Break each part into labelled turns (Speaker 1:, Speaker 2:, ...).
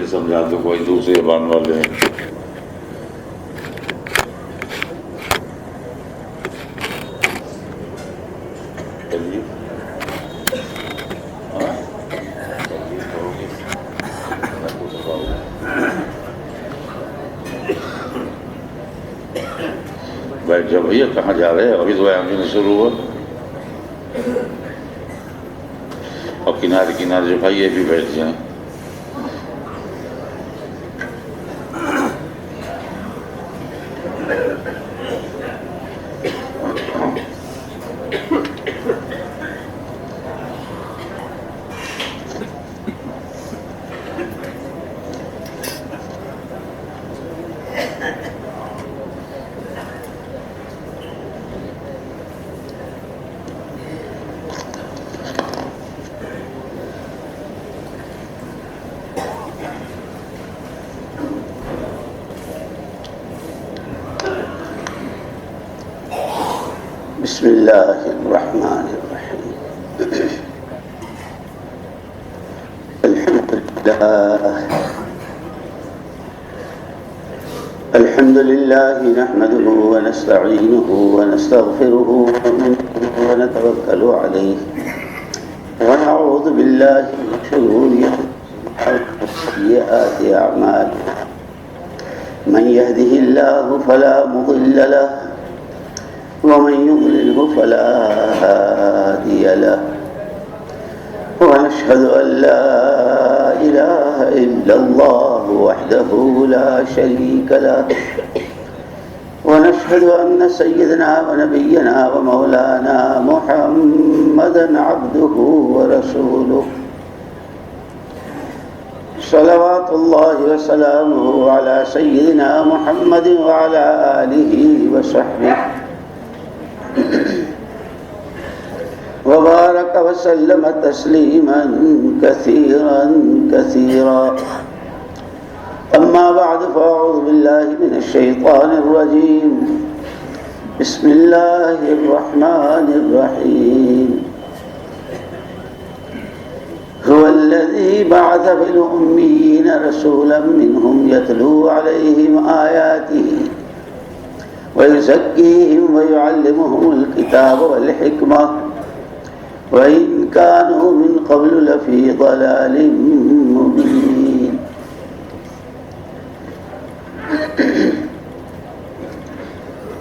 Speaker 1: جلدی سمجھا دو، کوئی دوسرے زبان والے ہیں۔ بیٹھ جاؤ بھیا، کہاں جا رہے ہیں؟ ابھی تو بیان نہیں شروع ہوا۔ اور کنارے کنارے جو بھائی یہ بھی بیٹھ جائیں۔
Speaker 2: بسم اللہ الرحمن الرحیم۔ الحمد للہ نحمده ونستعینه ونستغفره ونتوکل علیہ ونعوذ باللہ من شرور انفسنا وسیئات اعمالنا، من يهده الله فلا مضل له ومن يضلله فلا هادي له، ونشهد أن لا إله إلا الله وحده لا شريك له، ونشهد أن سيدنا ونبينا ومولانا محمدا عبده ورسوله، صلوات الله وسلامه على سيدنا محمد وعلى آله وصحبه وبارك وسلم تسليما كثيرا كثيرا. أما بعد فأعوذ بالله من الشيطان الرجيم. بسم الله الرحمن الرحيم. هو الذي بعث في الأميين رسولا منهم يتلو عليهم آياته ويزكيهم ويعلمهم الكتاب والحكمة وإن كانوا من قبل لفي ضلال مبين.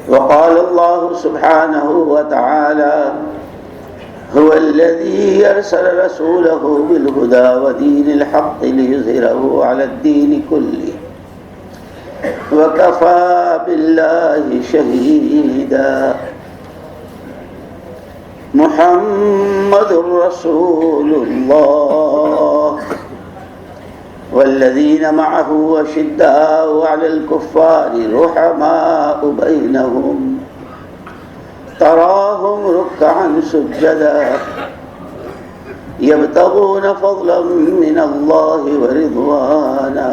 Speaker 2: وقال الله سبحانه وتعالى: هو الذي أرسل رسوله بالهدى ودين الحق ليظهره على الدين كله وكفى بالله شهيدا. محمد رسول الله والذين معه أشداء على الكفار رحماء بينهم تراهم ركعا سجدا يبتغون فضلا من الله ورضوانا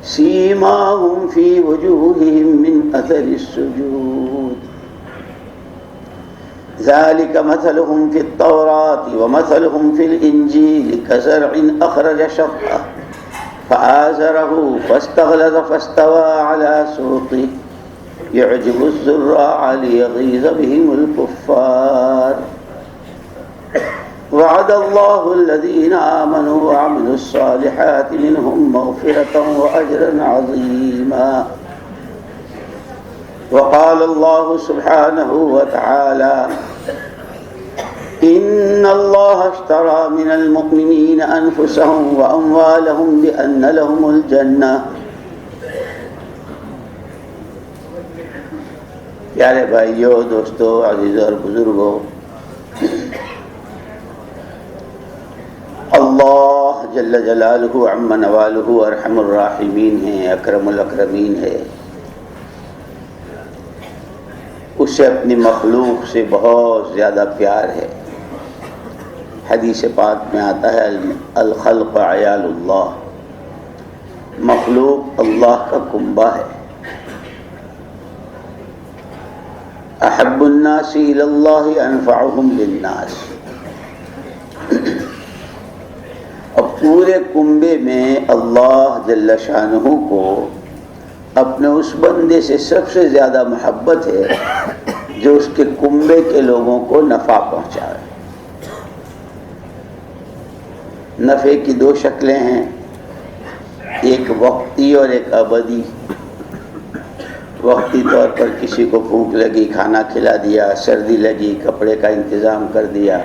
Speaker 2: سيماهم في وجوههم من أثر السجود ذلك مثلهم في التوراة ومثلهم في الإنجيل كزرع أخرج شطأه فآزره فاستغلظ فاستوى على سوقه يعجب الزراع ليغيظ بهم الكفار. وعد الله الذين آمنوا وعملوا الصالحات منهم مغفرة وأجرا عظيما. وقال الله سبحانه وتعالى: إن الله اشترى من المؤمنين أنفسهم وأموالهم بأن لهم الجنة. پیارے بھائیو، دوستو، عزیزو اور بزرگو، اللہ جل جلالہ عم نوالہ ارحم الراحمین ہیں، اکرم الاکرمین ہے. اسے اپنی مخلوق سے بہت زیادہ پیار ہے. حدیث پاک میں آتا ہے: الخلق عیال اللہ، مخلوق اللہ کا کنبہ ہے. احب الناس الی اللہ انفعهم للناس. اب پورے کنبے میں اللہ جل شانہ کو اپنے اس بندے سے سب سے زیادہ محبت ہے جو اس کے کنبے کے لوگوں کو نفع پہنچائے۔ نفع کی دو شکلیں ہیں، ایک وقتی اور ایک ابدی۔ وقتی طور پر کسی کو بھوک لگی کھانا کھلا دیا، سردی لگی کپڑے کا انتظام کر دیا،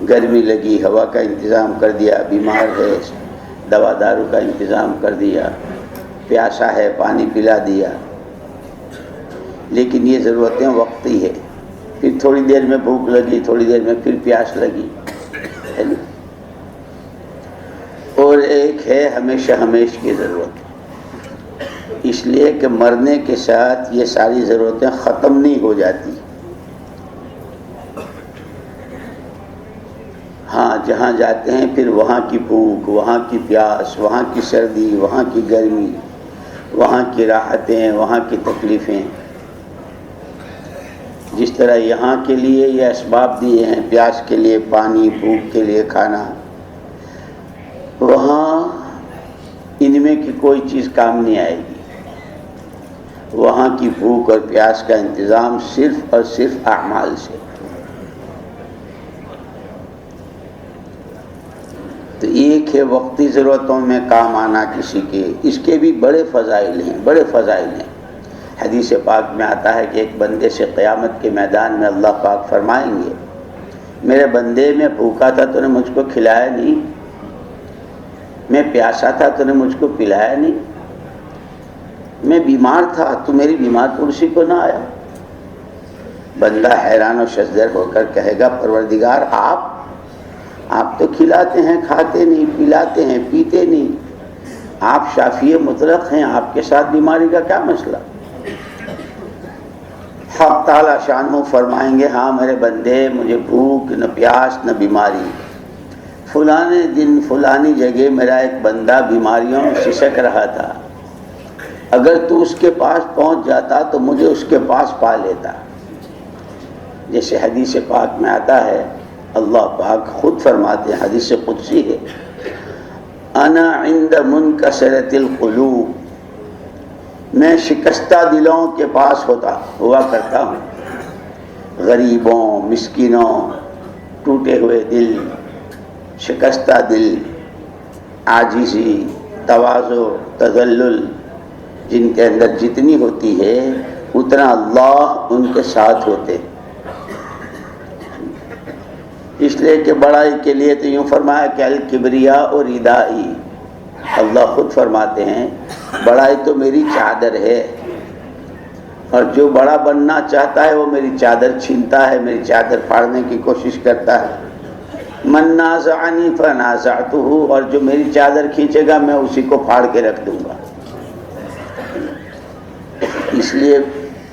Speaker 2: گرمی لگی ہوا کا انتظام کر دیا، بیمار ہے دوا دارو کا انتظام کر دیا، پیاسا ہے پانی پلا دیا۔ لیکن یہ ضرورتیں وقتی ہے، پھر تھوڑی دیر میں بھوک لگی، تھوڑی دیر میں پھر پیاس لگی ہے نا؟ اور ایک ہے ہمیشہ ہمیش کی ضرورت، اس لیے کہ مرنے کے ساتھ یہ ساری ضرورتیں ختم نہیں ہو جاتی۔ ہاں جہاں جاتے ہیں پھر وہاں کی بھوک، وہاں کی پیاس، وہاں کی سردی، وہاں کی گرمی، وہاں کی راحتیں، وہاں کی تکلیفیں، جس طرح یہاں کے لیے یہ اسباب دیے ہیں، پیاس کے لیے پانی، بھوک کے لیے کھانا، وہاں ان میں کی کوئی چیز کام نہیں آئے گی۔ وہاں کی بھوک اور پیاس کا انتظام صرف اور صرف اعمال سے۔ تو ایک ہے وقتی ضرورتوں میں کام آنا کسی کے، اس کے بھی بڑے فضائل ہیں، بڑے فضائل ہیں۔ حدیث پاک میں آتا ہے کہ ایک بندے سے قیامت کے میدان میں اللہ پاک فرمائیں گے، میرے بندے میں بھوکا تھا تو نے مجھ کو کھلایا نہیں، میں پیاسا تھا تو نے مجھ کو پلایا نہیں، میں بیمار تھا تو میری بیمار پرسی کو نہ آیا۔ بندہ حیران و شزدر ہو کر کہے گا پروردگار آپ تو کھلاتے ہیں، کھاتے نہیں، پلاتے ہیں، پیتے نہیں، آپ شافی مطلق ہیں، آپ کے ساتھ بیماری کا کیا مسئلہ؟ حق تعالی شانہ فرمائیں گے ہاں میرے بندے، مجھے بھوک نہ پیاس نہ بیماری، فلانے دن فلانی جگہ میرا ایک بندہ بیماریوں میں سسک رہا تھا، اگر تو اس کے پاس پہنچ جاتا تو مجھے اس کے پاس پا لیتا۔ جیسے حدیث پاک میں آتا ہے، اللہ پاک خود فرماتے ہیں، حدیث قدسی ہے، انا عند منکسرۃ القلوب، میں شکستہ دلوں کے پاس ہوا کرتا ہوں، غریبوں، مسکینوں، ٹوٹے ہوئے دل، شکستہ دل، عاجزی، تواضع، تذلل، جن کے اندر جتنی ہوتی ہے اتنا اللہ ان کے ساتھ ہوتے۔ اس لیے کہ بڑائی کے لیے تو یوں فرمایا کہ الکبریاء اور ردائی، اللہ خود فرماتے ہیں بڑائی تو میری چادر ہے، اور جو بڑا بننا چاہتا ہے وہ میری چادر چھینتا ہے، میری چادر پھاڑنے کی کوشش کرتا ہے۔ من نازعنی فنازعتہ، اور جو میری چادر کھینچے گا میں اسی کو پھاڑ کے رکھ دوں گا۔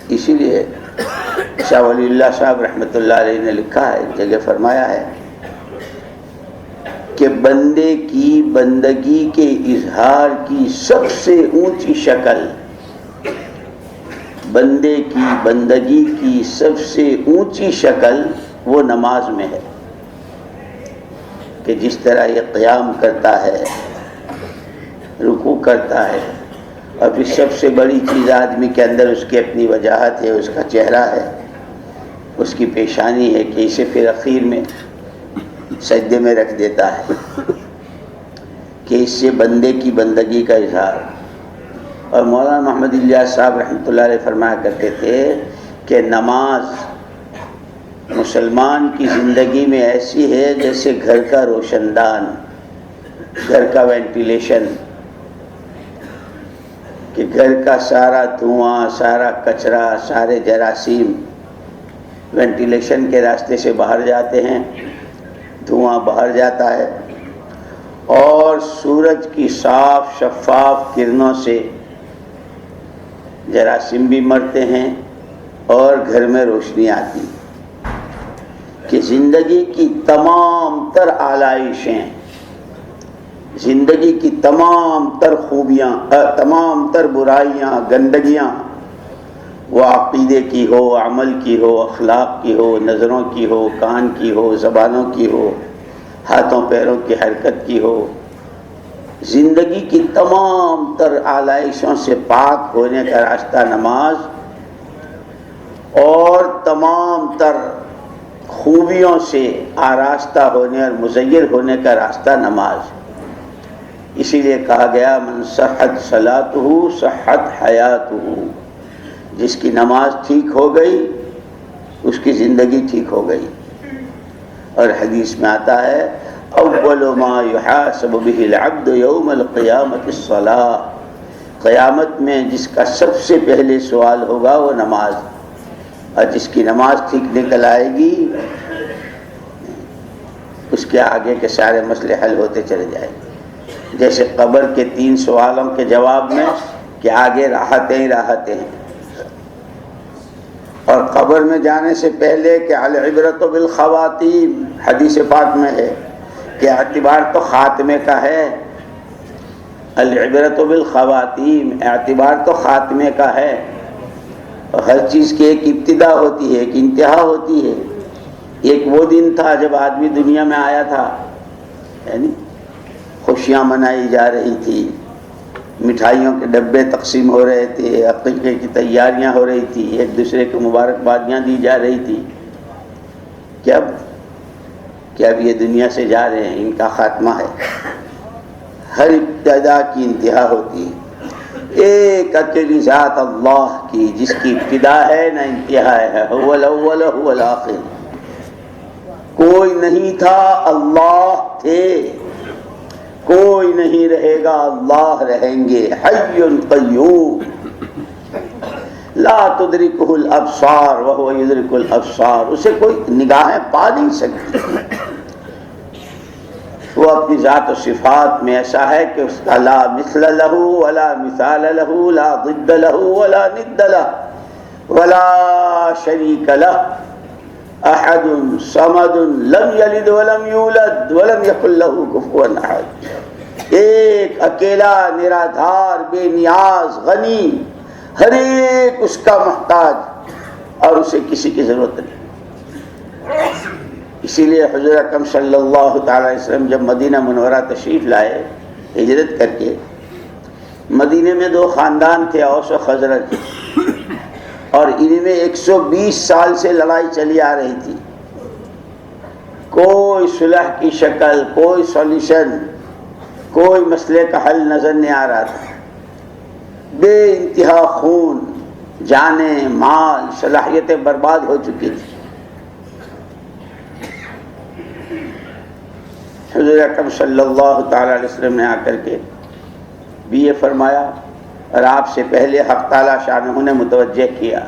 Speaker 2: اسی لیے شاہ ولی اللہ صاحب رحمۃ اللہ علیہ نے لکھا ہے، ایک جگہ فرمایا ہے کہ بندے کی بندگی کے اظہار کی سب سے اونچی شکل، بندے کی بندگی کی سب سے اونچی شکل وہ نماز میں ہے، کہ جس طرح یہ قیام کرتا ہے، رکوع کرتا ہے، اور پھر سب سے بڑی چیز آدمی کے اندر اس کی اپنی وجاہت ہے، اس کا چہرہ ہے، اس کی پیشانی ہے، کہ اسے پھر اخیر میں سجدے میں رکھ دیتا ہے، کہ اس سے بندے کی بندگی کا اظہار۔ اور مولانا محمد الیاس صاحب رحمۃ اللہ علیہ فرمایا کرتے تھے کہ نماز مسلمان کی زندگی میں ایسی ہے جیسے گھر کا روشن دان، گھر کا وینٹیلیشن، کہ گھر کا سارا دھواں، سارا کچرا، سارے جراثیم وینٹیلیشن کے راستے سے باہر جاتے ہیں، دھواں باہر جاتا ہے، اور سورج کی صاف شفاف کرنوں سے جراثیم بھی مرتے ہیں اور گھر میں روشنی آتی، کہ زندگی کی تمام تر آلائشیں، زندگی کی تمام تر خوبیاں، تمام تر برائیاں، گندگیاں، وہ عقیدے کی ہو، عمل کی ہو، اخلاق کی ہو، نظروں کی ہو، کان کی ہو، زبانوں کی ہو، ہاتھوں پیروں کی حرکت کی ہو، زندگی کی تمام تر آلائشوں سے پاک ہونے کا راستہ نماز، اور تمام تر خوبیوں سے آراستہ ہونے اور مزین ہونے کا راستہ نماز۔ اسی لیے کہا گیا من صحت صلاتہ صحت حیاتہ، جس کی نماز ٹھیک ہو گئی اس کی زندگی ٹھیک ہو گئی۔ اور حدیث میں آتا ہے اول ما یحاسب بہ العبد یوم القیامۃ الصلاۃ، قیامت میں جس کا سب سے پہلے سوال ہوگا وہ نماز، اور جس کی نماز ٹھیک نکل آئے گی اس کے آگے کے سارے مسئلے حل ہوتے چلے جائیں گے۔ جیسے قبر کے 3 سوالوں کے جواب میں کہ آگے راحتیں ہی راحتیں ہیں، اور قبر میں جانے سے پہلے کہ العبرۃ بالخواتیم، حدیث پاک میں ہے کہ اعتبار تو خاتمے کا ہے، العبرۃ بالخواتیم، اعتبار تو خاتمے کا ہے۔ ہر چیز کی ایک ابتدا ہوتی ہے، ایک انتہا ہوتی ہے۔ ایک وہ دن تھا جب آدمی دنیا میں آیا تھا، یعنی خوشیاں منائی جا رہی تھی، مٹھائیوں کے ڈبے تقسیم ہو رہے تھے، عقیقے کی تیاریاں ہو رہی تھی، ایک دوسرے کو مبارکبادیاں دی جا رہی تھی کہ اب یہ دنیا سے جا رہے ہیں، ان کا خاتمہ ہے۔ ہر ابتدا کی انتہا ہوتی ہے، ایک اکیلی ذات اللہ کی جس کی ابتدا ہے نہ انتہا ہے، هو الاول هو الاخر، کوئی نہیں تھا اللہ تھے، کوئی نہیں رہے گا اللہ رہیں گے، حی قیوم لا تدرکہ الابصار وہو یدرک الابصار، اسے کوئی نگاہیں پا نہیں سکتی، وہ اپنی ذات و صفات میں ایسا ہے کہ اس کا لا مثل لہ ولا مثال لہ لا ضد لہ ولا ند لہ ولا شریک لہ، احد صمد لم یلد ولم یولد ولم یکن لہ کفوا احد، ایک اکیلا نرادھار بے نیاز غنی، ہر ایک اس کا محتاج اور اسے کسی کی ضرورت نہیں۔ اسی لیے حضور اکرم صلی اللہ تعالی علیہ وسلم جب مدینہ منورہ تشریف لائے ہجرت کر کے، مدینے میں 2 خاندان تھے، اوس و خزرج، اور انہیں میں 120 سال سے لڑائی چلی آ رہی تھی، کوئی صلح کی شکل، کوئی سولوشن، کوئی مسئلے کا حل نظر نہیں آ رہا تھا، بے انتہا خون، جانیں، مال، صلاحیتیں برباد ہو چکی تھی۔ حضور اکرم صلی اللہ تعالی علیہ وسلم نے آ کر کے بھی یہ فرمایا، اور آپ سے پہلے حق تعالی شانہ نے متوجہ کیا،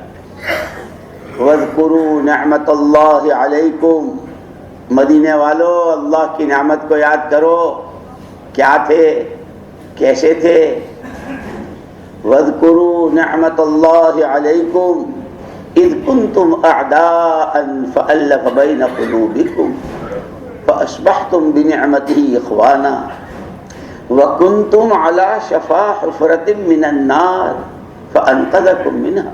Speaker 2: وَاذْكُرُوا نِعْمَةَ اللَّهِ عَلَيْكُمْ، مدینے والو اللہ کی نعمت کو یاد کرو، کیا تھے، کیسے تھے۔ وَاذْكُرُوا نِعْمَةَ اللَّهِ عَلَيْكُمْ إِذْ كُنْتُمْ أَعْدَاءً فَأَلَّفَ بَيْنَ قُلُوبِكُمْ فَأَصْبَحْتُمْ بِنِعْمَتِهِ إِخْوَانًا وَكُنْتُمْ عَلَى شَفَا حُفْرَةٍ مِّنَ النَّارِ فَأَنْقَذَكُم مِّنْهَا،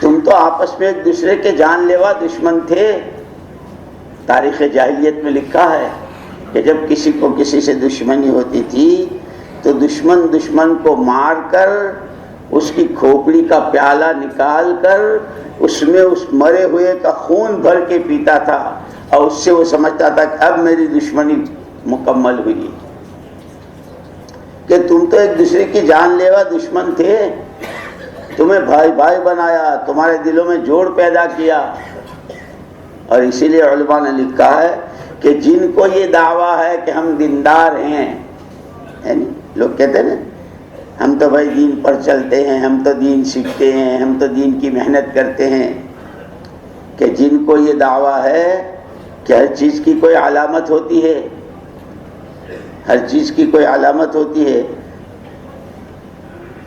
Speaker 2: تم تو آپس میں ایک دوسرے کے جان لیوا دشمن تھے۔ تاریخ جاہلیت میں لکھا ہے کہ جب کسی کو کسی سے دشمنی ہوتی تھی تو دشمن کو مار کر اس کی کھوپڑی کا پیالہ نکال کر اس میں اس مرے ہوئے کا خون بھر کے پیتا تھا، اور اس سے وہ سمجھتا تھا کہ اب میری دشمنی مکمل ہوئی، کہ تم تو ایک دوسرے کی جان لیوا دشمن تھے، تمہیں بھائی بھائی بنایا، تمہارے دلوں میں جوڑ پیدا کیا۔ اور اسی لیے علماء نے لکھا ہے کہ جن کو یہ دعویٰ ہے کہ ہم دیندار ہیں، یعنی لوگ کہتے ہیں نا ہم تو بھائی دین پر چلتے ہیں، ہم تو دین سیکھتے ہیں، ہم تو دین کی محنت کرتے ہیں، کہ جن کو یہ دعویٰ ہے کہ ہر چیز کی کوئی علامت ہوتی ہے، ہر چیز کی کوئی علامت ہوتی ہے،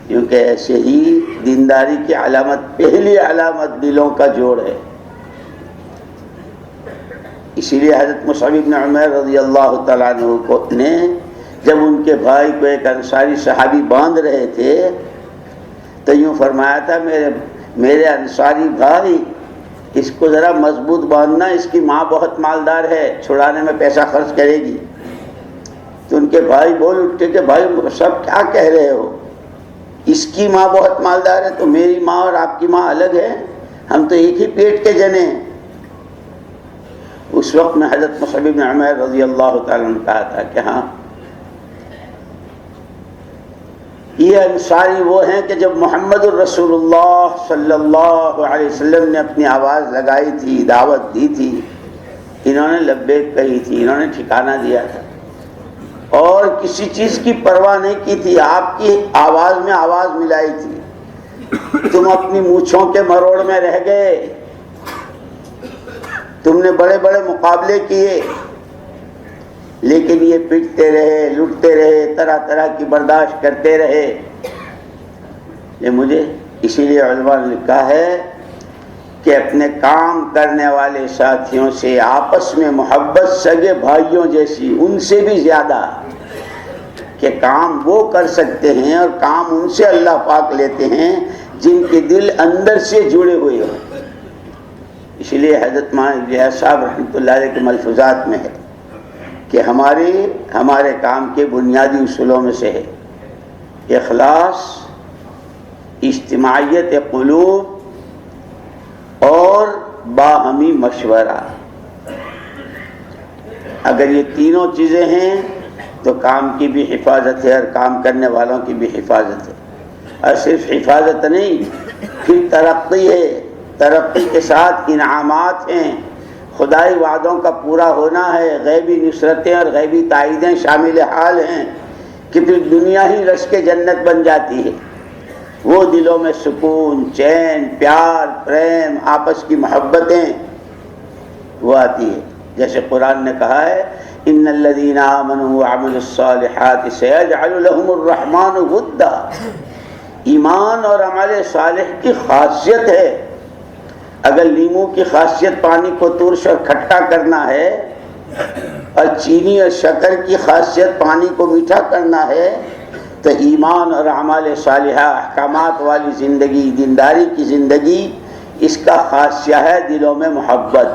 Speaker 2: کیونکہ ایسے ہی دینداری کی علامت، پہلی علامت دلوں کا جوڑ ہے۔ اسی لیے حضرت مصعب بن عمیر رضی اللہ تعالیٰ عنہ نے جب ان کے بھائی کو ایک انصاری صحابی باندھ رہے تھے تو یوں فرمایا تھا، میرے انصاری بھائی اس کو ذرا مضبوط باندھنا، اس کی ماں بہت مالدار ہے، چھڑانے میں پیسہ خرچ کرے گی۔ تو ان کے بھائی بول اٹھتے کہ بھائی سب کیا کہہ رہے ہو، اس کی ماں بہت مالدار ہے تو میری ماں اور آپ کی ماں الگ ہے، ہم تو ایک ہی پیٹ کے جنے ہیں۔ اس وقت میں حضرت مصعب بن عمیر رضی اللہ تعالیٰ نے کہا تھا کہ ہاں یہ انصاری وہ ہیں کہ جب محمد الرسول اللہ صلی اللہ علیہ وسلم نے اپنی آواز لگائی تھی، دعوت دی تھی، انہوں نے لبیک کہی تھی، انہوں نے ٹھکانہ دیا تھا اور کسی چیز کی پرواہ نہیں کی تھی، آپ کی آواز میں آواز ملائی تھی۔ تم اپنی مونچھوں کے مروڑ میں رہ گئے، تم نے بڑے بڑے مقابلے کیے، لیکن یہ پٹتے رہے، لٹتے رہے، طرح طرح کی برداشت کرتے رہے۔ یہ مجھے اسی لیے علماء نے لکھا ہے کہ اپنے کام کرنے والے ساتھیوں سے آپس میں محبت سگے بھائیوں جیسی، ان سے بھی زیادہ، کہ کام وہ کر سکتے ہیں اور کام ان سے اللہ پاک لیتے ہیں جن کے دل اندر سے جڑے ہوئے ہوں۔ اسی لیے حضرت مولانا صاحب رحمۃ اللہ علیہ کے ملفوظات میں ہے کہ ہمارے کام کے بنیادی اصولوں میں سے ہے اخلاص، اجتماعیت قلوب اور باہمی مشورہ۔ اگر یہ تینوں چیزیں ہیں تو کام کی بھی حفاظت ہے اور کام کرنے والوں کی بھی حفاظت ہے، اور صرف حفاظت نہیں، پھر ترقی ہے، ترقی کے ساتھ انعامات ہیں، خدائی وعدوں کا پورا ہونا ہے، غیبی نصرتیں اور غیبی تائیدیں شامل حال ہیں کہ پھر دنیا ہی رشک جنت بن جاتی ہے۔ وہ دلوں میں سکون، چین، پیار، پریم، آپس کی محبتیں وہ آتی ہے۔ جیسے قرآن نے کہا ہے ان الذین آمنوا وعملوا الصالحات سیجعل لهم الرحمن ودا۔ ایمان اور عمل صالح کی خاصیت ہے، اگر لیمو کی خاصیت پانی کو ترش اور کھٹا کرنا ہے اور چینی اور شکر کی خاصیت پانی کو میٹھا کرنا ہے، تو ایمان اور اعمال صالحہ، احکامات والی زندگی، دینداری کی زندگی، اس کا خاصیہ ہے دلوں میں محبت۔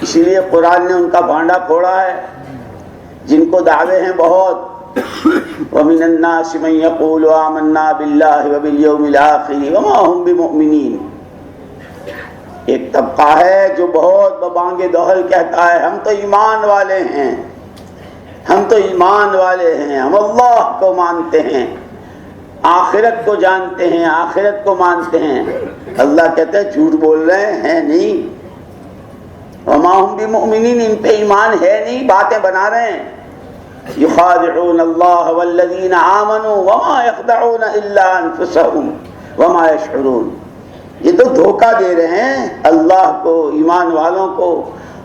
Speaker 2: اسی لیے قرآن نے ان کا بھانڈا پھوڑا ہے جن کو دعوے ہیں بہت، وَمِنَ النَّاسِ مَن يَقُولُ آمَنَّا بِاللَّهِ وَبِالْيَوْمِ الْآخِرِ وَمَا هُمْ بِمُؤْمِنِينَ۔ ایک طبقہ ہے جو بہت ببانگ دہل کہتا ہے ہم تو ایمان والے ہیں، ہم تو ایمان والے ہیں، ہم اللہ کو مانتے ہیں، آخرت کو جانتے ہیں، آخرت کو مانتے ہیں۔ اللہ کہتے ہیں جھوٹ بول رہے ہیں نہیں، وما ہم بمؤمنین، ان پہ ایمان ہے نہیں، باتیں بنا رہے ہیں۔ یخادعون اللہ والذین آمنوا وما یخدعون الا انفسهم وما یشعرون۔ یہ تو دھوکہ دے رہے ہیں اللہ کو، ایمان والوں کو،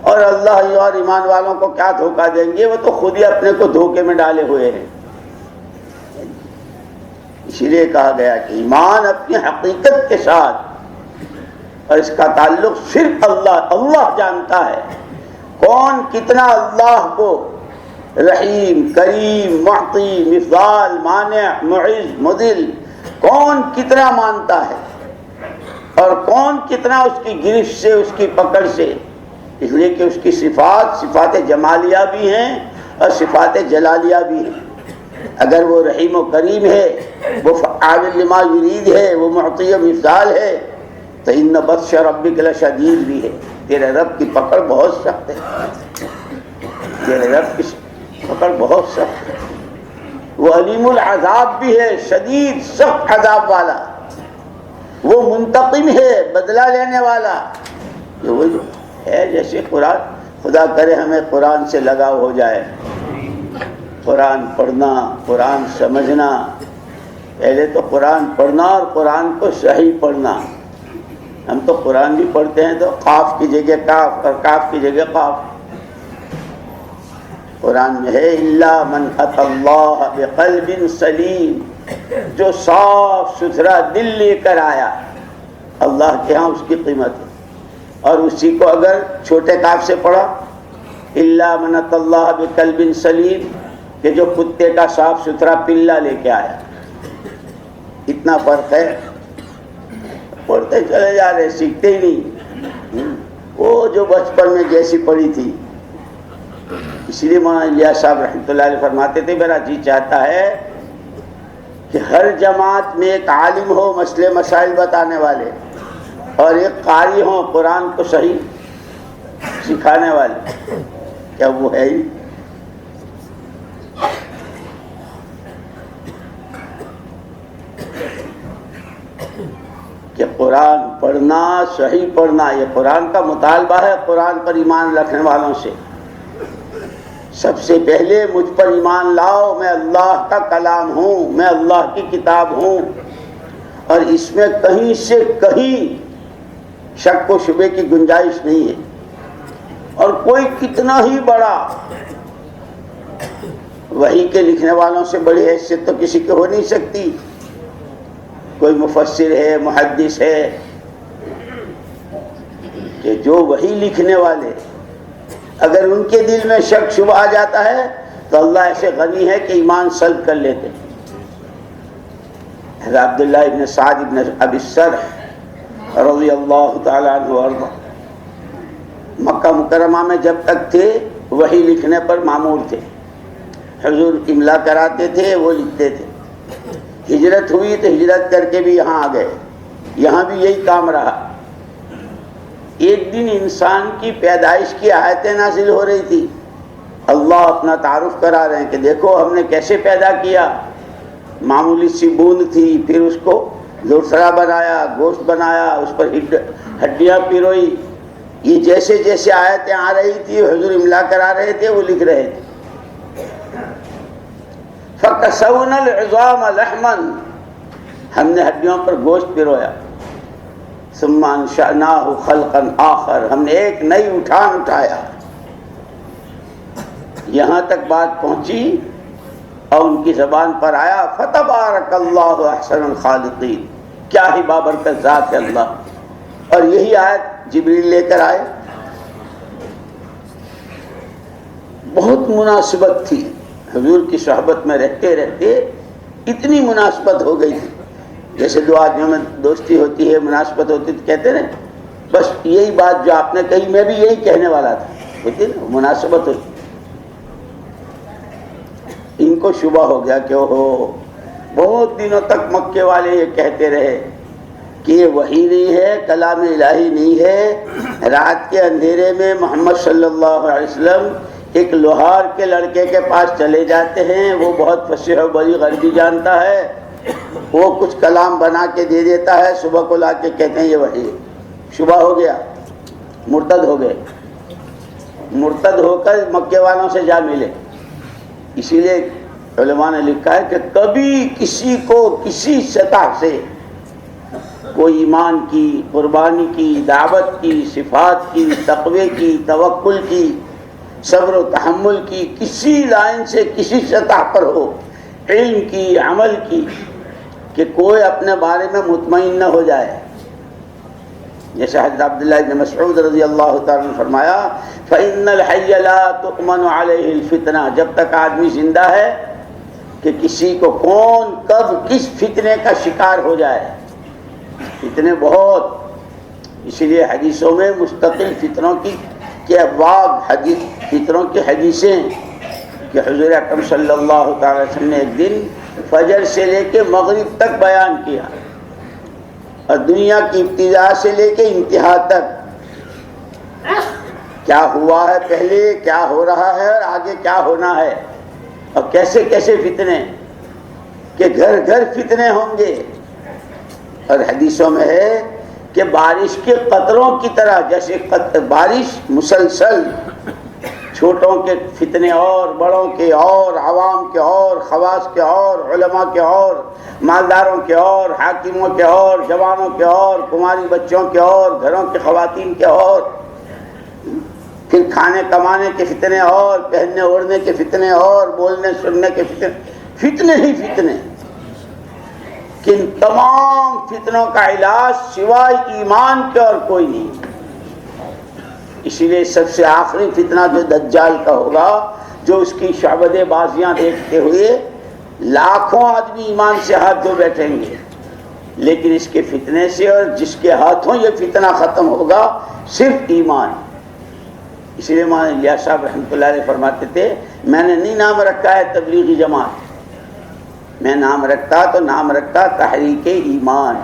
Speaker 2: اور اللہ اور ایمان والوں کو کیا دھوکہ دیں گے، وہ تو خود ہی اپنے کو دھوکے میں ڈالے ہوئے ہیں۔ اسی لیے کہا گیا کہ ایمان اپنی حقیقت کے ساتھ، اور اس کا تعلق صرف اللہ جانتا ہے کون کتنا اللہ کو رحیم، کریم، معطی، مفضال، مانع، معز، مذل، کون کتنا مانتا ہے اور کون کتنا اس کی گرفت سے، اس کی پکڑ سے۔ اس لیے کہ اس کی صفات جمالیہ بھی ہیں اور صفات جلالیہ بھی ہیں۔ اگر وہ رحیم و کریم ہے، وہ فعال لما یرید ہے، وہ معطی و مفضال ہے، تو ان بطش ربک لشدید بھی ہے، تیرے رب کی پکڑ بہت سخت ہے، تیرے رب کی پکڑ بہت سخت ہے۔ وہ علیم العذاب بھی ہے، شدید سخت عذاب والا، وہ منتقم ہے، بدلہ لینے والا۔ وہ ہے جیسے قرآن، خدا کرے ہمیں قرآن سے لگاؤ ہو جائے، قرآن پڑھنا، قرآن سمجھنا، پہلے تو قرآن پڑھنا اور قرآن کو صحیح پڑھنا۔ ہم تو قرآن بھی پڑھتے ہیں تو قاف کی جگہ کاف اور کاف کی جگہ قاف۔ قرآن میں ہے الا من اتى اللہ بقلب سلیم، جو صاف ستھرا دل لے کر آیا، اللہ کے ہاں اس کی قیمت ہے۔ اور اسی کو اگر چھوٹے کاف سے پڑھا الا من اتى اللہ بقلب سلیم، کہ جو کتے کا صاف ستھرا پلہ لے کے آیا، اتنا فرق ہے۔ پڑھتے چلے جا رہے، سیکھتے ہی نہیں۔ وہ جو بچپن میں جیسی پڑھی تھی. اس لیے مولانا الیاس صاحب رحمۃ اللہ علیہ فرماتے تھے میرا جی چاہتا ہے کہ ہر جماعت میں ایک عالم ہو مسئلے مسائل بتانے والے، اور ایک قاری ہو قرآن کو صحیح سکھانے والے. کیا وہ ہے ہی؟ کہ قرآن پڑھنا، صحیح پڑھنا، یہ قرآن کا مطالبہ ہے. قرآن پر ایمان رکھنے والوں سے سب سے پہلے مجھ پر ایمان لاؤ، میں اللہ کا کلام ہوں، میں اللہ کی کتاب ہوں، اور اس میں کہیں سے کہیں شک و شبے کی گنجائش نہیں ہے. اور کوئی کتنا ہی بڑا وحی کے لکھنے والوں سے بڑی حیثیت تو کسی کی ہو نہیں سکتی. کوئی مفسر ہے، محدث ہے، کہ جو وحی لکھنے والے اگر ان کے دل میں شک شبہ آ جاتا ہے تو اللہ ایسے غنی ہے کہ ایمان سلب کر لیتے. حضرت عبداللہ ابن سعد ابن ابی السرح رضی اللہ تعالیٰ عنہ وارضہ مکہ مکرمہ میں جب تک تھے وحی لکھنے پر مامور تھے. حضور املا کراتے تھے، وہ لکھتے تھے. ہجرت ہوئی تو ہجرت کر کے بھی یہاں آ گئے، یہاں بھی یہی کام رہا. ایک دن انسان کی پیدائش کی آیتیں نازل ہو رہی تھی. اللہ اپنا تعارف کرا رہے ہیں کہ دیکھو ہم نے کیسے پیدا کیا. معمولی سی بوند تھی، پھر اس کو لوٹھڑا بنایا، گوشت بنایا، اس پر ہڈیاں پیروئی. یہ جیسے جیسے آیتیں آ رہی تھی حضور املا کرا رہے تھے، وہ لکھ رہے تھے. فَكَسَوْنَا الْعِظَامَ لَحْمًا، ہم نے ہڈیوں پر گوشت پیرویا. ثُمَّ أَنشَأْنَاهُ خَلْقًا آخر، ہم نے ایک نئی اٹھان اٹھایا. یہاں تک بات پہنچی اور ان کی زبان پر آیا فَتَبَارَكَ اللَّهُ أَحْسَنُ الْخَالِقِينَ، کیا ہی بابرکت ذات ہے اللہ. اور یہی آیت جبریل لے کر آئے. بہت مناسبت تھی حضور کی صحبت میں رہتے رہتے، اتنی مناسبت ہو گئی تھی. جیسے دو آدمیوں میں دوستی ہوتی ہے، مناسبت ہوتی تو کہتے ہیں بس یہی بات جو آپ نے کہی میں بھی یہی کہنے والا تھا، ہوتی نا مناسبت ہوتی. ان کو شبہ ہو گیا کہ بہت دنوں تک مکے والے یہ کہتے رہے کہ یہ وحی نہیں ہے، کلام الہی نہیں ہے. رات کے اندھیرے میں محمد صلی اللہ علیہ وسلم ایک لوہار کے لڑکے کے پاس چلے جاتے ہیں، وہ بہت فصیح و بلیغ عربی جانتا ہے، وہ کچھ کلام بنا کے دے دیتا ہے، صبح کو لا کے کہتے ہیں یہ وحی ہے. شبہ ہو گیا، مرتد ہو گئے. مرتد ہو کر مکے والوں سے جا ملے. اسی لیے علماء نے لکھا ہے کہ کبھی کسی کو کسی سطح سے کوئی ایمان کی، قربانی کی، دعوت کی، صفات کی، تقوی کی، توکل کی، صبر و تحمل کی، کسی لائن سے کسی سطح پر ہو، علم کی، عمل کی، کہ کوئی اپنے بارے میں مطمئن نہ ہو جائے. جیسے حضرت عبداللہ بن مسعود رضی اللہ تعالیٰ نے فرمایا فَإِنَّ الْحَيَّ لَا تُؤْمَنُ عَلَيْهِ الْفِتْنَةُ، جب تک آدمی زندہ ہے کہ کسی کو کون کب کس فتنے کا شکار ہو جائے. فتنے بہت، اسی لیے حدیثوں میں مستقل فتنوں کے ابواب، فتنوں کی حدیثیں کہ حضور اکرم صلی اللہ تعالی وسلم نے ایک دن فجر سے لے کے مغرب تک بیان کیا، اور دنیا کی ابتدا سے لے کے انتہا تک کیا ہوا ہے پہلے، کیا ہو رہا ہے اور آگے کیا ہونا ہے، اور کیسے کیسے فتنے، کہ گھر گھر فتنے ہوں گے. اور حدیثوں میں ہے کہ بارش کے قطروں کی طرح، جیسے بارش مسلسل، چھوٹوں کے فتنے اور، بڑوں کے اور، عوام کے اور، خواص کے اور، علماء کے اور، مالداروں کے اور، حاکموں کے اور، جوانوں کے اور، کماری بچوں کے اور، گھروں کی خواتین کے اور، پھر کھانے کمانے کے فتنے اور، پہننے اوڑھنے کے فتنے اور، بولنے سننے کے فتنے، فتنے ہی فتنے. کہ ان تمام فتنوں کا علاج سوائے ایمان کے اور کوئی نہیں. اسی لیے سب سے آخری فتنہ جو دجال کا ہوگا، جو اس کی شعبدے بازیاں دیکھتے ہوئے لاکھوں آدمی ایمان سے ہاتھ دھو بیٹھیں گے، لیکن اس کے فتنے سے اور جس کے ہاتھوں یہ فتنہ ختم ہوگا صرف ایمان. اس لیے مولانا الیاس صاحب رحمۃ اللہ علیہ فرماتے تھے میں نے نہیں نام رکھا ہے تبلیغی جماعت, میں نام رکھتا تو نام رکھتا تحریک ایمان,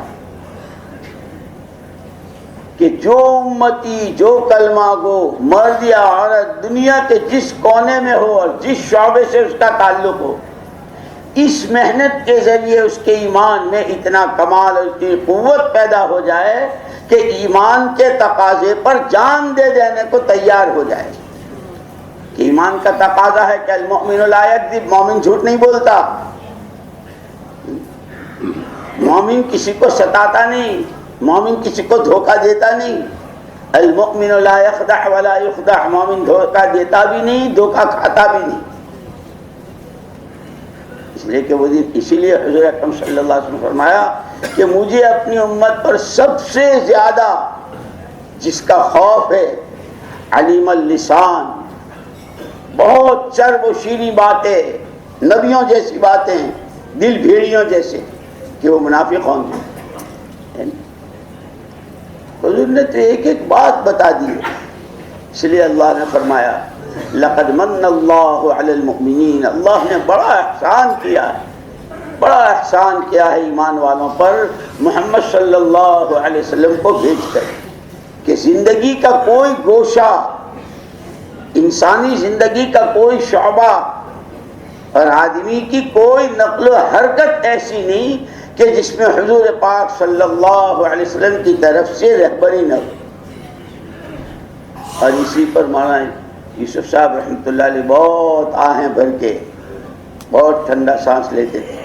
Speaker 2: کہ جو امتی جو کلمہ گو مرد یا عورت دنیا کے جس کونے میں ہو اور جس شعبے سے اس کا تعلق ہو, اس محنت کے ذریعے اس کے ایمان میں اتنا کمال اور اتنی قوت پیدا ہو جائے کہ ایمان کے تقاضے پر جان دے دینے کو تیار ہو جائے. کہ ایمان کا تقاضا ہے کہ المؤمن لا یکذب, مومن جھوٹ نہیں بولتا, مومن کسی کو ستاتا نہیں, مومن کسی کو دھوکہ دیتا نہیں. المؤمن لا یخدع ولا یخدع, مومن دھوکہ دیتا بھی نہیں دھوکہ کھاتا بھی نہیں. اس لیے کہ وہ دن اسی لیے حضور اکرم صلی اللہ علیہ وسلم فرمایا کہ مجھے اپنی امت پر سب سے زیادہ جس کا خوف ہے علیم اللسان, بہت چرب و شیریں باتیں, نبیوں جیسی باتیں, دل بھیڑیوں جیسے, کہ وہ منافق ہوں گے. حضور نے تو ایک ایک بات بتا دی. اس لیے اللہ نے فرمایا لقد من اللہ علی المؤمنین, اللہ نے بڑا احسان کیا ہے, بڑا احسان کیا ہے ایمان والوں پر محمد صلی اللہ علیہ وسلم کو بھیج کر, کہ زندگی کا کوئی گوشہ, انسانی زندگی کا کوئی شعبہ اور آدمی کی کوئی نقل و حرکت ایسی نہیں کہ جس میں حضور پاک صلی اللہ علیہ وسلم کی طرف سے رہبری نہ ہو. اور اسی پر مولانا یوسف صاحب رحمۃ اللہ علیہ بہت آہیں بھر کے بہت ٹھنڈا سانس لیتے تھے.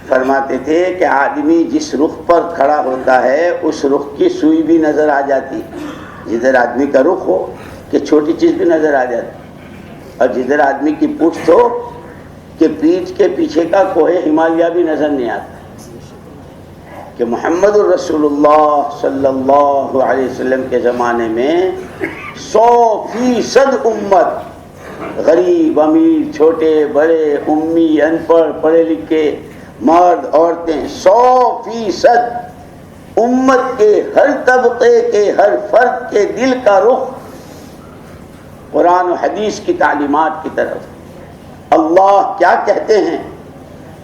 Speaker 2: فرماتے تھے کہ آدمی جس رخ پر کھڑا ہوتا ہے اس رخ کی سوئی بھی نظر آ جاتی, جدھر آدمی کا رخ ہو کہ چھوٹی چیز بھی نظر آ جاتی, اور جدھر آدمی کی پشت ہو کہ پیٹھ کے پیچھے کا کوہ ہمالیہ بھی نظر نہیں آتا. کہ محمد الرسول اللہ صلی اللہ علیہ وسلم کے زمانے میں 100% امت, غریب امیر چھوٹے بڑے امی ان پڑھ پڑھے لکھے مرد عورتیں, 100% امت کے ہر طبقے کے ہر فرد کے دل کا رخ قرآن و حدیث کی تعلیمات کی طرف. اللہ کیا کہتے ہیں,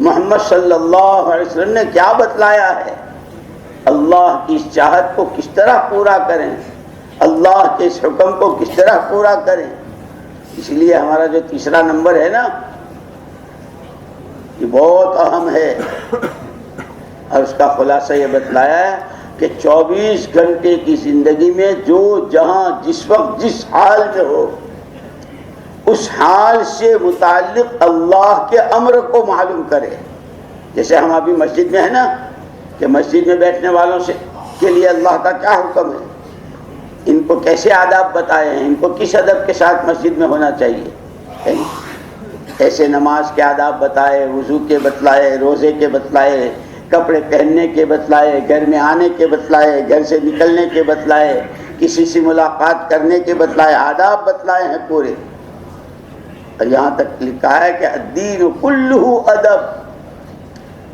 Speaker 2: محمد صلی اللہ علیہ وسلم نے کیا بتلایا ہے, اللہ کی اس چاہت کو کس طرح پورا کریں, اللہ کے اس حکم کو کس طرح پورا کریں. اس لیے ہمارا جو تیسرا نمبر ہے نا یہ بہت اہم ہے, اور اس کا خلاصہ یہ بتلایا ہے کہ 24 گھنٹے کی زندگی میں جو جہاں جس وقت جس حال میں ہو اس حال سے متعلق اللہ کے امر کو معلوم کرے. جیسے ہم ابھی مسجد میں ہیں نا, کہ مسجد میں بیٹھنے والوں سے کے لیے اللہ کا کیا حکم ہے, ان کو کیسے آداب بتائے ہیں, ان کو کس ادب کے ساتھ مسجد میں ہونا چاہیے, ایسے نماز کے آداب بتائے, وضو کے بتلائے, روزے کے بتلائے, کپڑے پہننے کے بتلائے, گھر میں آنے کے بتلائے, گھر سے نکلنے کے بتلائے, کسی سے ملاقات کرنے کے بتلائے, آداب بتلائے ہیں پورے. اور یہاں تک لکھا ہے کہ الدین کلہ ادب,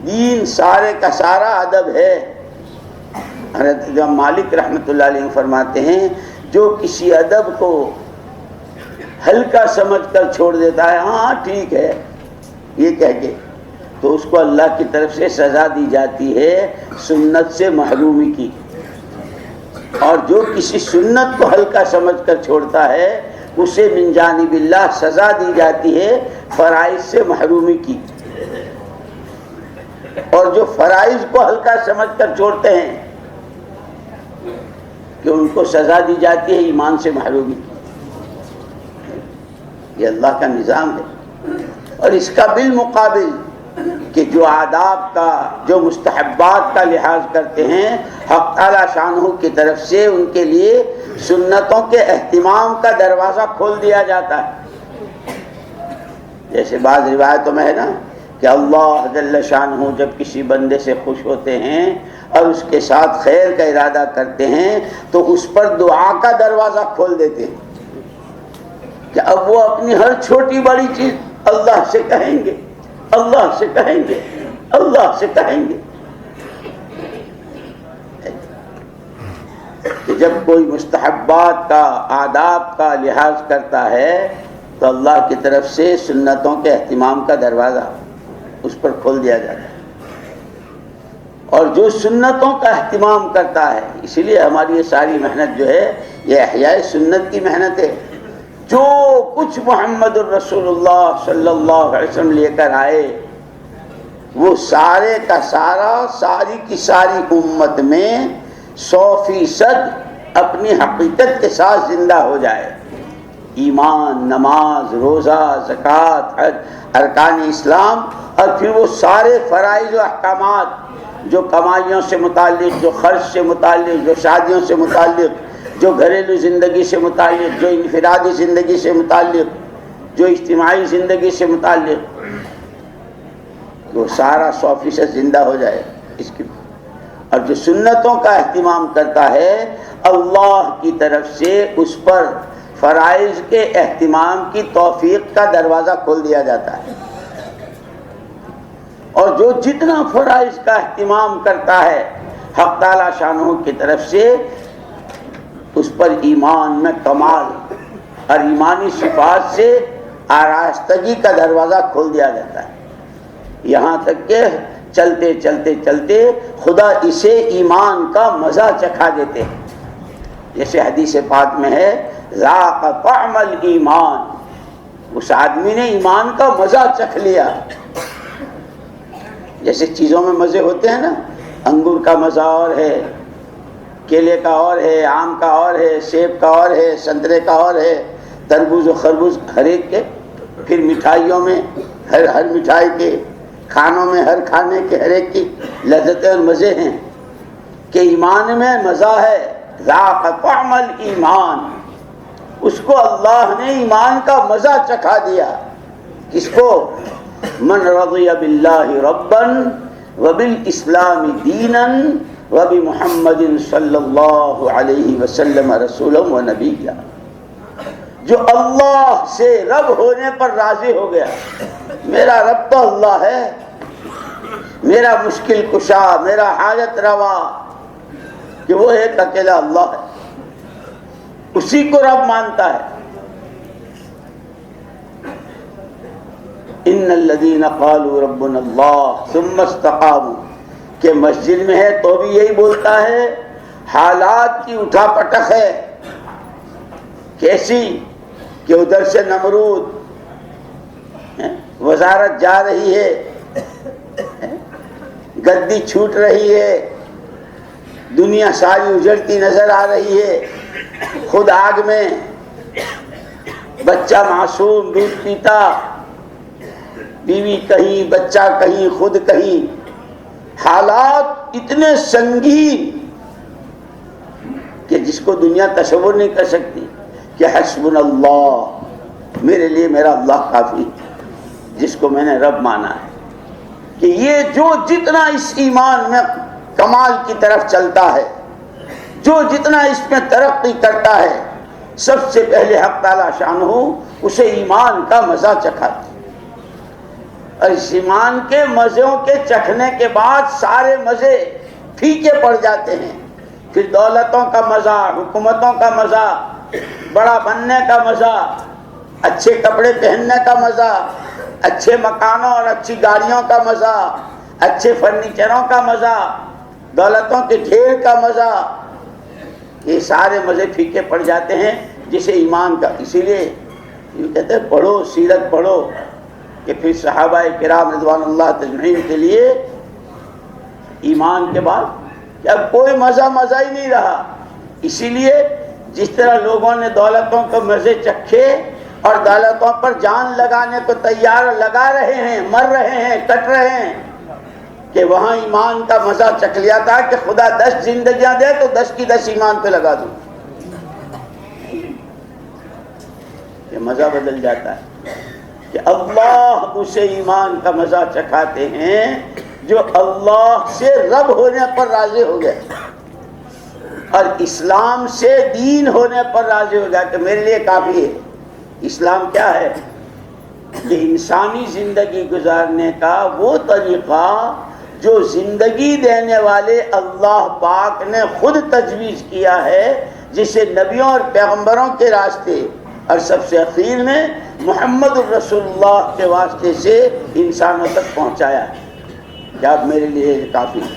Speaker 2: دین سارے کا سارا ادب ہے. حضرت امام مالک رحمۃ اللہ علیہ فرماتے ہیں جو کسی ادب کو ہلکا سمجھ کر چھوڑ دیتا ہے, ہاں ٹھیک ہے یہ کہہ کے, تو اس کو اللہ کی طرف سے سزا دی جاتی ہے سنت سے محرومی کی. اور جو کسی سنت کو ہلکا سمجھ کر چھوڑتا ہے اسے من جانب اللہ سزا دی جاتی ہے فرائض سے محرومی کی. اور جو فرائض کو ہلکا سمجھ کر چھوڑتے ہیں کہ ان کو سزا دی جاتی ہے ایمان سے محرومی کی. یہ اللہ کا نظام ہے. اور اس کا بالمقابل کہ جو آداب کا جو مستحبات کا لحاظ کرتے ہیں حق تعالی شانہ کی طرف سے ان کے لیے سنتوں کے اہتمام کا دروازہ کھول دیا جاتا ہے. جیسے بعض روایتوں میں ہے نا کہ اللہ جل شانہ جب کسی بندے سے خوش ہوتے ہیں اور اس کے ساتھ خیر کا ارادہ کرتے ہیں تو اس پر دعا کا دروازہ کھول دیتے ہیں کہ اب وہ اپنی ہر چھوٹی بڑی چیز اللہ سے کہیں گے, اللہ سے کہیں گے, اللہ سے کہیں گے کہ جب کوئی مستحبات کا آداب کا لحاظ کرتا ہے تو اللہ کی طرف سے سنتوں کے اہتمام کا دروازہ اس پر کھول دیا جاتا ہے. اور جو سنتوں کا اہتمام کرتا ہے، اسی لیے ہماری یہ ساری محنت جو ہے یہ احیاء سنت کی محنت ہے. جو کچھ محمد الرسول اللہ صلی اللہ علیہ وسلم لے کر آئے وہ سارے کا سارا، ساری کی ساری امت میں 100% اپنی حقیقت کے ساتھ زندہ ہو جائے. ایمان، نماز، روزہ، زکوٰۃ، حج، ارکان اسلام، اور پھر وہ سارے فرائض و احکامات جو کمائیوں سے متعلق، جو خرچ سے متعلق، جو شادیوں سے متعلق، جو گھریلو زندگی سے متعلق، جو انفرادی زندگی سے متعلق، جو اجتماعی زندگی سے متعلق، وہ سارا 100% زندہ ہو جائے اس کی. اور جو سنتوں کا اہتمام کرتا ہے اللہ کی طرف سے اس پر فرائض کے اہتمام کی توفیق کا دروازہ کھول دیا جاتا ہے. اور جو جتنا فرائض کا اہتمام کرتا ہے حق تعالی شانہ کی طرف سے اس پر ایمان میں کمال اور ایمانی صفات سے آراستگی کا دروازہ کھول دیا جاتا ہے. یہاں تک کہ چلتے چلتے چلتے خدا اسے ایمان کا مزہ چکھا دیتے ہیں. جیسے حدیث پاک میں ہے ذاق طعم الایمان، اس آدمی نے ایمان کا مزہ چکھ لیا. جیسے چیزوں میں مزے ہوتے ہیں نا، انگور کا مزہ اور ہے، کیلے کا اور ہے، آم کا اور ہے، سیب کا اور ہے، سنترے کا اور ہے، تربوز و خربوز، ہر ایک کے. پھر مٹھائیوں میں ہر مٹھائی کے، کھانوں میں ہر کھانے کے ہر ایک کی لذتیں اور مزے ہیں. کہ ایمان میں مزہ ہے، ذاق طعم الایمان، اس کو اللہ نے ایمان کا مزہ چکھا دیا. کس کو؟ من رضی باللہ ربا وبالاسلام دینا وبمحمد صلی اللہ علیہ وسلم رسولا ونبیا. جو اللہ سے رب ہونے پر راضی ہو گیا، میرا رب تو اللہ ہے، میرا مشکل کشا، میرا حاجت روا، کہ وہ ایک اکیلا اللہ ہے، اسی کو رب مانتا ہے. ان الذین قالوا ربنا اللہ ثم استقاموا، کہ مسجد میں ہے تو بھی یہی بولتا ہے. حالات کی اٹھا پٹک ہے، کیسی کہ ادھر سے نمرود وزارت جا رہی ہے، گدی چھوٹ رہی ہے، دنیا ساری اجڑتی نظر آ رہی ہے، خود آگ میں، بچہ معصوم دودھ پیتا، بیوی کہیں، بچہ کہیں، خود کہیں. حالات اتنے سنگین کہ جس کو دنیا تصور نہیں کر سکتی. کہ حسبنا اللہ، میرے لیے میرا اللہ کافی، جس کو میں نے رب مانا ہے. کہ یہ جو جتنا اس ایمان میں کمال کی طرف چلتا ہے، جو جتنا اس میں ترقی کرتا ہے، سب سے پہلے حق تعالی شانہ اسے ایمان کا مزہ چکھاتا. اور اس ایمان کے مزوں کے چکھنے کے بعد سارے مزے پھیکے پڑ جاتے ہیں. پھر دولتوں کا مزہ، حکومتوں کا مزہ، بڑا بننے کا مزہ، اچھے کپڑے پہننے کا مزہ، اچھے مکانوں اور اچھی گاڑیوں کا مزہ، اچھے فرنیچروں کا مزہ، دولتوں کے ڈھیر کا مزہ. یہ سارے مزے پھیکے پڑ جاتے ہیں جسے ایمان کا. اسی لیے یہ کہتے ہیں پڑھو سیرت پڑھو، کہ پھر صحابہ کرام رضوان اللہ تجمعین کے لیے ایمان کے بعد کہ اب کوئی مزہ ہی نہیں رہا. اسی لیے جس طرح لوگوں نے دولتوں کو مزے چکھے اور دولتوں پر جان لگانے کو تیار لگا رہے ہیں، مر رہے ہیں، کٹ رہے ہیں، کہ وہاں ایمان کا مزہ چکھ لیا تھا کہ خدا 10 زندگیاں دے تو 10 کی 10 ایمان پہ لگا دوں. یہ مزہ بدل جاتا ہے کہ اللہ اسے ایمان کا مزہ چکھاتے ہیں جو اللہ سے رب ہونے پر راضی ہو گئے اور اسلام سے دین ہونے پر راضی ہو گیا کہ میرے لیے کافی ہے. اسلام کیا ہے؟ کہ انسانی زندگی گزارنے کا وہ طریقہ جو زندگی دینے والے اللہ پاک نے خود تجویز کیا ہے، جسے نبیوں اور پیغمبروں کے راستے اور سب سے اخیر میں محمد الرسول اللہ کے واسطے سے انسانوں تک پہنچایا ہے، کہ اب میرے لیے یہ کافی ہے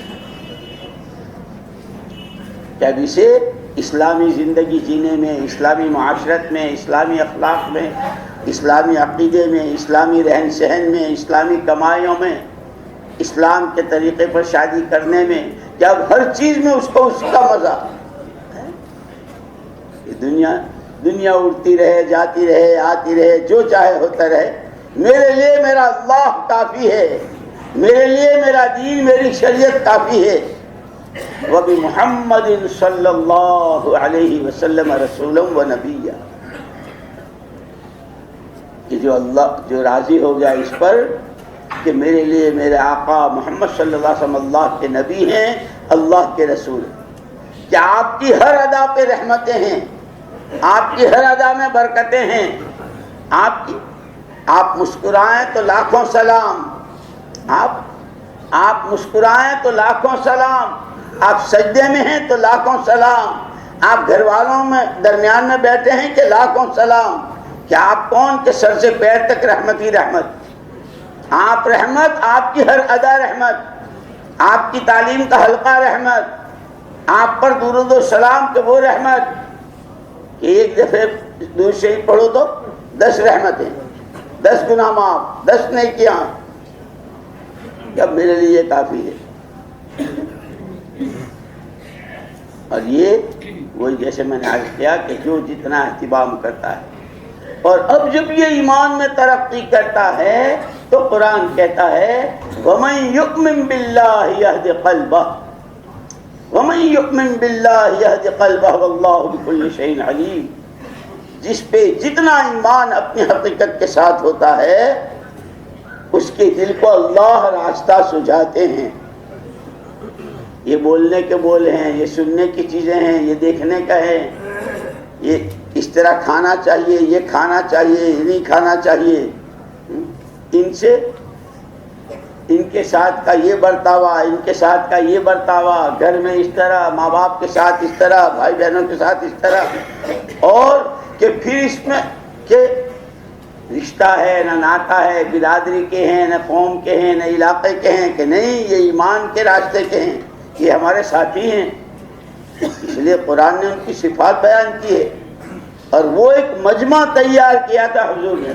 Speaker 2: کہ اب اسے اسلامی زندگی جینے میں، اسلامی معاشرت میں، اسلامی اخلاق میں، اسلامی عقیدے میں، اسلامی رہن سہن میں، اسلامی کمائیوں میں، اسلام کے طریقے پر شادی کرنے میں، کہ اب ہر چیز میں اس کو اس کا مزہ ہے۔ یہ دنیا اڑتی رہے، جاتی رہے، آتی رہے، جو چاہے ہوتا رہے، میرے لیے میرا اللہ کافی ہے، میرے لیے میرا دین، میری شریعت کافی ہے۔ وَبِمُحَمَّدٍ صلی اللہ علیہ وسلم رسولا و نبیا، کہ جو راضی ہو گیا اس پر کہ میرے لیے میرے آقا محمد صلی اللہ علیہ وسلم اللہ کے نبی ہیں، اللہ کے رسول ہیں، کہ آپ کی ہر ادا پہ رحمتیں ہیں، آپ کی ہر ادا میں برکتیں ہیں، آپ مسکرائیں تو لاکھوں سلام، آپ مسکرائیں تو لاکھوں سلام، آپ سجدے میں ہیں تو لاکھوں سلام، آپ گھر والوں میں درمیان میں بیٹھے ہیں کہ لاکھوں سلام، کہ آپ کون کہ سر سے پیر تک رحمت ہی رحمت، آپ رحمت، آپ کی ہر ادا رحمت، آپ کی تعلیم کا حلقہ رحمت، آپ پر درود و سلام کہ وہ رحمت کہ ایک دفعہ درود شریف پڑھو تو 10 رحمتیں، 10 گناہ معاف، 10 نیکیاں، جب میرے لیے کافی ہے۔ اور یہ وہی جیسے میں نے عرض کیا کہ جو جتنا اہتمام کرتا ہے، اور اب جب یہ ایمان میں ترقی کرتا ہے تو قرآن کہتا ہے وَمَن يُؤْمِن بِاللَّهِ يَهْدِ قَلْبَهُ وَمَن يُؤْمِن بِاللَّهِ يَهْدِ قَلْبَهُ وَاللَّهُ بِكُلِّ شَيْءٍ عَلِيمٌ، جس پہ جتنا ایمان اپنی حقیقت کے ساتھ ہوتا ہے اس کے دل کو اللہ راستہ سجاتے ہیں۔ یہ بولنے کے بول ہیں، یہ سننے کی چیزیں ہیں، یہ دیکھنے کا ہے، یہ اس طرح کھانا چاہیے، یہ کھانا چاہیے، یہ نہیں کھانا چاہیے، ان کے ساتھ کا یہ برتاوا، ان کے ساتھ کا یہ برتاوا، گھر میں اس طرح، ماں باپ کے ساتھ اس طرح، بھائی بہنوں کے ساتھ اس طرح، اور کہ پھر اس میں کہ رشتہ ہے نہ ناتا ہے، برادری کے ہیں نہ قوم کے ہیں نہ علاقے کے ہیں، کہ نہیں یہ ایمان کے راستے کے ہیں، یہ ہمارے ساتھی ہیں۔ اس لیے قرآن نے ان کی صفات بیان کی ہے، اور وہ ایک مجمع تیار کیا تھا حضور نے۔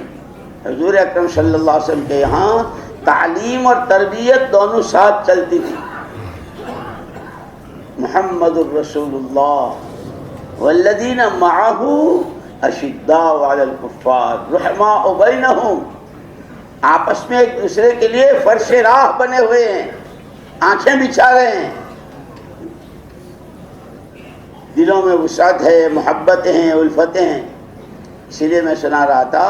Speaker 2: حضور اکرم صلی اللہ علیہ وسلم کے یہاں تعلیم اور تربیت دونوں ساتھ چلتی تھی۔ محمد الرسول اللہ والذین معہ اشداء علی الکفار رحماء بینہم، آپس میں ایک دوسرے کے لیے فرش راہ بنے ہوئے ہیں، آنکھیں بچھا رہے ہیں، دلوں میں وسعت ہے، محبتیں ہیں، الفتیں ہیں۔ اسی لیے میں سنا رہا تھا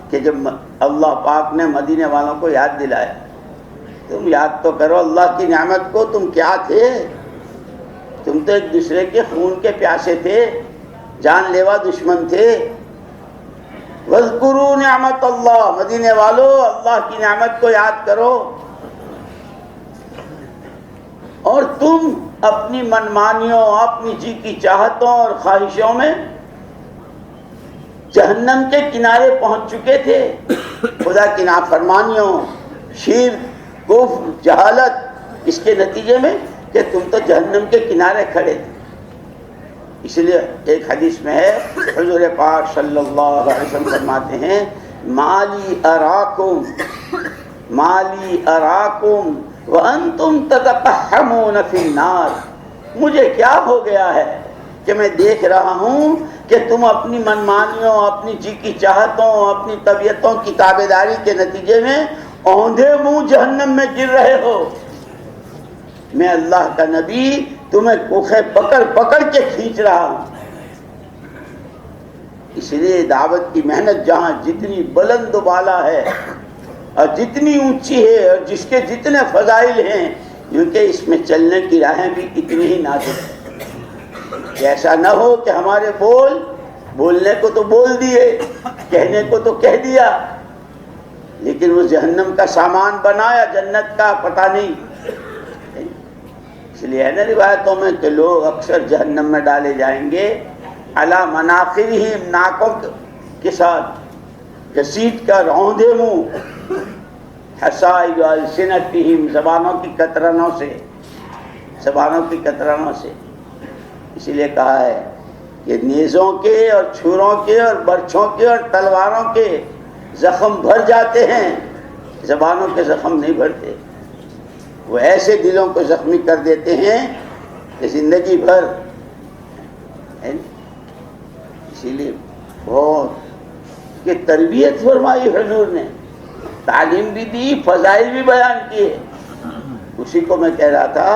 Speaker 2: کہ جب اللہ پاک نے مدینے والوں کو یاد دلایا، تم یاد تو کرو اللہ کی نعمت کو، تم کیا تھے؟ تم تو ایک دوسرے کے خون کے پیاسے تھے، جان لیوا دشمن تھے۔ وَاذْكُرُوا نعمت اللہ، مدینے والو اللہ کی نعمت کو یاد کرو، اور تم اپنی منمانیوں، اپنی جی کی چاہتوں اور خواہشوں میں جہنم کے کنارے پہنچ چکے تھے، خدا کی نافرمانیوں، شرک، کفر، جہالت، اس کے نتیجے میں کہ تم تو جہنم کے کنارے کھڑے تھے۔ اس لیے ایک حدیث میں ہے، حضور پاک صلی اللہ علیہ وسلم فرماتے ہیں مالی اراکم وانتم تتقحمون فی النار، مجھے کیا ہو گیا ہے کہ میں دیکھ رہا ہوں کہ تم اپنی منمانیوں، اپنی جی کی چاہتوں، اپنی طبیعتوں کی تابعداری کے نتیجے میں اوندھے منہ جہنم میں گر رہے ہو، میں اللہ کا نبی تمہیں کوکھے پکڑ پکڑ کے کھینچ رہا ہوں۔ اس لیے دعوت کی محنت جہاں جتنی بلند و بالا ہے اور جتنی اونچی ہے اور جس کے جتنے فضائل ہیں، کیونکہ اس میں چلنے کی راہیں بھی اتنی ہی نازک ہیں، ایسا نہ ہو کہ ہمارے بولنے کو تو بول دیے، کہنے کو تو کہہ دیا، لیکن وہ جہنم کا سامان بنایا، جنت کا پتہ نہیں۔ اس لیے ہے نا روایتوں میں کہ لوگ اکثر جہنم میں ڈالے جائیں گے علی مناخرہم، ناکوں کے ساتھ، گھسیٹ کر، اوندھے منہ، حصائد السنتہم، زبانوں کی کترنوں سے، زبانوں کی کترنوں سے۔ اسی لیے کہا ہے کہ نیزوں کے اور چھروں کے اور برچھوں کے اور تلواروں کے زخم بھر جاتے ہیں، زبانوں کے زخم نہیں بھرتے۔ وہ ایسے دلوں کو زخمی کر دیتے ہیں کہ زندگی بھر، اسی لیے بہت کہ تربیت فرمائی حضور نے، تعلیم بھی دی، فضائل بھی بیان کیے۔ اسی کو میں کہہ رہا تھا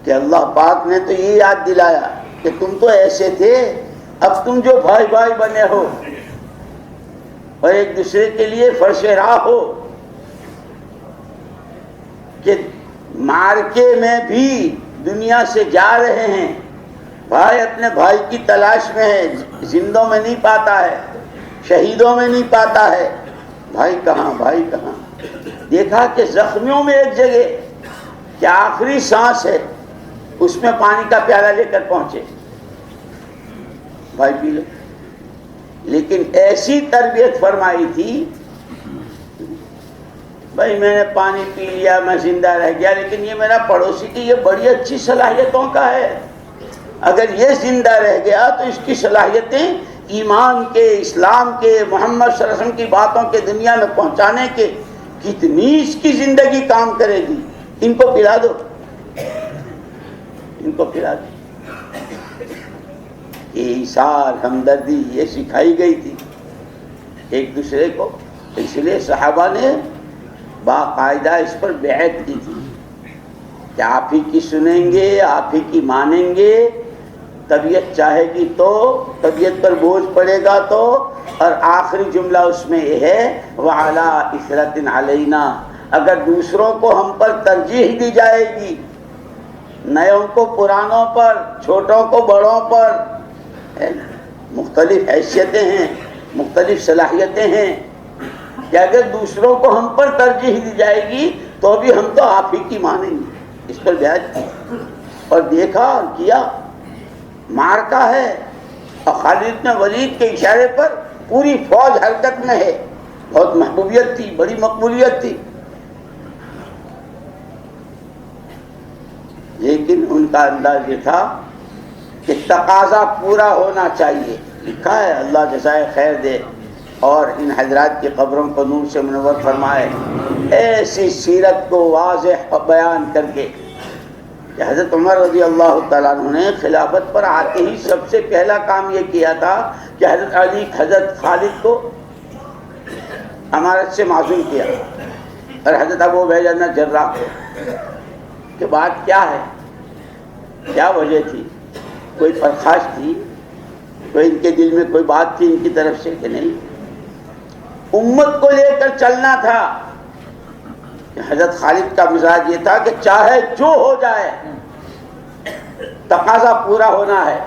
Speaker 2: کہ اللہ پاک نے تو یہ یاد دلایا کہ تم تو ایسے تھے، اب تم جو بھائی بھائی بنے ہو اور ایک دوسرے کے لیے فرش راہ ہو، کہ مارکے میں بھی دنیا سے جا رہے ہیں، بھائی اپنے بھائی کی تلاش میں ہے، زندوں میں نہیں پاتا ہے، شہیدوں میں نہیں پاتا ہے، بھائی کہاں، بھائی کہاں۔ دیکھا کہ زخمیوں میں ایک جگہ کہ آخری سانس ہے، اس میں پانی کا پیالہ لے کر پہنچے، بھائی پی لو۔ لیکن ایسی تربیت فرمائی تھی، بھائی میں نے پانی پی لیا، میں زندہ رہ گیا، لیکن یہ میرا پڑوسی کی یہ بڑی اچھی صلاحیتوں کا ہے، اگر یہ زندہ رہ گیا تو اس کی صلاحیتیں ایمان کے، اسلام کے، محمد صلی اللہ علیہ وسلم کی باتوں کے دنیا میں پہنچانے کے کتنی اس کی زندگی کام کرے گی۔ ان کو پلا دو، ان کو پلا دو۔ یہ ایثار، ہمدردی یہ سکھائی گئی تھی ایک دوسرے کو، اس لیے صحابہ نے باقاعدہ اس پر بیعت کی تھی کہ آپ ہی کی سنیں گے، آپ ہی کی مانیں گے، طبیعت چاہے گی تو، طبیعت پر بوجھ پڑے گا تو، اور آخری جملہ اس میں یہ ہے وَعَلَىٰ إِثْرَةٍ عَلَيْنَا، اگر دوسروں کو ہم پر ترجیح دی جائے گی، نیوں کو پرانوں پر، چھوٹوں کو بڑوں پر، مختلف حیثیتیں ہیں، مختلف صلاحیتیں ہیں، کہ اگر دوسروں کو ہم پر ترجیح دی جائے گی تو بھی ہم تو آپ ہی کی مانیں گے۔ اس پر بیعت کی اور دیکھا اور کیا، مارکا ہے اور خالد بن ولید کے اشارے پر پوری فوج حرکت میں ہے، بہت محبوبیت تھی، بڑی مقبولیت تھی، لیکن ان کا انداز یہ تھا کہ تقاضا پورا ہونا چاہیے۔ لکھا ہے، اللہ جزائے خیر دے اور ان حضرات کی قبروں کو نور سے منور فرمائے، ایسی سیرت کو واضح بیان کر کے کہ حضرت عمر رضی اللہ تعالیٰ عنہ نے خلافت پر آتے ہی سب سے پہلا کام یہ کیا تھا کہ حضرت علی، حضرت خالد کو امارت سے معزول کیا، اور حضرت ابو عبیدہ بن جراح کو۔ کہ بات کیا ہے، کیا وجہ تھی؟ کوئی پرخاش تھی؟ کوئی ان کے دل میں کوئی بات تھی ان کی طرف سے کہ نہیں؟ امت کو لے کر چلنا تھا۔ کہ حضرت خالد کا مزاج یہ تھا کہ چاہے جو ہو جائے تقاضا پورا ہونا ہے،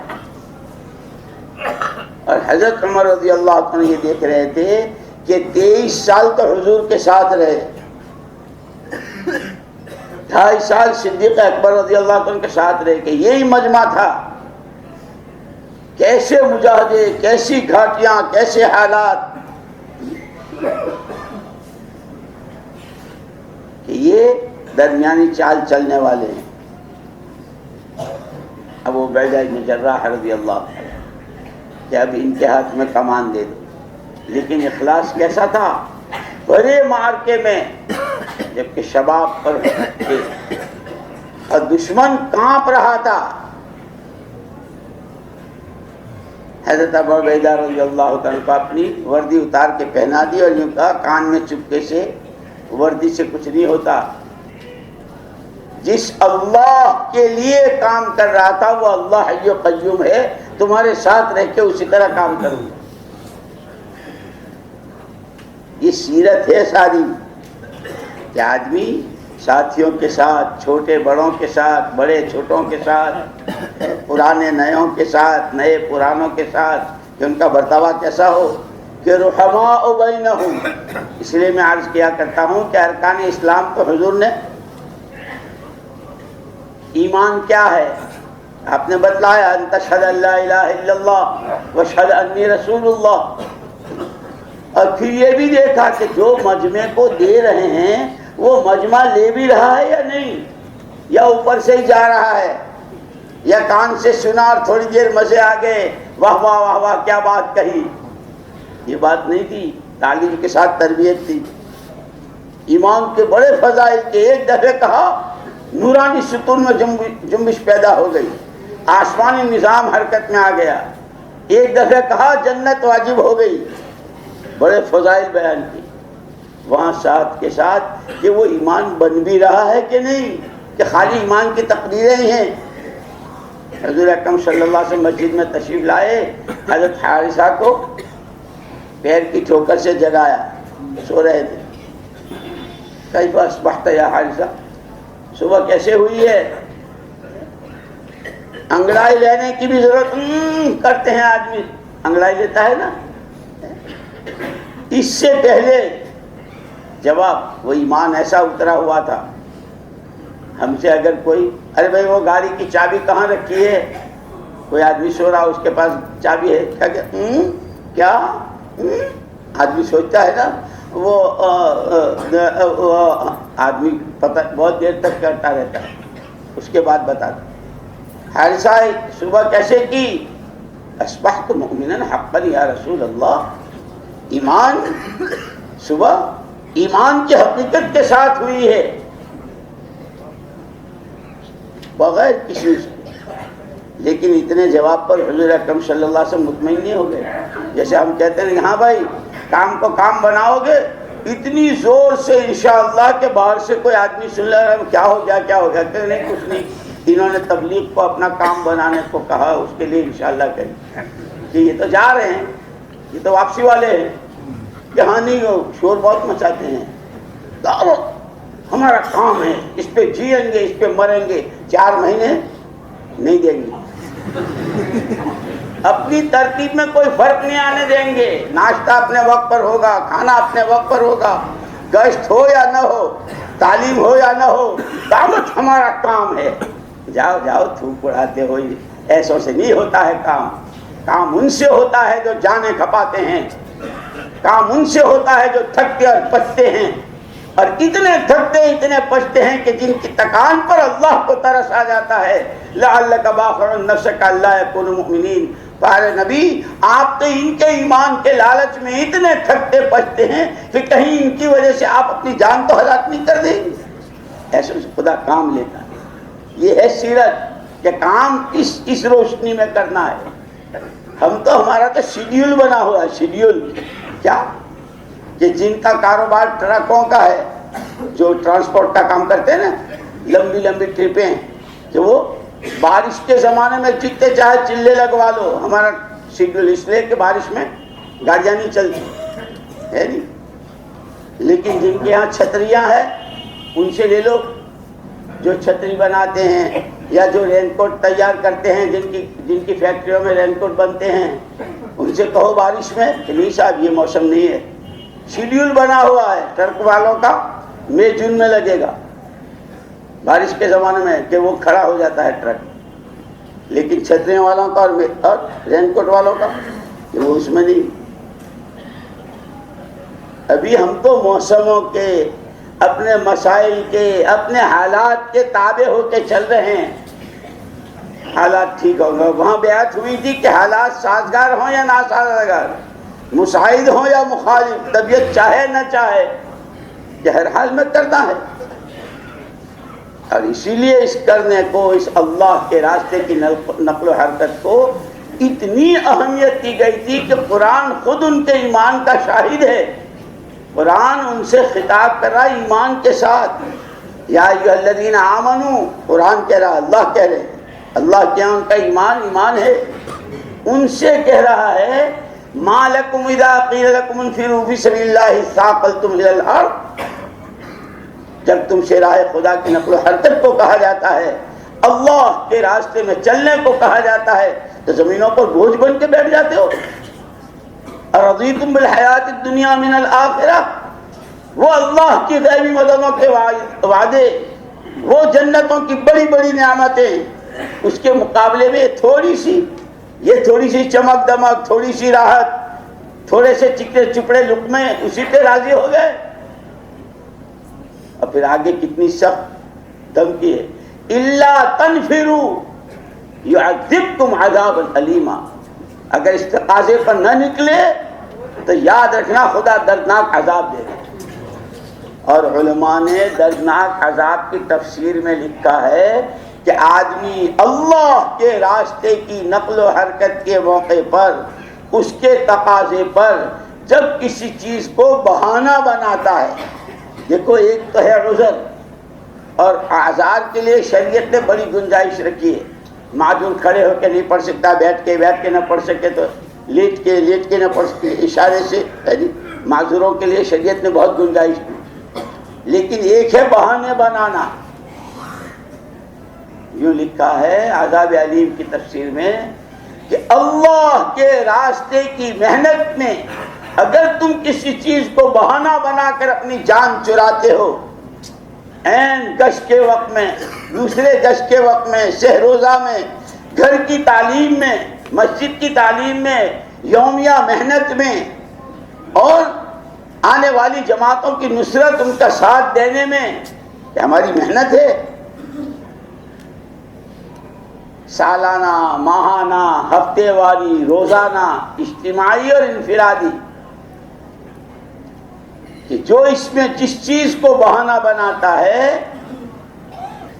Speaker 2: اور حضرت عمر رضی اللہ عنہ یہ دیکھ رہے تھے کہ 23 سال تو حضور کے ساتھ رہے، 2.5 سال صدیق اکبر رضی اللہ عنہ کے ساتھ رہے، کہ یہی مجمع تھا، کیسے مجاہدے، کیسی گھاٹیاں، کیسے حالات، کہ یہ درمیانی چال چلنے والے ہیں۔ ابو عبیدہ بن جراح رضی اللہ عنہ کہ اب ان کے ہاتھ میں کمان دے دو، لیکن اخلاص کیسا تھا؟ بڑے معرکے میں جبکہ شباب پر تھے اور دشمن کانپ رہا تھا، حضرت ابو عبیدہ رضی اللہ عنہ کو اپنی وردی اتار کے پہنا دی اور یوں کہا کان میں چپکے سے، وردی سے کچھ نہیں ہوتا، جس اللہ کے لیے کام کر رہا تھا وہ اللہ حی و قیوم ہے، تمہارے ساتھ رہ کے اسی طرح کام کروں گا۔ یہ سیرت ہے ساری کہ آدمی ساتھیوں کے ساتھ، چھوٹے بڑوں کے ساتھ، بڑے چھوٹوں کے ساتھ، پرانے نیوں کے ساتھ، نئے پرانوں کے ساتھ، کہ ان کا برتاوا کیسا ہو، کہ رحماء بینہم۔ اس لیے میں عرض کیا کرتا ہوں کہ ارکان اسلام تو حضور نے ایمان کیا ہے؟ آپ نے بتلایا ان تشہد ان لا الہ الا اللہ واشہد انی رسول اللہ. اور پھر یہ بھی دیکھا کہ جو مجمع کو دے رہے ہیں وہ مجمع لے بھی رہا ہے یا نہیں، یا اوپر سے ہی جا رہا ہے، یا کان سے سنا اور تھوڑی دیر مزے آ گئے، واہ واہ واہ واہ کیا بات کہی. یہ بات نہیں تھی، تعلیم کے ساتھ تربیت تھی. ایمان کے بڑے فضائل کے ایک دفعہ کہا، نورانی ستون میں جنبش پیدا ہو گئی، آسمانی نظام حرکت میں آ گیا. ایک دفعہ کہا جنت واجب ہو گئی، بڑے فضائل بیان کی. وہاں ساتھ کے ساتھ کہ وہ ایمان بن بھی رہا ہے کہ نہیں، کہ خالی ایمان کی تقریریں ہی ہیں. حضور اکرم صلی اللہ علیہ وسلم مسجد میں تشریف لائے، حضرت حارثہ کو پیر کی ٹھوکر سے جگایا، سو رہے تھے. کیف اصبحت یا حارثہ، صبح کیسے ہوئی ہے؟ انگڑائی لینے کی بھی ضرورت کرتے ہیں، آدمی انگڑائی لیتا ہے نا. اس سے پہلے جواب وہ ایمان ایسا اترا ہوا تھا. ہم سے اگر کوئی ارے بھائی وہ گاڑی کی چابی کہاں رکھی ہے، کوئی آدمی سو رہا اس کے پاس چابی ہے کیا آدمی سوچتا ہے نا. وہ آدمی پتہ بہت دیر تک کرتا رہتا ہے، اس کے بعد بتاتا. حارثہ صبح کیسے کی؟ اصبحت مؤمنا حقا یا رسول اللہ. ایمان صبح ایمان کی حقیقت کے ساتھ ہوئی ہے، بغیر کسی سے. لیکن اتنے جواب پر حضور اکرم صلی اللہ علیہ وسلم مطمئن نہیں ہو گئے. جیسے ہم کہتے ہیں ہاں بھائی کام کو کام بناؤ گے، اتنی زور سے انشاءاللہ کہ باہر سے کوئی آدمی سن لے رہا ہے کیا ہو گیا کیا ہو گیا، کہ نہیں کچھ نہیں، انہوں نے تبلیغ کو اپنا کام بنانے کو کہا، اس کے لیے انشاءاللہ کہیں کہ یہ تو جا رہے ہیں، یہ تو واپسی والے ہیں. یہاں نہیں ہو، شور بہت مچاتے ہیں. ہمارا کام ہے، اس پہ جیئیں گے، اس پہ مریں گے، 4 مہینے نہیں دیں گے، اپنی ترتیب میں کوئی فرق نہیں آنے دیں گے. ناشتہ اپنے وقت پر ہوگا، کھانا اپنے وقت پر ہوگا، گشت ہو یا نہ ہو، تعلیم ہو یا نہ ہو، دعوت ہمارا کام ہے. جاؤ جاؤ تھوک اڑاتے ہو، ایسوں سے نہیں ہوتا ہے کام. کام ان سے ہوتا ہے جو جانیں کھپاتے ہیں، کام ان سے ہوتا ہے جو تھکتے اور پچتے ہیں، اور اتنے تھکتے اتنے پچتے ہیں کہ جن کی تکان پر اللہ کو ترس آ جاتا ہے. لعلک باخع نفسک الا یکونوا مؤمنین. پیارے نبی آپ تو ان کے ایمان کے لالچ میں اتنے تھکتے پچتے ہیں کہ کہیں ان کی وجہ سے آپ اپنی جان تو ہلاک نہیں کر دیں گے. ایسے خدا کام لیتا ہے. یہ ہے سیرت کہ کام اس روشنی میں کرنا ہے. ہم تو ہمارا تو شیڈیول بنا ہوا ہے. شیڈیول کیا کہ جن کا کاروبار ٹرکوں کا ہے، جو ٹرانسپورٹ کا کام کرتے ہیں نا، لمبی لمبی ٹرپیں، کہ وہ بارش کے زمانے میں جتنے چاہے چلے لگوا لو. ہمارا شیڈیول اس لیے کہ بارش میں گاڑیاں نہیں چلتی ہے نہیں. لیکن جن کے یہاں چھتریاں ہیں ان سے لے لو، جو چھتری بناتے ہیں یا جو رین کوٹ تیار کرتے ہیں، جن کی فیکٹریوں میں رین کوٹ بنتے ہیں، ان سے کہو بارش میں کہ نہیں صاحب یہ موسم نہیں ہے. شیڈیول بنا ہوا ہے ٹرک والوں کا، مئی جون میں لگے گا بارش کے زمانے میں کہ وہ کھڑا ہو جاتا ہے ٹرک. لیکن چھتریوں والوں کا اور رین کوٹ والوں کا کہ وہ اس میں نہیں. ابھی ہم تو موسموں کے، اپنے مسائل کے، اپنے حالات کے تابع ہو کے چل رہے ہیں. حالات ٹھیک ہوں گے. وہاں بیعت ہوئی تھی کہ حالات سازگار ہوں یا ناسازگار، مساعد ہوں یا مخالف، طبیعت چاہے نہ چاہے، کہ ہر حال میں کرنا ہے. اور اسی لیے اس کرنے کو، اس اللہ کے راستے کی نقل و حرکت کو اتنی اہمیت دی گئی تھی کہ قرآن خود ان کے ایمان کا شاہد ہے. قرآن ان سے خطاب کر رہا ایمان کے ساتھ. یا ایھا الذین آمنوا، قرآن کہہ رہا، اللہ کہہ رہے، اللہ کیا ان کا ایمان ہے. ان سے کہہ رہا ہے ما لکم اذا قیل لکم انفروا فی سبیل اللہ ثاقلتم الی الارض. جب تم سے راہ خدا کی نقل و حرکت کو کہا جاتا ہے، اللہ کے راستے میں چلنے کو کہا جاتا ہے، تو زمینوں پر بوجھ بن کے بیٹھ جاتے ہو. ارضیتم بالحیات الدنیا من الآخرہ. وہ اللہ کی غیبی مددوں کے وعدے وہ جنتوں کی بڑی بڑی نعمتیں، اس کے مقابلے میں تھوڑی سی چمک دمک، تھوڑی سی راحت، تھوڑے سے چکنے چپڑے لقمے، اسی پہ راضی ہو گئے. اور پھر آگے کتنی سخت دھمکی ہے، الا تنفروا یعذبکم عذابا الیما. اگر اس تقاضے پر نہ نکلے تو یاد رکھنا خدا دردناک عذاب دے گا. اور علماء نے دردناک عذاب کی تفسیر میں لکھا ہے کہ آدمی اللہ کے راستے کی نقل و حرکت کے موقع پر، اس کے تقاضے پر جب کسی چیز کو بہانہ بناتا ہے. دیکھو ایک تو ہے عذر، اور اعذار کے لیے شریعت نے بڑی گنجائش رکھی ہے. معذور کھڑے ہو کے نہیں پڑھ سکتا، بیٹھ کے نہ پڑھ سکے تو لیٹ کے نہ پڑھ سکے، اشارے سے معذوروں کے لیے شریعت نے بہت گنجائش دی. لیکن ایک ہے بہانے بنانا. یوں لکھا ہے عذاب علیم کی تفسیر میں کہ اللہ کے راستے کی محنت میں اگر تم کسی چیز کو بہانہ بنا کر اپنی جان چراتے ہو، عین گشت کے وقت میں، دوسرے گشت کے وقت میں، سہ روزہ میں، گھر کی تعلیم میں، مسجد کی تعلیم میں، یومیہ محنت میں، اور آنے والی جماعتوں کی نصرت، ان کا ساتھ دینے میں، کہ ہماری محنت ہے. سالانہ، ماہانہ، ہفتے واری، روزانہ، اجتماعی اور انفرادی، کہ جو اس میں جس چیز کو بہانہ بناتا ہے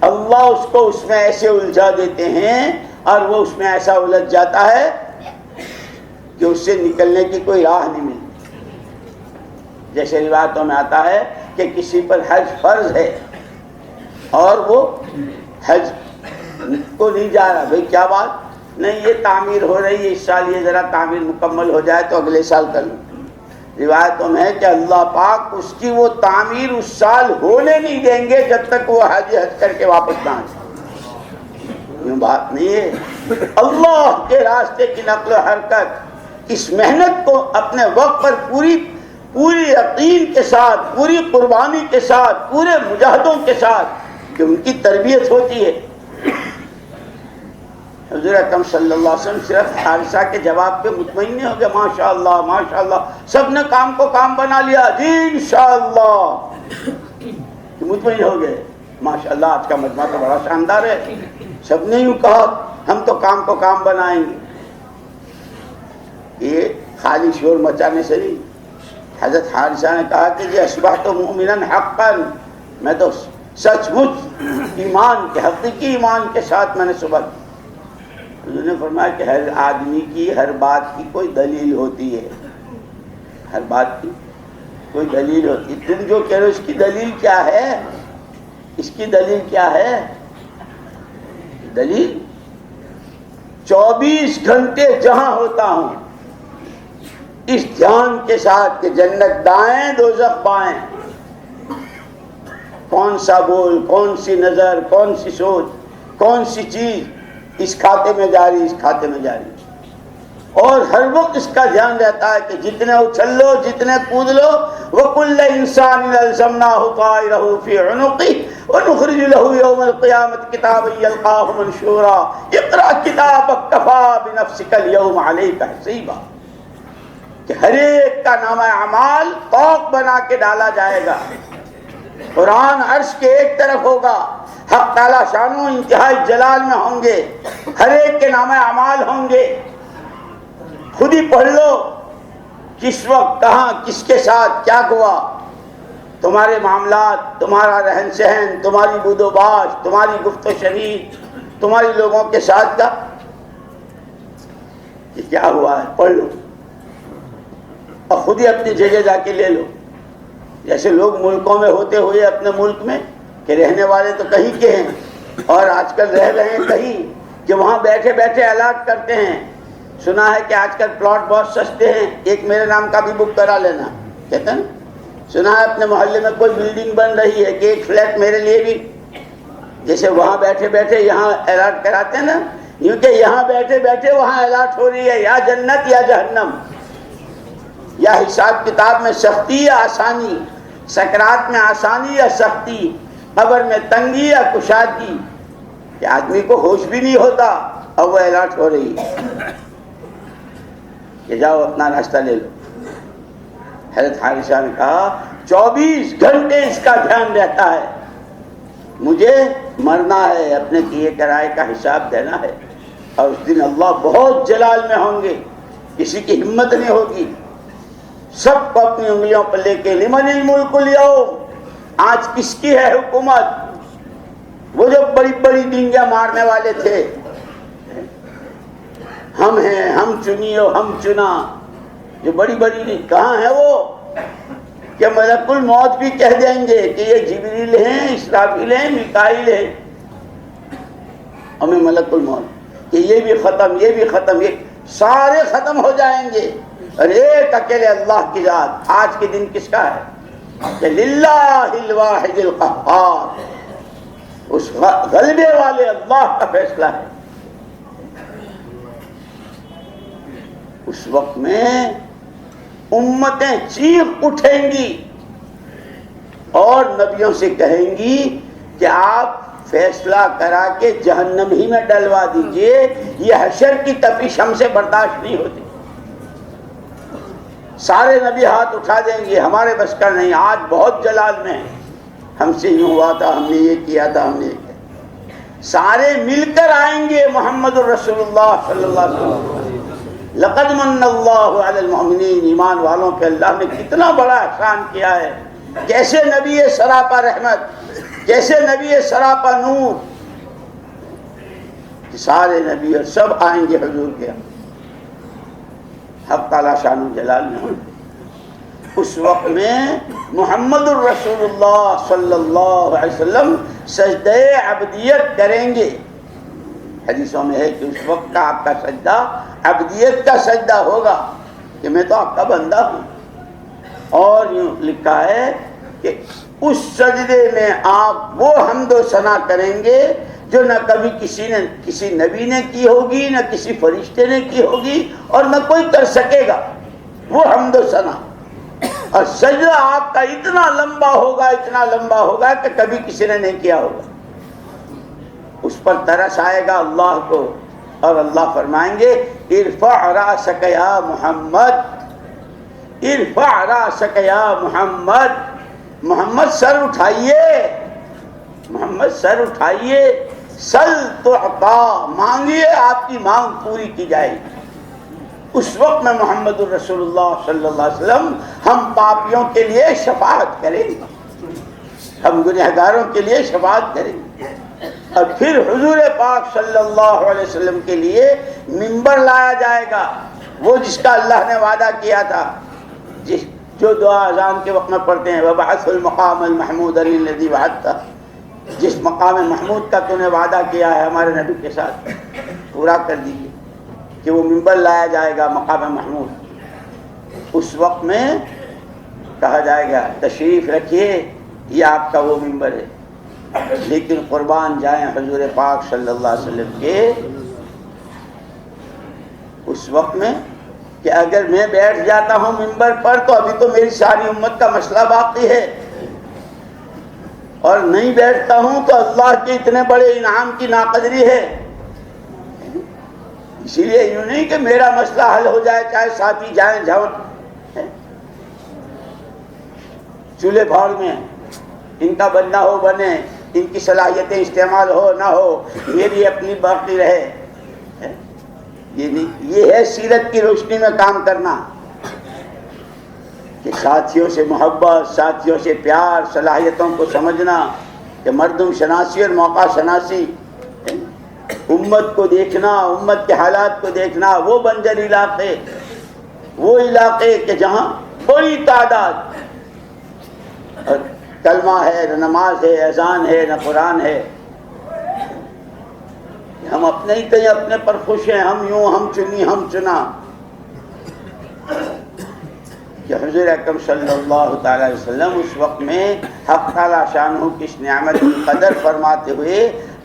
Speaker 2: اللہ اس کو اس میں ایسے الجھا دیتے ہیں اور وہ اس میں ایسا الجھ جاتا ہے کہ اس سے نکلنے کی کوئی راہ نہیں ملتی. جیسے روایتوں میں آتا ہے کہ کسی پر حج فرض ہے اور وہ حج کو نہیں جا رہا. بھئی کیا بات؟ نہیں، یہ تعمیر ہو رہی ہے، اس سال یہ ذرا تعمیر مکمل ہو جائے تو اگلے سال کر لوں. روایتوں میں ہے کہ اللہ پاک اس کی وہ تعمیر اس سال ہونے نہیں دیں گے جب تک وہ حج کر کے واپس نہ آئے. یہ بات نہیں ہے. اللہ کے راستے کی نقل و حرکت، اس محنت کو اپنے وقت پر پوری یقین کے ساتھ، پوری قربانی کے ساتھ، پورے مجاہدوں کے ساتھ، کہ ان کی تربیت ہوتی ہے. حضور اکرم صلی اللہ علیہ وسلم صرف حارثہ کے جواب پہ مطمئن نہیں ہو گیا، ماشاءاللہ ماشاءاللہ، سب نے کام کو کام بنا لیا، جی انشاءاللہ، مطمئن ہو گئے. ماشاءاللہ آج کا مجمع تو بڑا شاندار ہے، سب نے یوں کہا ہم تو کام کو کام بنائیں گے. یہ خالی شور مچانے سے نہیں. حضرت حارثہ نے کہا کہ جی اصبحت مؤمنا حقا، میں تو سچ مچ ایمان کے، حقیقی ایمان کے ساتھ میں نے صبح. حضور نے فرمایا کہ ہر آدمی کی ہر بات کی کوئی دلیل ہوتی ہے، ہر بات کی کوئی دلیل ہوتی ہے. تم جو کہہ رہے ہو اس کی دلیل کیا ہے؟ اس کی دلیل کیا ہے؟ دلیل 24 گھنٹے جہاں ہوتا ہوں اس دھیان کے ساتھ کہ جنت دائیں دوزخ بائیں، کون سا بول، کون سی نظر، کون سی سوچ، کون سی چیز اس کھاتے میں جاری، اس کھاتے میں جاری. اور ہر وقت اس کا دھیان رہتا ہے کہ جتنے اچھل لو، جتنے کود لو، وَكُلَّ إِنسَانٍ أَلْزَمْنَاهُ طَائِرَهُ فِي عُنُقِهِ وَنُخْرِجُ لَهُ يَوْمَ الْقِيَامَةِ كِتَابًا يَلْقَاهُ مَنشُورًا اقْرَأْ كِتَابَكَ كَفَىٰ بِنَفْسِكَ الْيَوْمَ عَلَيْكَ حَسِيبًا، کہ ہر ایک کا نامہ اعمال طوق بنا کے ڈالا جائے گا. قرآن عرش کے ایک طرف ہوگا، حق تعالی شانو انتہائی جلال میں ہوں گے، ہر ایک کے نامہ اعمال ہوں گے. خود ہی پڑھ لو کس وقت، کہاں، کس کے ساتھ کیا ہوا. تمہارے معاملات، تمہارا رہن سہن، تمہاری بود و باش، تمہاری گفت و شنید، تمہاری لوگوں کے ساتھ کا کہ کیا ہوا ہے، پڑھ لو اور خود ہی اپنی جگہ جا کے لے لو. جیسے لوگ ملکوں میں ہوتے ہوئے اپنے ملک میں، کہ رہنے والے تو کہیں کے ہیں اور آج کل رہ رہے ہیں کہیں، کہ وہاں بیٹھے بیٹھے الاٹ کرتے ہیں. سنا ہے کہ آج کل پلاٹ بہت سستے ہیں، ایک میرے نام کا بھی بک کرا لینا، کہتے ہیں. سنا ہے اپنے محلے میں کوئی بلڈنگ بن رہی ہے کہ ایک فلیٹ میرے لیے بھی، جیسے وہاں بیٹھے بیٹھے یہاں الاٹ کراتے ہیں نا، یوں کہ یہاں بیٹھے بیٹھے وہاں الاٹ ہو رہی ہے، یا جنت یا جہنم، یا حساب کتاب میں سختی یا آسانی، سکرات میں آسانی یا سختی، قبر میں تنگی یا کشادگی کہ آدمی کو ہوش بھی نہیں ہوتا، اب وہ الرٹ ہو رہی ہے کہ جاؤ اپنا راستہ لے لو۔ حضرت عائشہ نے کہا 24 گھنٹے اس کا دھیان رہتا ہے، مجھے مرنا ہے، اپنے کیے کرائے کا حساب دینا ہے، اور اس دن اللہ بہت جلال میں ہوں گے، کسی کی ہمت نہیں ہوگی، سب کو اپنی انگلیوں پر لے کے لمن الملک اليوم، آج کس کی ہے حکومت؟ وہ جو بڑی بڑی ڈینگیاں مارنے والے تھے، ہم ہیں، ہم چنی ہو، ہم چنا، جو بڑی بڑی کہاں ہے وہ؟ کہ ملک الموت بھی کہہ دیں گے کہ یہ جبریل ہیں، اسرافیل ہیں، میکائیل ہیں، ہمیں ملک الموت کہ یہ بھی ختم، یہ بھی ختم، یہ سارے ختم ہو جائیں گے، اور ایک اکیلے اللہ کی ذات۔ آج کے دن کس کا ہے؟ کہ للہ الواحد القہار، اس غلبے والے اللہ کا فیصلہ ہے۔ اس وقت میں امتیں چیخ اٹھیں گی اور نبیوں سے کہیں گی کہ آپ فیصلہ کرا کے جہنم ہی میں ڈلوا دیجئے، یہ حشر کی تپش ہم سے برداشت نہیں ہوتی۔ سارے نبی ہاتھ اٹھا دیں گے، ہمارے بس کا نہیں، آج بہت جلال میں ہے، ہم سے یوں ہوا تھا، ہم نے یہ کیا تھا، ہم نے یہ کیا۔ سارے مل کر آئیں گے محمد الرسول اللہ صلی اللہ علیہ وسلم۔ لقد من اللہ علی المؤمنین، ایمان والوں پہ اللہ نے کتنا بڑا احسان کیا ہے، کیسے نبی سراپا رحمت، کیسے نبی سراپا نور، سارے نبی اور سب آئیں گے حضور کے حق تعالی شان و جلال میں۔ اس وقت میں محمد الرسول اللہ صلی اللہ علیہ وسلم سجدہ عبدیت کریں گے۔ حدیثوں میں ہے کہ اس وقت کا آپ کا سجدہ عبدیت کا سجدہ ہوگا کہ میں تو آپ کا بندہ ہوں، اور یوں لکھا ہے کہ اس سجدے میں آپ وہ حمد و ثنا کریں گے جو نہ کبھی کسی نبی نے کی ہوگی، نہ کسی فرشتے نے کی ہوگی، اور نہ کوئی کر سکے گا، وہ حمد و ثنا۔ اور سجدہ آپ کا اتنا لمبا ہوگا، اتنا لمبا ہوگا کہ کبھی کسی نے نہیں کیا ہوگا۔ اس پر ترس آئے گا اللہ کو، اور اللہ فرمائیں گے ارفع رأسک یا محمد، ارفع رأسک یا محمد، محمد سر اٹھائیے، محمد سر اٹھائیے، سل تعطا، مانگیے آپ کی مانگ پوری کی جائے گی۔ اس وقت میں محمد الرسول اللہ صلی اللہ علیہ وسلم ہم پاپیوں کے لیے شفاعت کریں گے، ہم گنہگاروں کے لیے شفاعت کریں گے، اور پھر حضور پاک صلی اللہ علیہ وسلم کے لیے منبر لایا جائے گا، وہ جس کا اللہ نے وعدہ کیا تھا، جو دعا اذان کے وقت میں پڑھتے ہیں وَبَعَثُ الْمَقَامَ الْمَحْمُودَ الَّذِي وَعَدتَّ، جس مقام محمود کا تو نے وعدہ کیا ہے ہمارے نبی کے ساتھ، پورا کر دیجیے، کہ وہ منبر لایا جائے گا مقام محمود۔ اس وقت میں کہا جائے گا تشریف رکھیے، یہ آپ کا وہ منبر ہے، لیکن قربان جائیں حضور پاک صلی اللہ علیہ وسلم کے اس وقت میں کہ اگر میں بیٹھ جاتا ہوں منبر پر تو ابھی تو میری ساری امت کا مسئلہ باقی ہے، اور نہیں بیٹھتا ہوں تو اللہ کے اتنے بڑے انعام کی ناقدری ہے۔ اسی لیے یوں نہیں کہ میرا مسئلہ حل ہو جائے چاہے ساتھی جائیں جھوٹ چولہے بھاڑ میں، ان کا بننا ہو بنے، ان کی صلاحیتیں استعمال ہو نہ ہو، میری اپنی باقی رہے، یہ نہیں، یہ ہے سیرت کی روشنی میں کام کرنا، کہ ساتھیوں سے محبت، ساتھیوں سے پیار، صلاحیتوں کو سمجھنا، کہ مردم شناسی اور موقع شناسی، امت کو دیکھنا، امت کے حالات کو دیکھنا، وہ بنجر علاقے، وہ علاقے کہ جہاں بڑی تعداد اور کلمہ ہے، نہ نماز ہے، اذان ہے، نہ قرآن ہے، ہم اپنے ہی کہیں اپنے پر خوش ہیں، ہم یوں، ہم چنی، ہم چنا، کہ حضور اکرم صلی اللہ تعالی علیہ وسلم اس وقت میں حق تعالی شانہ کی اس نعمت کی قدر فرماتے ہوئے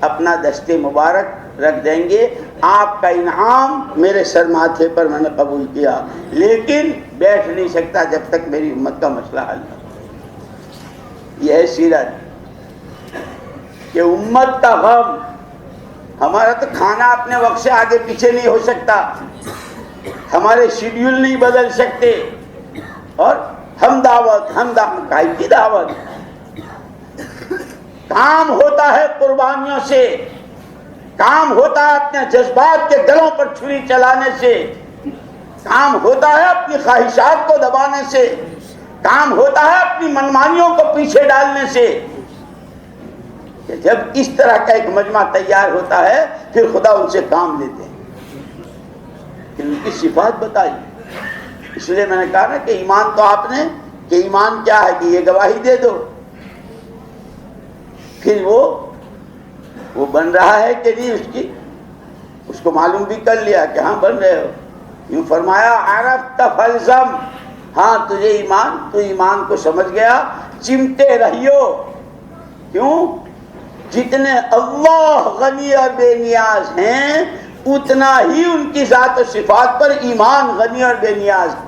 Speaker 2: اپنا دست مبارک رکھ دیں گے، آپ کا انعام میرے سر ماتھے پر میں نے قبول کیا، لیکن بیٹھ نہیں سکتا جب تک میری امت کا مسئلہ حل نہ ہو۔ یہ ہے سیرت۔ کہ امت کا غم. ہمارا تو کھانا اپنے وقت سے آگے پیچھے نہیں ہو سکتا, ہمارے شیڈیول نہیں بدل سکتے, اور ہم دعوت کائی کی دعوت. کام ہوتا ہے قربانیوں سے, کام ہوتا ہے اپنے جذبات کے گلوں پر چھری چلانے سے, کام ہوتا ہے اپنی خواہشات کو دبانے سے, کام ہوتا ہے اپنی منمانیوں کو پیچھے ڈالنے سے. کہ جب اس طرح کا ایک مجمع تیار ہوتا ہے پھر خدا ان سے کام لیتے ہیں, کہ ان کی صفات بتائی. اس لیے میں نے کہا نا کہ ایمان تو آپ نے, کہ ایمان کیا ہے, کہ یہ گواہی دے دو. پھر وہ بن رہا ہے کہ نہیں, اس کو معلوم بھی کر لیا کہ ہاں بن رہے ہو. یوں فرمایا عرفت فالزم, ہاں تجھے ایمان, تو ایمان کو سمجھ گیا, چمٹے رہیو. کیوں؟ جتنے اللہ غنی اور بے نیاز ہیں اتنا ہی ان کی ذات و صفات پر ایمان غنی اور بے نیاز ہے.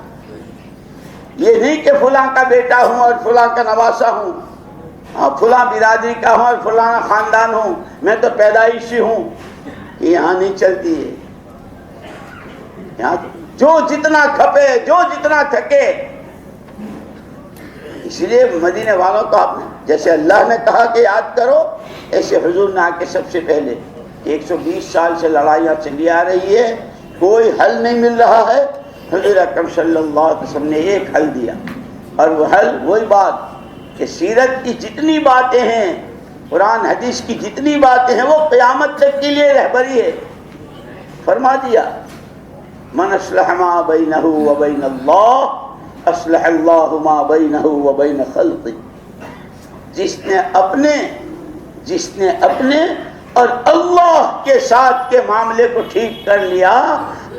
Speaker 2: یہ نہیں کہ فلاں کا بیٹا ہوں اور فلاں کا نواسا ہوں, اور فلاں برادری کا ہوں اور فلاں خاندان ہوں, میں تو پیدائشی ہوں. یہاں نہیں چلتی ہے. یہاں جو جتنا کھپے, جو جتنا تھکے. اس لیے مدینے والوں کو آپ نے جیسے اللہ نے کہا کہ یاد کرو, ایسے حضور نے آ کے سب سے پہلے 120 سال سے لڑائیاں چلی آ رہی ہے, کوئی حل نہیں مل رہا ہے. حضور اکرم صلی اللہ علیہ وسلم نے ایک حل دیا, اور وہ حل وہی بات کہ سیرت کی جتنی باتیں ہیں, قرآن حدیث کی جتنی باتیں ہیں, وہ قیامت تک کے لیے رہبری ہے. فرما دیا من اصلح ما بینہ و بین اللہ اصلح اللہ ما بینہ و بین خلقہ. جس نے اپنے اور اللہ کے ساتھ کے معاملے کو ٹھیک کر لیا,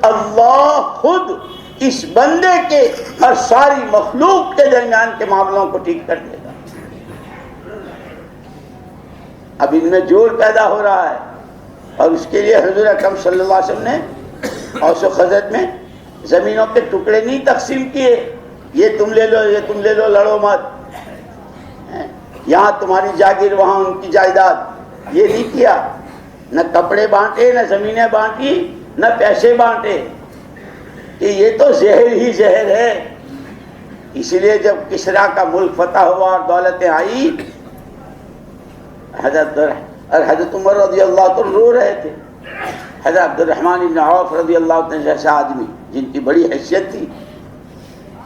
Speaker 2: اللہ خود اس بندے کے اور ساری مخلوق کے درمیان کے معاملوں کو ٹھیک کر دے گا. اب ان میں جوڑ پیدا ہو رہا ہے, اور اس کے لیے حضور اکرم صلی اللہ علیہ وسلم نے اوس و خزرج میں زمینوں کے ٹکڑے نہیں تقسیم کیے, یہ تم لے لو, یہ تم لے لو, لڑو مت, یہاں تمہاری جاگیر وہاں ان کی جائیداد, یہ نہیں کیا. نہ کپڑے بانٹے, نہ زمینیں بانٹی, نہ پیسے بانٹے, کہ یہ تو زہر ہی زہر ہے. اس لیے جب کسرا کا ملک فتح ہوا اور دولتیں آئی, حضرت عمر رضی اللہ عنہ رو رہے تھے. حضرت عبد الرحمن بن عوف رضی اللہ عنہ جیسا آدمی جن کی بڑی حیثیت تھی,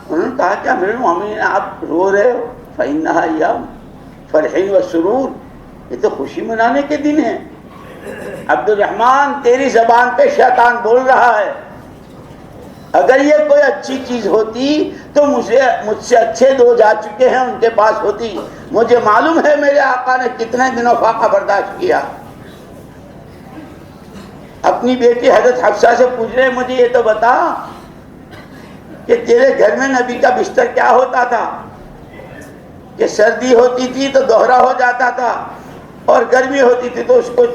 Speaker 2: انہوں نے کہا کہ امیر المومنین آپ رو رہے ہو, فإنها ایام فرح و سرور, یہ تو خوشی منانے کے دن ہیں. عبد الرحمن تیری زبان پہ شیطان بول رہا ہے, اگر یہ کوئی اچھی چیز ہوتی تو مجھ سے اچھے دو جا چکے ہیں ان کے پاس ہوتی. مجھے معلوم ہے میرے آقا نے کتنے دنوں فاقہ برداشت کیا. اپنی بیٹی حضرت حفصہ سے پوچھ رہے, مجھے یہ تو بتا کہ تیرے گھر میں نبی کا بستر کیا ہوتا تھا, کہ سردی ہوتی تھی تو دوہرا ہو جاتا تھا, اور گرمی ہوتی تھی تو اس کو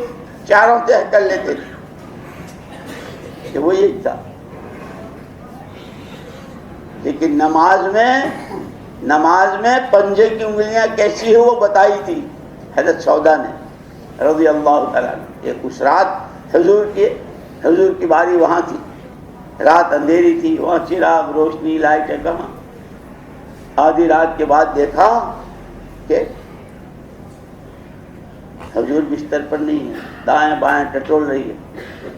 Speaker 2: چاروں تہہ کر لیتے تھے. کہ وہ یہی تھا. لیکن نماز میں پنجے کی انگلیاں کیسی ہو وہ بتائی تھی حضرت سودا نے رضی اللہ تعالیٰ. ایک اس رات حضور کی باری وہاں تھی, رات اندھیری تھی, وہاں چراغ روشنی لائٹ ہے کہاں. آدھی رات کے بعد دیکھا کہ حضور بستر پر نہیں ہے, دائیں بائیں ٹٹول رہی ہے.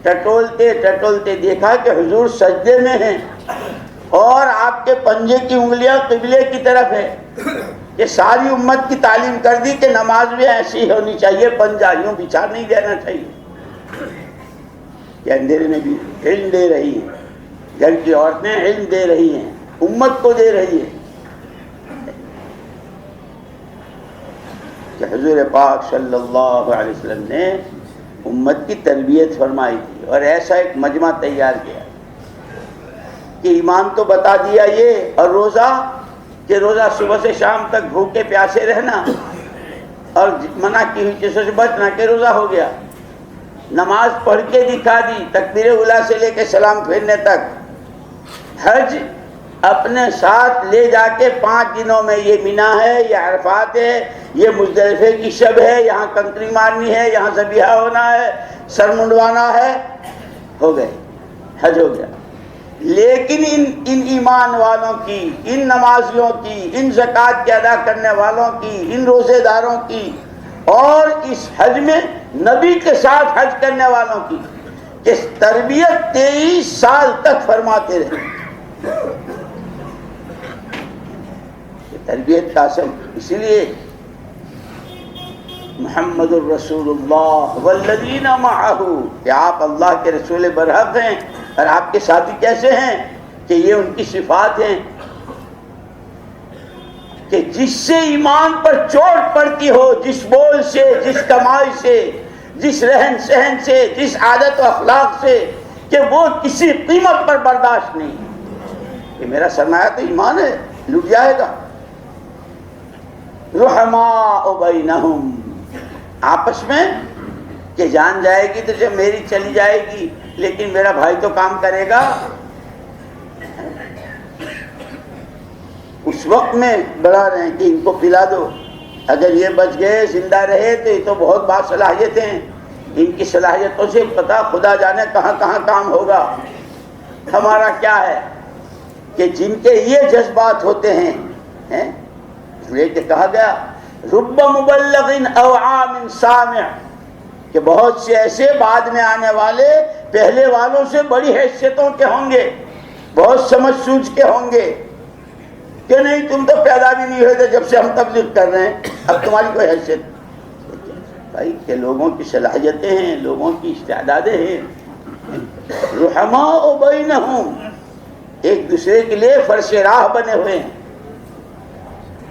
Speaker 2: ٹٹولتے دیکھا کہ حضور سجدے میں ہیں, اور آپ کے پنجے کی انگلیاں قبلے کی طرف ہے. یہ ساری امت کی تعلیم کر دی کہ نماز بھی ایسی ہونی چاہیے, پنجہ یوں بچھا نہیں دینا چاہیے. یہ اندھیرے میں بھی علم دے رہی ہیں, گھر کی عورتیں علم دے رہی ہیں, امت کو دے رہی ہیں. کہ حضور پاک صلی اللہ علیہ وسلم نے امت کی تربیت فرمائی تھی, اور ایسا ایک مجمع تیار کیا کہ ایمان تو بتا دیا یہ, اور روزہ کہ روزہ صبح سے شام تک بھوکے پیاسے رہنا, اور منع کی ہوئی چیزوں سے بچنا کہ روزہ ہو گیا. نماز پڑھ کے دکھا دی, تکبیر اولیٰ سے لے کے سلام پھیرنے تک. حج اپنے ساتھ لے جا کے 5 دنوں میں یہ مینا ہے، یہ عرفات ہے، یہ مزدلفے کی شب ہے، یہاں کنکری مارنی ہے، یہاں ذبیحہ ہونا ہے، سر منڈوانا ہے، ہو گئے، حج ہو گیا۔ لیکن ان ایمان والوں کی، ان نمازیوں کی، ان زکوٰۃ کے ادا کرنے والوں کی، ان روزے داروں کی، اور اس حج میں نبی کے ساتھ حج کرنے والوں کی کہ تربیت 23 سال تک فرماتے رہے۔ تربیت کا اصل اسی لیے محمد الرسول اللہ والذین معہ کہ آپ اللہ کے رسول برحق ہیں، اور آپ کے ساتھی کیسے ہیں کہ یہ ان کی صفات ہیں کہ جس سے ایمان پر چوٹ پڑتی ہو، جس بول سے، جس کمائی سے، جس رہن سہن سے، جس عادت و اخلاق سے، کہ وہ کسی قیمت پر برداشت نہیں کہ میرا سرمایہ تو ایمان ہے، لٹ جائے گا۔ رحماء بینہم، آپس میں کہ جان جائے گی تو جب میری چلی جائے گی لیکن میرا بھائی تو کام کرے گا، اس وقت میں بڑھا رہے ہیں کہ ان کو پلا دو، اگر یہ بچ گئے زندہ رہے تو یہ تو بہت با صلاحیت ہیں، ان کی صلاحیتوں سے پتہ خدا جانے کہاں کہاں کام ہوگا۔ ہمارا کیا ہے کہ جن کے یہ جذبات ہوتے ہیں، اس لیے کہ کہا گیا رب مبلغ او عام سامع، کہ بہت سے ایسے بعد میں آنے والے پہلے والوں سے بڑی حیثیتوں کے ہوں گے، بہت سمجھ سوچ کے ہوں گے کہ نہیں تم تو پیدا بھی نہیں ہوئے تھے جب سے ہم تبلیغ کر رہے ہیں، اب تمہاری کوئی حیثیت بھائی کہ لوگوں کی صلاحیتیں ہیں، لوگوں کی استعدادیں ہیں۔ رحماء بینہم، ایک دوسرے کے لیے فرش راہ بنے ہوئے ہیں،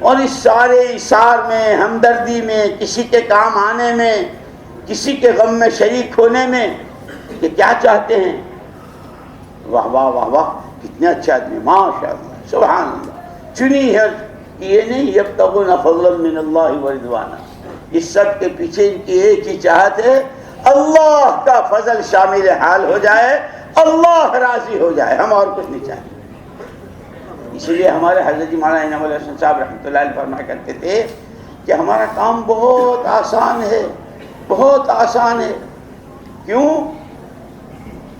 Speaker 2: اور اس سارے اثار میں، ہمدردی میں، کسی کے کام آنے میں، کسی کے غم میں شریک ہونے میں، کہ کیا چاہتے ہیں؟ واہ واہ واہ واہ کتنے اچھے آدمی، ماشاء اللہ سبحان اللہ، چنی ہے یہ نہیں یبتغون فضلا من اللہ ورضوانا، اس سب کے پیچھے ان کی ایک ہی چاہت ہے اللہ کا فضل شامل حال ہو جائے، اللہ راضی ہو جائے، ہم اور کچھ نہیں چاہتے۔ اسی لیے ہمارے حضرت مولانا انعام الحسن حسن صاحب رحمۃ اللہ علیہ فرمایا کرتے تھے کہ ہمارا کام بہت آسان ہے، بہت آسان ہے۔ کیوں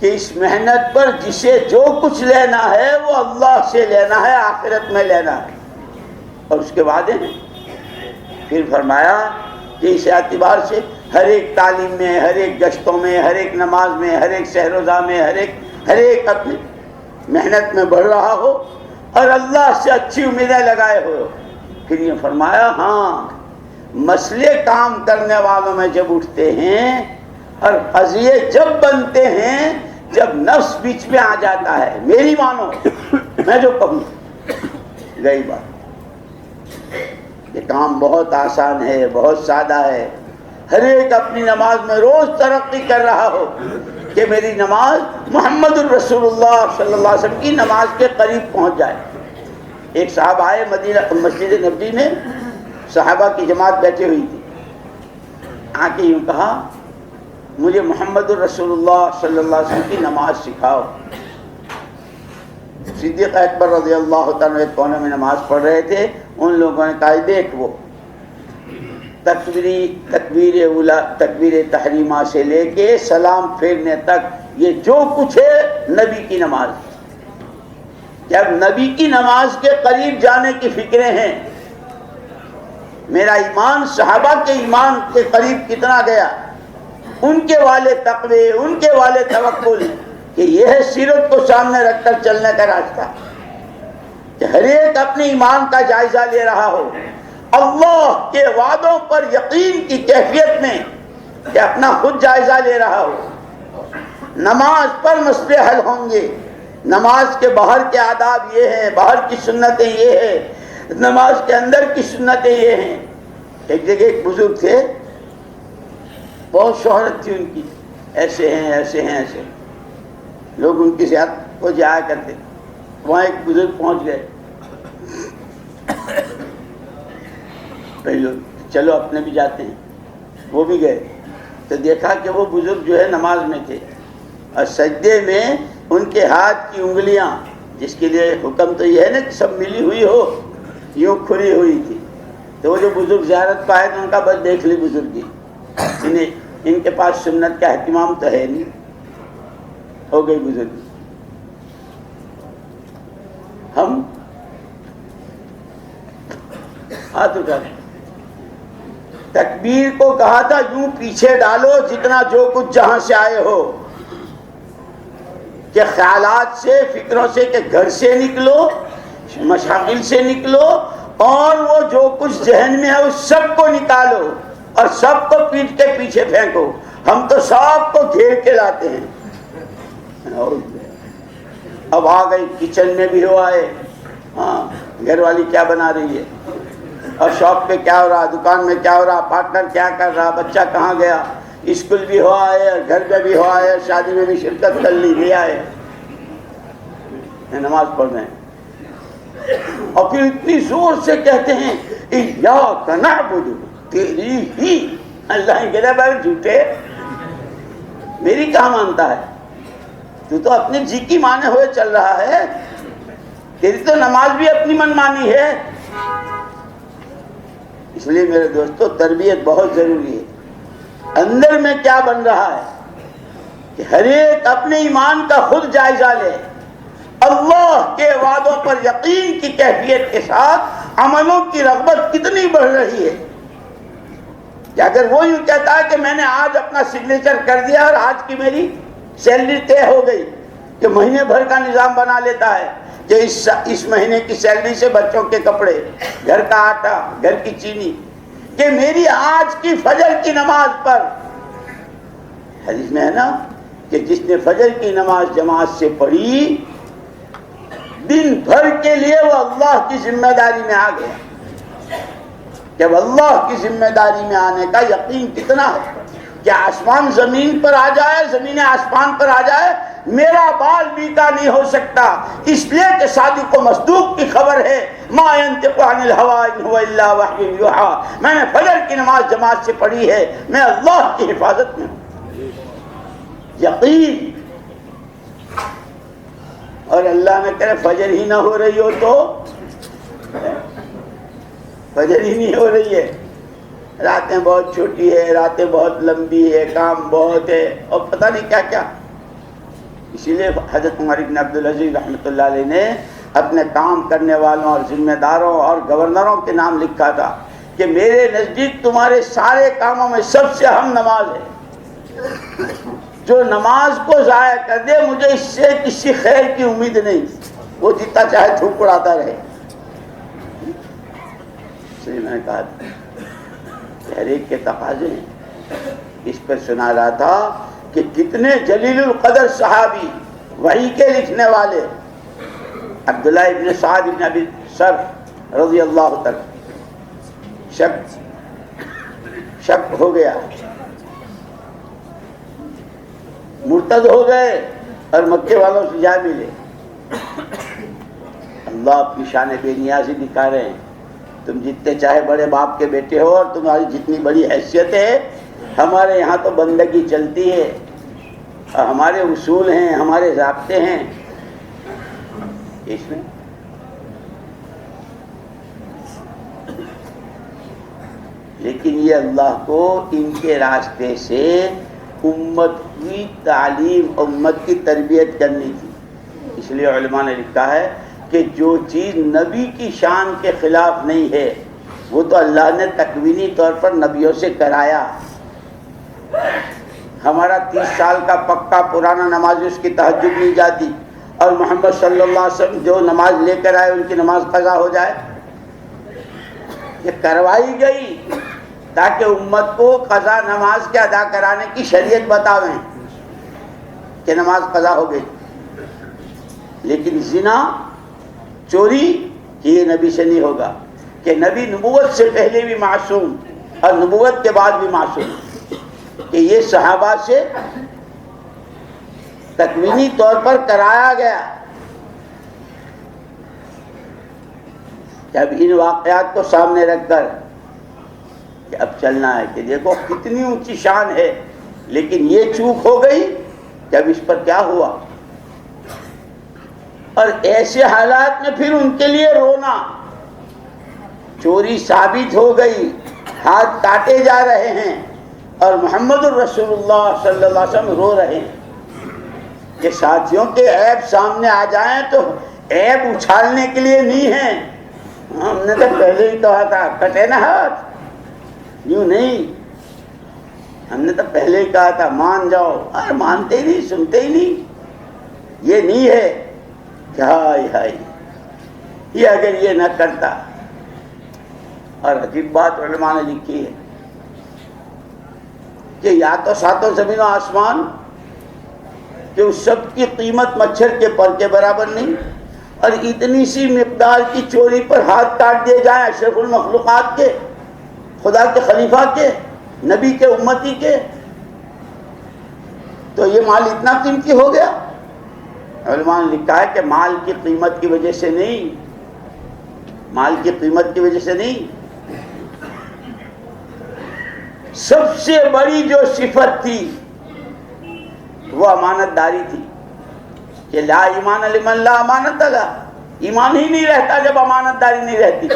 Speaker 2: کہ اس محنت پر جسے جو کچھ لینا ہے وہ اللہ سے لینا ہے، آخرت میں لینا ہے، اور اس کے وعدے ہیں۔ پھر فرمایا کہ اس اعتبار سے ہر ایک تعلیم میں، ہر ایک گشتوں میں، ہر ایک نماز میں، ہر ایک سحر و ضحیٰ میں، ہر ایک اپنی محنت میں بڑھ رہا ہو اور اللہ سے اچھی امیدیں لگائے ہو۔ پھر یہ فرمایا ہاں مسئلے کام کرنے والوں میں جب اٹھتے ہیں اور قضیے جب بنتے ہیں، جب نفس بیچ میں آ جاتا ہے، میری مانو میں جو کہوں گئی بات، یہ کام بہت آسان ہے، بہت سادہ ہے۔ ہر ایک اپنی نماز میں روز ترقی کر رہا ہو کہ میری نماز محمد الرسول اللہ صلی اللہ علیہ وسلم کی نماز کے قریب پہنچ جائے۔ ایک صاحب آئے مدینہ مسجد نبوی میں، صحابہ کی جماعت بیٹھی ہوئی تھی، آ کے یوں کہا مجھے محمد الرسول اللہ صلی اللہ علیہ وسلم کی نماز سکھاؤ۔ صدیق اکبر رضی اللہ تعالیٰ ایک کونے میں نماز پڑھ رہے تھے، ان لوگوں نے کہا دیکھ وہ تکبیر اولا، تکبیر تحریمہ سے لے کے سلام پھیرنے تک یہ جو کچھ ہے نبی کی نماز، جب نبی کی نماز کے قریب جانے کی فکریں ہیں۔ میرا ایمان صحابہ کے ایمان کے قریب کتنا گیا، ان کے والے تقوی، ان کے والے توکل، کہ یہ ہے سیرت کو سامنے رکھ کر چلنے کا راستہ، کہ ہر ایک اپنے ایمان کا جائزہ لے رہا ہو، اللہ کے وعدوں پر یقین کی کیفیت میں کہ اپنا خود جائزہ لے رہا ہو۔ نماز پر مسئلے حل ہوں گے، نماز کے باہر کے آداب یہ ہیں، باہر کی سنتیں یہ ہیں، نماز کے اندر کی سنتیں یہ ہیں۔ ایک جگہ ایک بزرگ تھے، بہت شہرت تھی ان کی، ایسے ہیں ایسے ہیں ایسے، لوگ ان کی زیارت کو جایا کرتے۔ وہاں ایک بزرگ پہنچ گئے، چلو اپنے بھی جاتے ہیں، وہ بھی گئے تو دیکھا کہ وہ بزرگ جو ہے نماز میں تھے، اور سجدے میں ان کے ہاتھ کی انگلیاں جس کے لیے حکم تو یہ ہے نا کہ سب ملی ہوئی ہو، یوں کھلی ہوئی تھی، تو وہ جو بزرگ زیارت پہ آئے تو ان کا بس دیکھ لی بزرگی، ان کے پاس سنت کا اہتمام تو ہے نہیں، ہو گئی بزرگی۔ ہم ہاتھ اٹھا رہے، تکبیر کو کہا تھا یوں پیچھے ڈالو جتنا جو کچھ جہاں سے آئے ہو، کہ خیالات سے، فکروں سے، کہ گھر سے نکلو، مشاغل سے نکلو، اور وہ جو کچھ ذہن میں ہے اس سب کو نکالو اور سب کو پیٹ کے پیچھے پھینکو۔ ہم تو سب کو گھیر کے لاتے ہیں۔ اب آ گئی کچن میں بھی ہوا ہے، ہاں گھر والی کیا بنا رہی ہے، اور شاپ پہ کیا ہو رہا، دکان میں کیا ہو رہا، پارٹنر کیا کر رہا، بچہ کہاں گیا، اسکول بھی ہوا ہے، گھر میں بھی ہوا ہے، شادی میں بھی شرکت کر لی، لیا ہے، نماز پڑھ رہے ہیں، اور پھر اتنی زور سے کہتے ہیں ایاک نعبد، تیری ہی اللہ کہہ رہا بھائی جھوٹے، میری کہاں مانتا ہے، تو اپنے جی کی مانے ہوئے چل رہا ہے، تیری تو نماز بھی اپنی من مانی ہے۔ اس لیے میرے دوستو تربیت بہت ضروری ہے۔ اندر میں کیا بن رہا ہے کہ ہر ایک اپنے ایمان کا خود جائزہ لے، اللہ کے وعدوں پر یقین کی کیفیت کے ساتھ عملوں کی رغبت کتنی بڑھ رہی ہے، کہ اگر وہ یوں کہتا ہے کہ میں نے آج اپنا سگنیچر کر دیا اور آج کی میری سیلری طے ہو گئی، کہ مہینے بھر کا نظام بنا لیتا ہے کہ اس مہینے کی سیلری سے بچوں کے کپڑے، گھر کا آٹا، گھر کی چینی، کہ میری آج کی فجر کی نماز پر، حدیث میں ہے نا کہ جس نے فجر کی نماز جماعت سے پڑھی دن بھر کے لیے وہ اللہ کی ذمہ داری میں آ گیا۔ جب اللہ کی ذمہ داری میں آنے کا یقین کتنا ہے کہ آسمان زمین پر آ جائے، زمین آسمان پر آ جائے، میرا بال بیکا نہیں ہو سکتا، اس لیے کہ صادق و مصدوق کی خبر ہے، ما ينطق عن الهوى ان هو الا وحی یوحی، میں نے فجر کی نماز جماعت سے پڑھی ہے، میں اللہ کی حفاظت میں ہوں۔ یقین، اور اللہ نے کہے فجر ہی نہ ہو رہی ہو تو، فجر ہی نہیں ہو رہی ہے، راتیں بہت چھوٹی ہے، راتیں بہت لمبی ہے، کام بہت ہے، اور پتہ نہیں کیا کیا۔ اسی لیے حضرت عمر بن عبدالعزیز رحمۃ اللہ علیہ نے اپنے کام کرنے والوں اور ذمہ داروں اور گورنروں کے نام لکھا تھا کہ میرے نزدیک تمہارے سارے کاموں میں سب سے اہم نماز ہے، جو نماز کو ضائع کر دے مجھے اس سے کسی خیر کی امید نہیں، وہ جتنا چاہے تھوک اڑاتا رہے۔ اس لیے میں نے کہا کہ ہر ایک کے تقاضے ہیں۔ اس پر سنا رہا تھا کہ کتنے جلیل القدر صحابی، وحی کے لکھنے والے، عبداللہ ابن سعد ابن ابی سرح رضی اللہ تعالی، شک ہو گیا، مرتد ہو گئے اور مکے والوں سے جا ملے۔ اللہ اپنی شان بے نیازی دکھا رہے ہیں، تم جتنے چاہے بڑے باپ کے بیٹے ہو اور تمہاری جتنی بڑی حیثیت ہے، ہمارے یہاں تو بندگی چلتی ہے اور ہمارے اصول ہیں، ہمارے ضابطے ہیں، اس میں لیکن یہ اللہ کو ان کے راستے سے امت کی تعلیم، امت کی تربیت کرنی تھی۔ اس لیے علماء نے لکھا ہے کہ جو چیز نبی کی شان کے خلاف نہیں ہے وہ تو اللہ نے تکوینی طور پر نبیوں سے کرایا۔ ہمارا 30 سال کا پکا پرانا نمازی اس کی تہجد نہیں جاتی، اور محمد صلی اللہ علیہ وسلم جو نماز لے کر آئے ان کی نماز قضا ہو جائے، یہ کروائی گئی تاکہ امت کو قضا نماز کے ادا کرانے کی شریعت بتاویں کہ نماز قضا ہو گئی۔ لیکن زنا، چوری، یہ نبی سے نہیں ہوگا، کہ نبی نبوت سے پہلے بھی معصوم اور نبوت کے بعد بھی معصوم، کہ یہ صحابہ سے تکوینی طور پر کرایا گیا۔ جب ان واقعات کو سامنے رکھ کر کہ اب چلنا ہے کہ دیکھو کتنی اونچی شان ہے، لیکن یہ چوک ہو گئی، جب اس پر کیا ہوا، اور ایسے حالات میں پھر ان کے لیے رونا، چوری ثابت ہو گئی، ہاتھ کاٹے جا رہے ہیں اور محمد الرسول اللہ صلی اللہ علیہ وسلم رو رہے ہیں کہ ساتھیوں کے عیب سامنے آ جائیں تو عیب اچھالنے کے لیے نہیں ہیں. ہم نے تو پہلے ہی کہا تھا کٹے نہ ہاتھ، یوں نہیں. ہم نے تو پہلے ہی کہا تھا مان جاؤ، ارے مانتے ہی نہیں، سنتے ہی نہیں. یہ نہیں ہے کہ ہائے ہائے یہ اگر یہ نہ کرتا. اور عجیب بات علماء نے لکھی ہے کہ یا تو ساتوں زمین و آسمان کہ اس سب کی قیمت مچھر کے پر کے برابر نہیں، اور اتنی سی مقدار کی چوری پر ہاتھ کاٹ دیے جائیں اشرف المخلوقات کے، خدا کے خلیفہ کے، نبی کے، امتی کے، تو یہ مال اتنا قیمتی ہو گیا. علماء نے لکھا ہے کہ مال کی قیمت کی وجہ سے نہیں، مال کی قیمت کی وجہ سے نہیں، سب سے بڑی جو صفت تھی وہ امانت داری تھی کہ لا ایمان لمن لا امانت لہ. ایمان ہی نہیں رہتا جب امانت داری نہیں رہتی.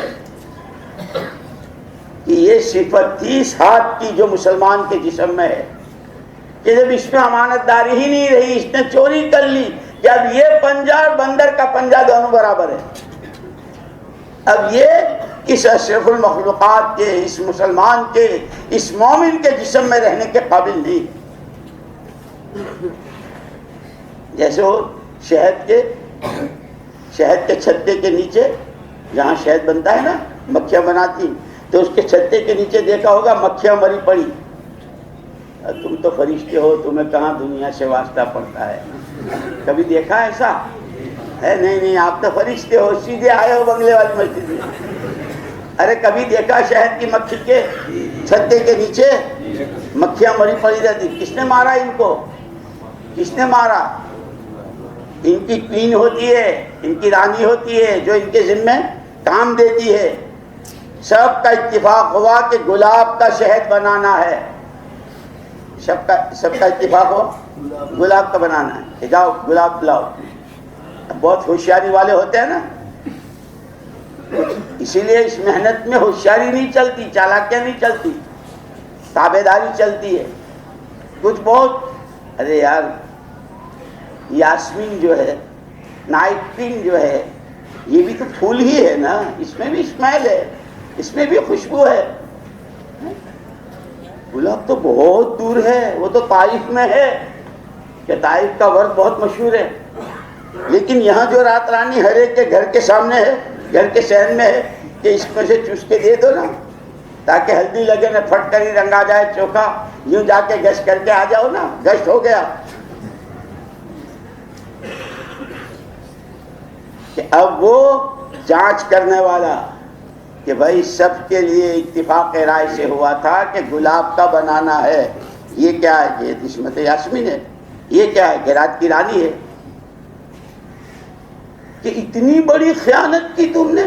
Speaker 2: کہ یہ صفت تھی اس ہاتھ کی جو مسلمان کے جسم میں ہے کہ جب اس میں امانت داری ہی نہیں رہی، اس نے چوری کر لی. جب یہ پنجہ اور بندر کا پنجہ دونوں برابر ہے. اب یہ اس اشرف المخلوقات کے، اس مسلمان کے، اس مومن کے جسم میں رہنے کے قابل نہیں. جیسے وہ شہد کے چھتے کے نیچے جہاں شہد بنتا ہے نا، مکھیاں بناتی، تو اس کے چھتے کے نیچے دیکھا ہوگا مکھیاں مری پڑی. تم تو فرشتے ہو، تمہیں کہاں دنیا سے واسطہ پڑتا ہے؟ کبھی دیکھا ایسا ہے؟ نہیں، آپ تو فرشتے ہو، سیدھے آئے ہو بنگلے والی مسجد میں. ارے کبھی دیکھا شہد کی مکھی کے چھتے کے نیچے مکھیاں مری پڑی رہتی؟ کس نے مارا ان کو؟ کس نے مارا؟ ان کی کوئین ہوتی ہے، ان کی رانی ہوتی ہے جو ان کے ذمے کام دیتی ہے. سب کا اتفاق ہوا کہ گلاب کا شہد بنانا ہے. سب کا اتفاق ہو گلاب کا بنانا ہے کہ جاؤ گلاب لاؤ. بہت ہوشیاری والے ہوتے ہیں نا، اسی لیے اس محنت میں ہوشیاری نہیں چلتی، چالاکیاں نہیں چلتی، تابع داری چلتی ہے. کچھ بہت ارے یار یاسمین جو ہے، نائٹ کریم جو ہے، یہ بھی تو پھول ہی ہے نا، اس میں بھی اسمیل ہے، اس میں بھی خوشبو ہے. گلاب تو بہت دور ہے، وہ تو طائف میں ہے کہ طائف کا ورد بہت مشہور ہے. لیکن یہاں جو رات رانی ہر ایک کے گھر کے سامنے ہے، گھر کے صحن میں ہے کہ اس میں سے چوس کے دے دو نا تاکہ ہلدی لگے نہ، پھٹ کر ہی رنگ آ جائے چوکھا، یوں جا کے گشت کر کے آ جاؤ نا، گشت ہو گیا. کہ اب وہ جانچ کرنے والا کہ بھائی سب کے لیے اتفاق رائے سے ہوا تھا کہ گلاب کا بنانا ہے. یہ کیا ہے؟ یہ عصمت یاسمین ہے. یہ کیا ہے؟ کہ رات کی رانی ہے. کہ اتنی بڑی خیانت کی تم نے،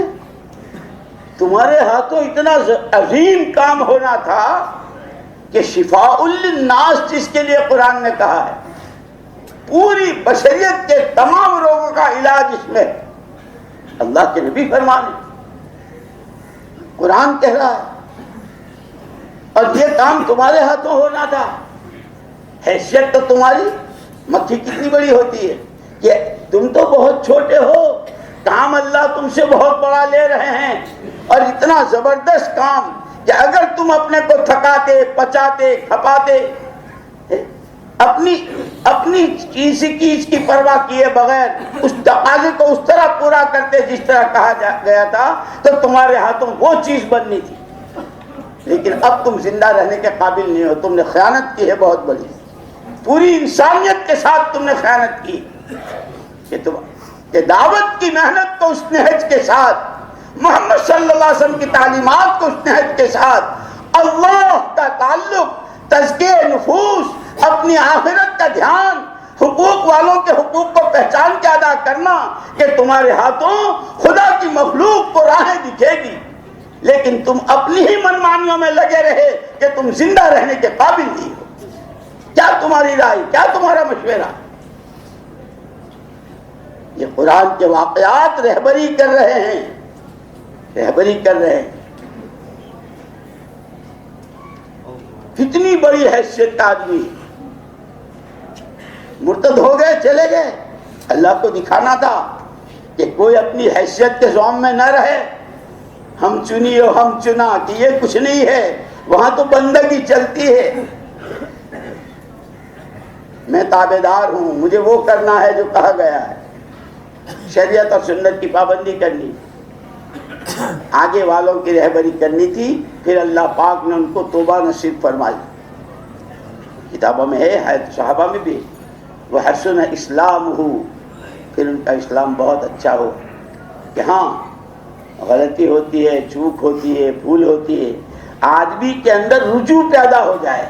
Speaker 2: تمہارے ہاتھوں اتنا عظیم کام ہونا تھا کہ شفاء للناس جس کے لیے قرآن نے کہا ہے، پوری بشریت کے تمام روگوں کا علاج اس میں. اللہ کے نبی فرمانے، قرآن کہہ رہا ہے، اور یہ کام تمہارے ہاتھوں ہونا تھا. حیثیت تو تمہاری مکھی کتنی بڑی ہوتی ہے کہ تم تو بہت چھوٹے ہو، کام اللہ تم سے بہت بڑا لے رہے ہیں، اور اتنا زبردست کام کہ اگر تم اپنے کو تھکاتے، پچاتے، کھپاتے، اپنی کسی چیز کی پرواہ کیے بغیر اس تقاضے کو اس طرح پورا کرتے جس طرح کہا گیا تھا، تو تمہارے ہاتھوں وہ چیز بننی تھی. لیکن اب تم زندہ رہنے کے قابل نہیں ہو. تم نے خیانت کی ہے بہت بڑی، پوری انسانیت کے ساتھ تم نے خیانت کی کہ دعوت کی محنت کو اس نہج کے ساتھ، محمد صلی اللہ علیہ وسلم کی تعلیمات کو اس نہج کے ساتھ، اللہ کا تعلق، تزکیہ نفوس، اپنی آخرت کا دھیان، حقوق والوں کے حقوق کو پہچان کے ادا کرنا کہ تمہارے ہاتھوں خدا کی مخلوق کو راہیں دکھے گی. لیکن تم اپنی ہی منمانیوں میں لگے رہے کہ تم زندہ رہنے کے قابل نہیں ہو. کیا تمہاری رائے، کیا تمہارا مشورہ؟ یہ قرآن کے واقعات رہبری کر رہے ہیں، رہبری کر رہے ہیں. کتنی بڑی حیثیت کا آدمی، مرتد ہو گئے چلے گئے. اللہ کو دکھانا تھا کہ کوئی اپنی حیثیت کے زوم میں نہ رہے. ہم چنی ہو ہم چنا کہ یہ کچھ نہیں ہے. وہاں تو بندگی چلتی ہے. میں تابعدار ہوں، مجھے وہ کرنا ہے جو کہا گیا ہے. شریعت اور سنت کی پابندی کرنی، آگے والوں کی رہبری کرنی تھی. پھر اللہ پاک نے ان کو توبہ نصیب فرمائی. کتابوں میں ہے صحابہ میں بھی، وحسن اسلامہ، پھر ان کا اسلام بہت اچھا ہو. کہ ہاں غلطی ہوتی ہے، چوک ہوتی ہے، بھول ہوتی ہے، آدمی کے اندر رجوع پیدا ہو جائے.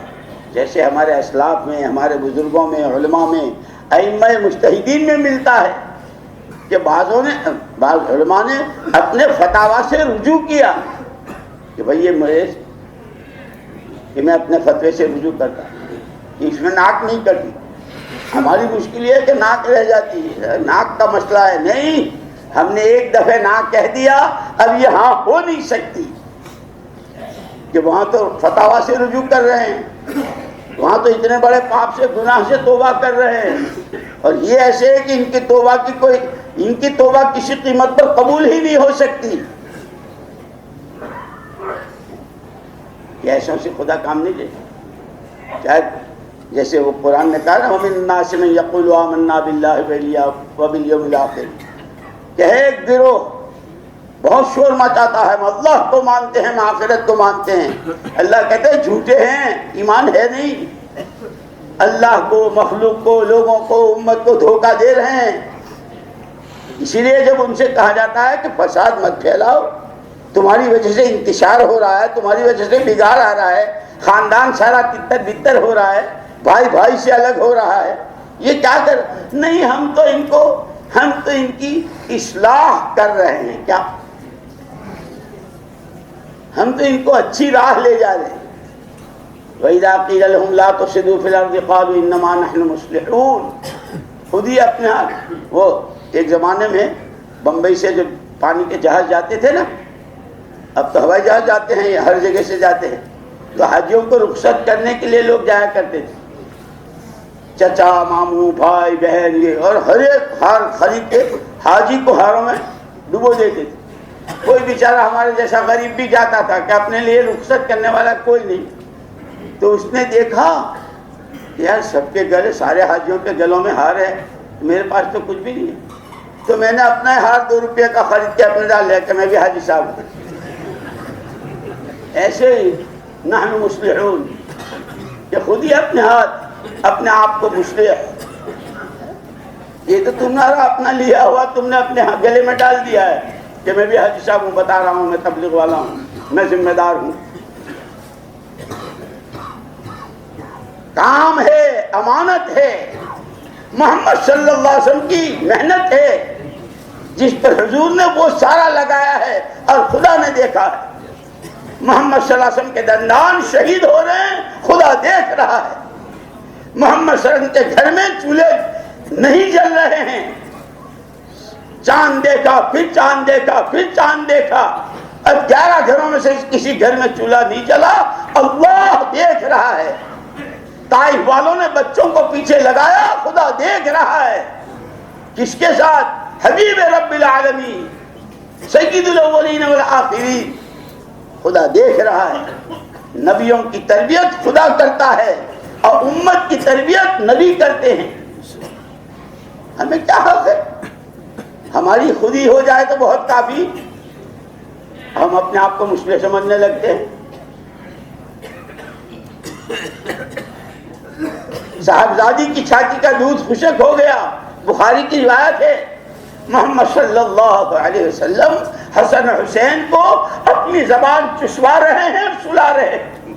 Speaker 2: جیسے ہمارے اسلاف میں، ہمارے بزرگوں میں، علماء میں، ائمہ مجتہدین میں ملتا ہے کہ بعض علماء نے اپنے فتاویٰ سے رجوع کیا کہ بھئی یہ میں اپنے فتوے سے رجوع کرتا کہ اس میں ناک نہیں کرتی. ہماری مشکل یہ ہے کہ ناک رہ جاتی ہے، ناک کا مسئلہ ہے. نہیں، ہم نے ایک دفعہ ناک کہہ دیا، اب یہ ہاں ہو نہیں سکتی. کہ وہاں تو فتاویٰ سے رجوع کر رہے ہیں، وہاں تو اتنے بڑے پاپ سے، گناہ سے توبہ کر رہے ہیں، اور یہ ایسے ہے کہ ان کی توبہ کسی قیمت پر قبول ہی نہیں ہو سکتی. یہ ایسوں سے خدا کام نہیں لے. چاہے جیسے وہ قرآن نے کہا نا وَمِنَ النَّاسِ مَن يَقُولُ آمَنَّا بِاللَّهِ وَبِالْيَوْمِ الْآخِرِ، کہ ایک گروہ بہت شور مچاتا ہے، ہم اللہ کو مانتے ہیں، ہم آخرت کو مانتے ہیں. اللہ کہتے ہیں جھوٹے ہیں، ایمان ہے نہیں. اللہ کو، مخلوق کو، لوگوں کو، امت کو دھوکہ دے رہے ہیں. اسی لیے جب ان سے کہا جاتا ہے کہ فساد مت پھیلاؤ، تمہاری وجہ سے انتشار ہو رہا ہے، تمہاری وجہ سے بگاڑ آ رہا ہے، خاندان سارا تتر بتر ہو رہا ہے، بھائی بھائی سے الگ ہو رہا ہے، یہ کیا کر نہیں، ہم تو ان کی اصلاح کر رہے ہیں. کیا ہم تو ان کو اچھی راہ لے جا رہے ہیں. وَإِذَا قِيلَ لَهُمْ لَا تُفْسِدُوا فِي الْأَرْضِ قَالُوا إِنَّمَا نَحْنُ مُصْلِحُونَ. خود ہی اپنے ہاتھ. وہ ایک زمانے میں بمبئی سے جب پانی کے جہاز جاتے تھے نا، اب تو ہوائی جہاز جاتے ہیں، ہر جگہ سے جاتے ہیں، تو حاجیوں کو رخصت کرنے کے لیے لوگ جایا کرتے تھے، چچا، ماموں، بھائی، بہن، یہ، اور ہر ایک ہار خرید کے حاجی کو ہاروں میں ڈبو دیتے تھے. کوئی بیچارہ ہمارے جیسا غریب بھی جاتا تھا کہ اپنے لیے رخصت کرنے والا کوئی نہیں. تو اس نے دیکھا یار سب کے گلے، سارے حاجیوں کے گلوں میں ہار ہے، میرے پاس تو کچھ بھی نہیں ہے. تو میں نے اپنا ہار 2 روپے کا خرید کے اپنے ڈال لیا کہ میں بھی حاجی صاحب ہوں. ایسے ہی نحن مصلحون، کہ خود ہی اپنے ہاتھ اپنے آپ کو مصلح. یہ تو تمہارا اپنا لیا ہوا تم نے اپنے گلے میں ڈال دیا ہے کہ میں بھی حاجی صاحب ہوں، بتا رہا ہوں، میں تبلیغ والا ہوں، میں ذمہ دار ہوں. کام ہے، امانت ہے، محمد صلی اللہ علیہ وسلم کی محنت ہے جس پر حضور نے وہ سارا لگایا ہے اور خدا نے دیکھا ہے. محمد صلی اللہ علیہ وسلم کے دندان شہید ہو رہے ہیں، خدا دیکھ رہا ہے. محمد صلی اللہ علیہ وسلم کے گھر میں چولہے نہیں جل رہے ہیں، چاند دیکھا، پھر چاند دیکھا، پھر چاند دیکھا. اب 11 گھروں میں سے کسی گھر میں چولہا نہیں جلا، اللہ دیکھ رہا ہے. طائف والوں نے بچوں کو پیچھے لگایا، خدا دیکھ رہا ہے. کس کے ساتھ؟ حبیب رب العالمین، سید الاولین والآخرین. خدا دیکھ رہا ہے. نبیوں کی تربیت خدا کرتا ہے اور امت کی تربیت نبی کرتے ہیں. ہمیں کیا حق ہے؟ ہماری خودی ہو جائے تو بہت کافی. ہم اپنے آپ کو مصلح سمجھنے لگتے ہیں. صاحبزادی کی چھاتی کا دودھ خشک ہو گیا. بخاری کی روایت ہے، محمد صلی اللہ علیہ وسلم حسن حسین کو اپنی زبان چسوا رہے ہیں، سلا رہے ہیں.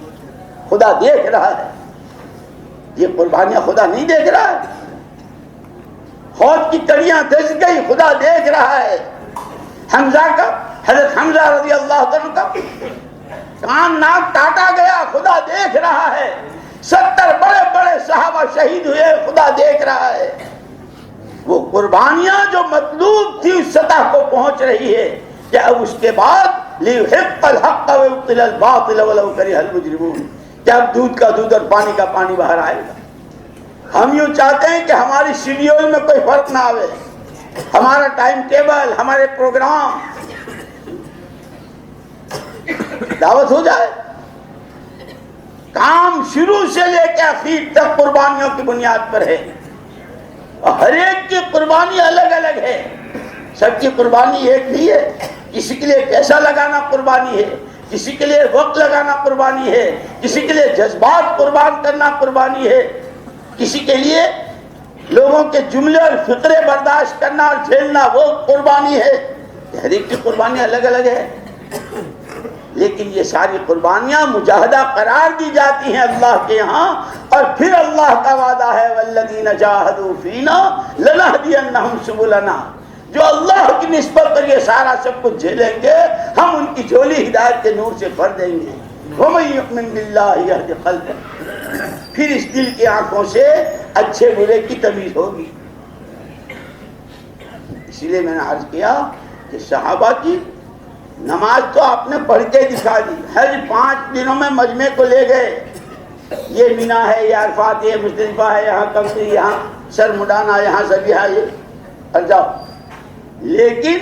Speaker 2: خدا دیکھ رہا ہے. یہ قربانیاں خدا نہیں دیکھ رہا ہے؟ حوض کی کڑیاں دھس گئی، خدا دیکھ رہا ہے. حمزہ کا، حضرت حمزہ رضی اللہ عنہ کا کان ناک کاٹا گیا، خدا دیکھ رہا ہے. 70 بڑے بڑے صحابہ شہید ہوئے، خدا دیکھ رہا ہے. وہ قربانیاں جو مطلوب تھی اس سطح کو پہنچ رہی ہے کہ اب اس کے بعد لیحق الحق ویبطل الباطل ولو کرہ المجرمون، کہ اب دودھ کا دودھ اور پانی کا پانی باہر آئے گا۔ ہم یوں چاہتے ہیں کہ ہماری شیڈیول میں کوئی فرق نہ آوے، ہمارا ٹائم ٹیبل، ہمارے پروگرام دعوت ہو جائے، کام شروع سے لے کے آخر تک قربانیوں کی بنیاد پر ہے، اور ہر ایک کی قربانی الگ الگ ہے، سب کی قربانی ایک نہیں ہے۔ کسی کے لیے پیسہ لگانا قربانی ہے، کسی کے لیے وقت لگانا قربانی ہے، کسی کے لیے جذبات قربان کرنا قربانی ہے، کسی کے لیے لوگوں کے جملے اور فقرے برداشت کرنا اور جھیلنا وہ قربانی ہے۔ ہر ایک کی قربانی الگ الگ ہے، لیکن یہ ساری قربانیاں مجاہدہ قرار دی جاتی ہیں اللہ کے ہاں، اور پھر اللہ کا وعدہ ہے والذین جاہدوا فینا لنہدینہم سبلنا، جو اللہ کی نسبت پر یہ سارا سب کچھ جھیلیں گے ہم ان کی جھولی ہدایت کے نور سے بھر دیں گے۔ وَمَن یُؤْمِن بِاللَّهِ یہد قلبہ، پھر اس دل کی آنکھوں سے اچھے برے کی تمیز ہوگی۔ اسی لیے میں نے عرض کیا کہ صحابہ کی نماز تو آپ نے پڑھ کے دکھا دی، حج 5 دنوں میں مجمع کو لے گئے، یہ مینا ہے، یہ عرفات، یہ مزدلفہ ہے، یہاں کمری، یہاں سر مڈانا، یہاں ذبیحہ، یہ اور جاؤ، لیکن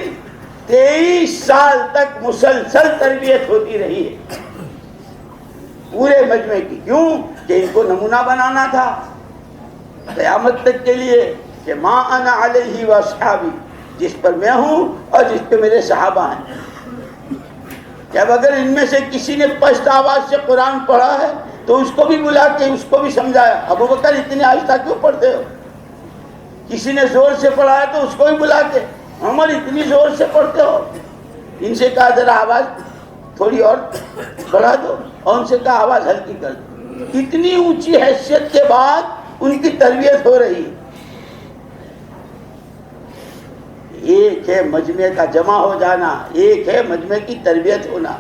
Speaker 2: 23 سال تک مسلسل تربیت ہوتی رہی ہے پورے مجمع کی۔ کیوں؟ کہ ان کو نمونہ بنانا تھا قیامت تک کے لیے، کہ ما انا علیہ واصحابی، جس پر میں ہوں اور جس پہ میرے صحابہ ہیں۔ کہ اب اگر ان میں سے کسی نے پست آواز سے قرآن پڑھا ہے تو اس کو بھی بلا کے اس کو بھی سمجھایا، ابو بکر اتنے آہستہ کیوں پڑھتے ہو؟ کسی نے زور سے پڑھا ہے تو اس کو بھی بلا کے، عمر اتنی زور سے پڑھتے ہو؟ ان سے کہا ذرا آواز تھوڑی اور بڑھا دو، اور ان سے کہا آواز ہلکی کر دو۔ اتنی اونچی حیثیت کے بعد ان کی تربیت ہو رہی۔ ایک ہے مجمع کا جمع ہو جانا، ایک ہے مجمع کی تربیت ہونا،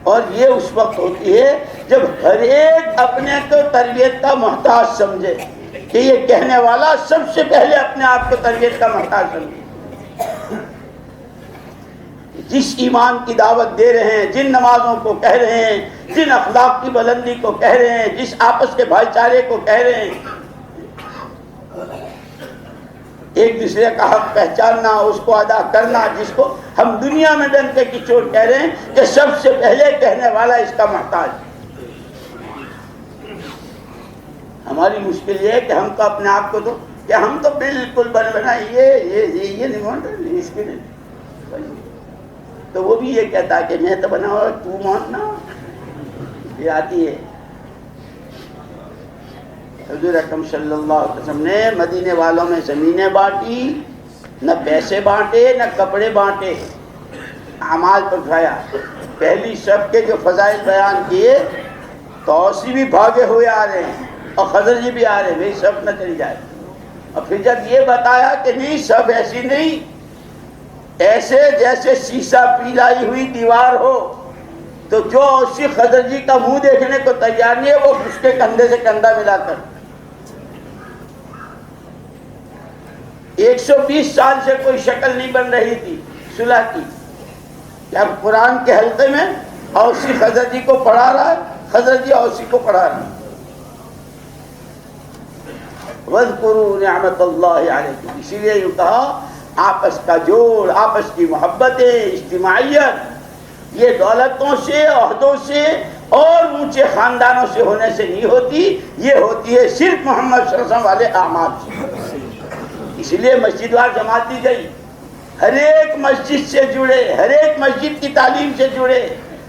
Speaker 2: اور یہ اس وقت ہوتی ہے جب ہر ایک اپنے کو تربیت کا محتاج سمجھے، کہ یہ کہنے والا سب سے پہلے اپنے آپ کو تربیت کا محتاج سمجھے۔ جس ایمان کی دعوت دے رہے ہیں، جن نمازوں کو کہہ رہے ہیں، جن اخلاق کی بلندی کو کہہ رہے ہیں، جس آپس کے بھائی چارے کو کہہ رہے ہیں، ایک دوسرے کا حق پہچاننا، اس کو ادا کرنا، جس کو ہم دنیا میں ڈنکے کی چوٹ کہہ رہے ہیں کہ سب سے پہلے کہنے والا اس کا محتاج۔ ہماری مشکل یہ ہے کہ ہم تو اپنے آپ کو تو کہ ہم تو بالکل بنا یہ نہیں مان رہے، اس کے نہیں، تو وہ بھی یہ کہتا ہے کہ میں تو بنا ہوا تو ماننا، یہ آتی ہے۔ حضور اکرم صلی اللہ علیہ وسلم نے مدینے والوں میں زمینیں بانٹی، نہ پیسے بانٹے، نہ کپڑے بانٹے، اعمال پر اٹھایا۔ پہلی شب کے جو فضائل بیان کیے تو اوسی بھی بھاگے ہوئے آ رہے ہیں اور خزرجی بھی آ رہے ہیں، بھائی سب نہ چلی جائے۔ اور پھر جب یہ بتایا کہ نہیں سب ایسی نہیں، ایسے جیسے شیشہ پیلائی ہوئی دیوار ہو، تو جو اوسی خزرجی کا منہ دیکھنے کو تیار نہیں ہے وہ اس کے کندھے سے کندھا ملا کر 120 سال سے کوئی شکل نہیں بن رہی تھی صلح کی، کہ اب قرآن کے حلقے میں اوسی خزرجی کو پڑھا رہا ہے، خزرجی اوسی کو پڑھا رہا ہے۔ وَاذْكُرُوا نِعْمَةَ اللَّهِ عَلَيْكُمْ، اسی لیے یہ کہا آپس کا جوڑ، آپس کی محبتیں، اجتماعیت، یہ دولتوں سے، عہدوں سے اور اونچے خاندانوں سے ہونے سے نہیں ہوتی، یہ ہوتی ہے صرف محمد صلی اللہ علیہ وسلم والے اعمال سے۔ اسی لیے مسجد وار جماعت دی گئی، ہر ایک مسجد سے جڑے، ہر ایک مسجد کی تعلیم سے جڑے،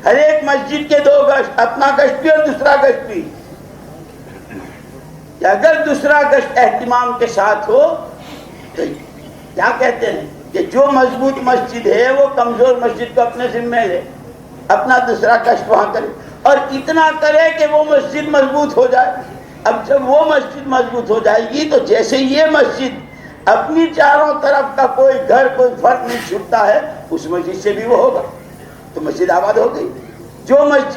Speaker 2: ہر ایک مسجد کے 2 گشت، اپنا گشت بھی اور دوسرا گشت بھی، کہ اگر دوسرا گشت اہتمام کے ساتھ ہو تو کیا کہتے ہیں کہ جو مضبوط مسجد ہے وہ کمزور مسجد کو اپنے ذمہ لے، اپنا دوسرا گشت وہاں کرے، اور اتنا کرے کہ وہ مسجد مضبوط ہو جائے۔ اب جب وہ مسجد مضبوط ہو جائے گی تو جیسے یہ مسجد اپنی چاروں طرف کا کوئی گھر، کوئی فرد نہیں چھوٹتا ہے، اس مسجد سے بھی وہ ہوگا، تو مسجد آباد ہو گئی۔ جو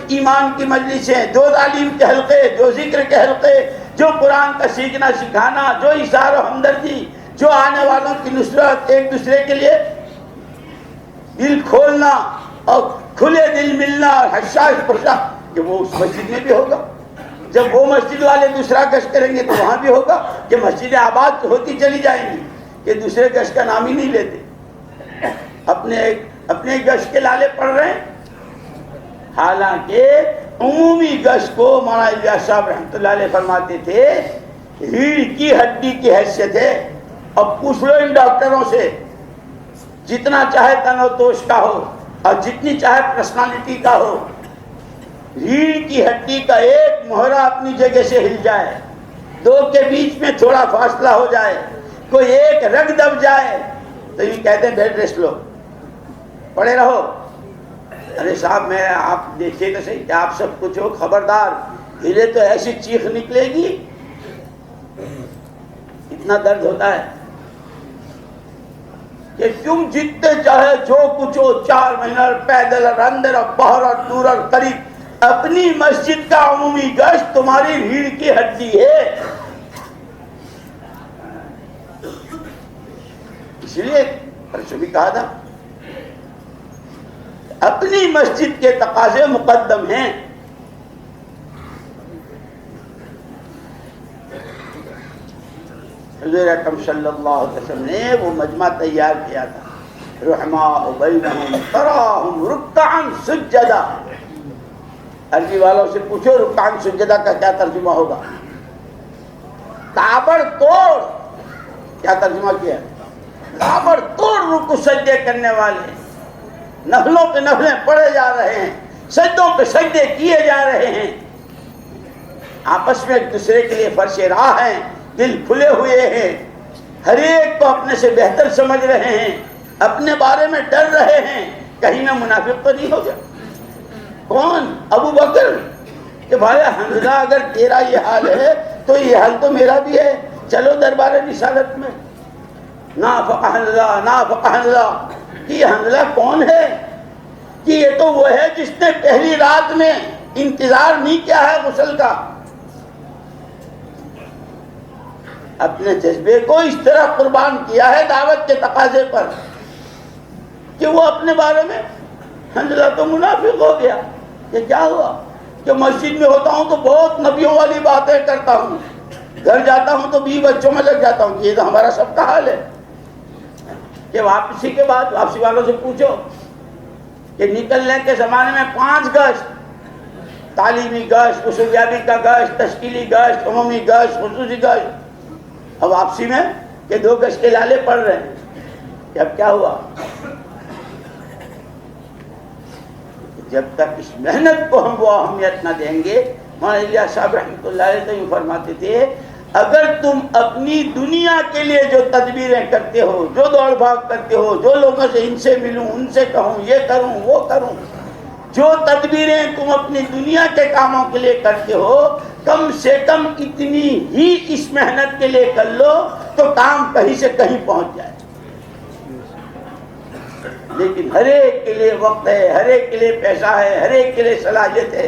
Speaker 2: ایمان کی مجلسیں، جو تعلیم کے حلقے، جو ذکر کے حلقے، جو قرآن کا سیکھنا سکھانا، جو اظہار و ہمدردی، جو آنے والوں کی نصرت، ایک دوسرے کے لیے دل کھولنا اور کھلے دل ملنا اور حشاش پرشا، کہ وہ اس مسجد میں بھی ہوگا. جب وہ مسجد والے دوسرا گشت کریں گے تو وہاں بھی ہوگا. کہ مسجد آباد ہوتی چلی جائیں گی کہ دوسرے گشت کا نام ہی نہیں لیتے، اپنے گشت کے لالے پڑ رہے ہیں. حالانکہ عمومی گشت کو مولانا الیاس صاحب رحمۃ اللہ علیہ فرماتے تھے ریڑھ کی ہڈی کی حیثیت ہے. اب پوچھ لو ان ڈاکٹروں سے، جتنا چاہے تن و توش کا ہو اور جتنی چاہے پرسنالٹی کا ہو، ریڑھ کی ہڈی کا ایک مہرہ اپنی جگہ سے ہل جائے، دو کے بیچ میں تھوڑا فاصلہ ہو جائے، کوئی ایک رگ دب جائے تو یہ کہتے ہیں بیڈ ریسٹ لو، پڑے رہو. ارے صاحب میں آپ دیکھیے تو صحیح کہ آپ سب کچھ ہو، خبردار ہلے تو ایسی چیخ نکلے گی، اتنا درد ہوتا ہے کہ تم جتنے چاہے جو کچھ ہو، 4 مہینہ پیدل اور اندر اور باہر اور دور اور قریب، اپنی مسجد کا عمومی گشت تمہاری ریڑھ کی ہڈی ہے. اس لیے پرسوں بھی کہا تھا اپنی مسجد کے تقاضے مقدم ہیں. حضور اکرم صلی اللہ علیہ وسلم نے وہ مجمع تیار کیا تھا، رحماء بینہم تراہم رکعا سجدا. عربی والوں سے پوچھو رکعا سجدا کا کیا ترجمہ ہوگا؟ تابڑ توڑ کیا ترجمہ کیا؟ تابڑ توڑ رکوع سجدے کرنے والے، نفلوں پہ نفلیں پڑھے جا رہے ہیں، سجدوں پہ سجدے کیے جا رہے ہیں، آپس میں ایک دوسرے کے لیے فرش راہ ہیں، دل کھلے ہوئے ہیں، ہر ایک کو اپنے سے بہتر سمجھ رہے ہیں، اپنے بارے میں ڈر رہے ہیں کہیں میں منافق تو نہیں ہو گیا. کون؟ ابو بکر کہ بھائی حمزہ اگر تیرا یہ حال ہے تو یہ حال تو میرا بھی ہے، چلو دربار رسالت میں. نافق حنظلہ کہ یہ حنظلہ کون ہے؟ کہ یہ تو وہ ہے جس نے پہلی رات میں انتظار نہیں کیا ہے غسل کا. اپنے جذبے کو اس طرح قربان کیا ہے دعوت کے تقاضے پر کہ وہ اپنے بارے میں حنظلہ تو منافق ہو گیا. کہ کیا ہوا کہ مسجد میں ہوتا ہوں تو بہت نبیوں والی باتیں کرتا ہوں، گھر جاتا ہوں تو 20 بچوں میں لگ جاتا ہوں. یہ تو ہمارا سب کا حال ہے کہ واپسی کے بعد واپسی والوں سے پوچھو کہ نکلنے کے زمانے میں 5 گشت، تعلیمی گشت، اصولیابی کا گشت، تشکیلی گشت، عمومی گشت، خصوصی گشت، اب واپسی میں کہ 2 گشت کے لالے پڑ رہے ہیں. کہ اب کیا ہوا؟ جب تک اس محنت کو ہم وہ اہمیت نہ دیں گے. مولانا الیاس صاحب رحمۃ اللہ علیہ تو یوں فرماتے تھے اگر تم اپنی دنیا کے لیے جو تدبیریں کرتے ہو، جو دوڑ بھاگ کرتے ہو، جو لوگوں سے ان سے ملوں ان سے کہوں یہ کروں وہ کروں، جو تدبیریں تم اپنی دنیا کے کاموں کے لیے کرتے ہو، کم سے کم اتنی ہی اس محنت کے لیے کر لو تو کام کہیں سے کہیں پہنچ جائے. لیکن ہر ایک کے لیے وقت ہے، ہر ایک کے لیے پیسہ ہے، ہر ایک کے لیے صلاحیت ہے.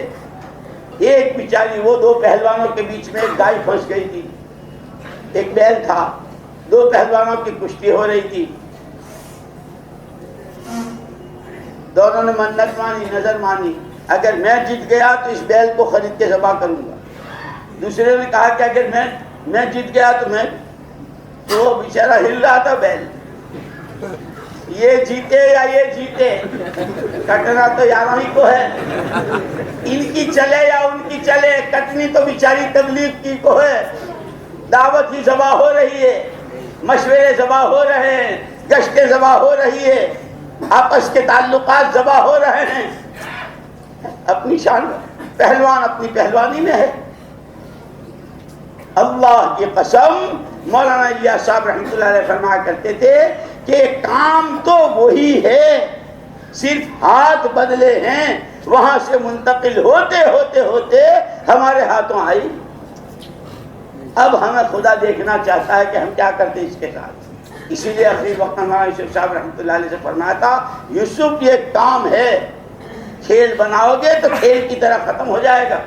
Speaker 2: ایک بیچاری وہ 2 پہلوانوں کے بیچ میں ایک گائے پھنس گئی تھی، ایک بیل تھا، 2 پہلوانوں کی کشتی ہو رہی تھی، دونوں نے منت مانی، نظر مانی، اگر میں جیت گیا تو اس بیل کو خرید کے ذبح کروں گا. دوسرے نے کہا کہ اگر میں جیت گیا تو وہ بیچارہ ہل رہا تھا بیل، یہ جیتے یا یہ جیتے کٹنا تو یاروں ہی کو ہے، ان کی چلے یا ان کی چلے، کٹنی تو بیچاری تبلیغ کی کو ہے. دعوت ہی ذبح ہو رہی ہے، مشورے ذبح ہو رہے ہیں، گشتیں ذبح ہو رہی ہے، آپس کے تعلقات ذبح ہو رہے ہیں. اپنی شان پہلوان اپنی پہلوانی میں ہے. اللہ کی قسم مولانا الیاس صاحب رحمۃ اللہ علیہ فرمایا کرتے تھے کہ کام تو وہی ہے، صرف ہاتھ بدلے ہیں، وہاں سے منتقل ہوتے ہوتے ہوتے ہمارے ہاتھوں آئی. اب ہمیں خدا دیکھنا چاہتا ہے کہ ہم کیا کرتے اس کے ساتھ. اسی لیے اخری وقت مولانا یوسف صاحب رحمۃ اللہ علیہ سے فرمایا تھا یوسف یہ کام ہے، کھیل بناؤ گے تو کھیل کی طرح ختم ہو جائے گا،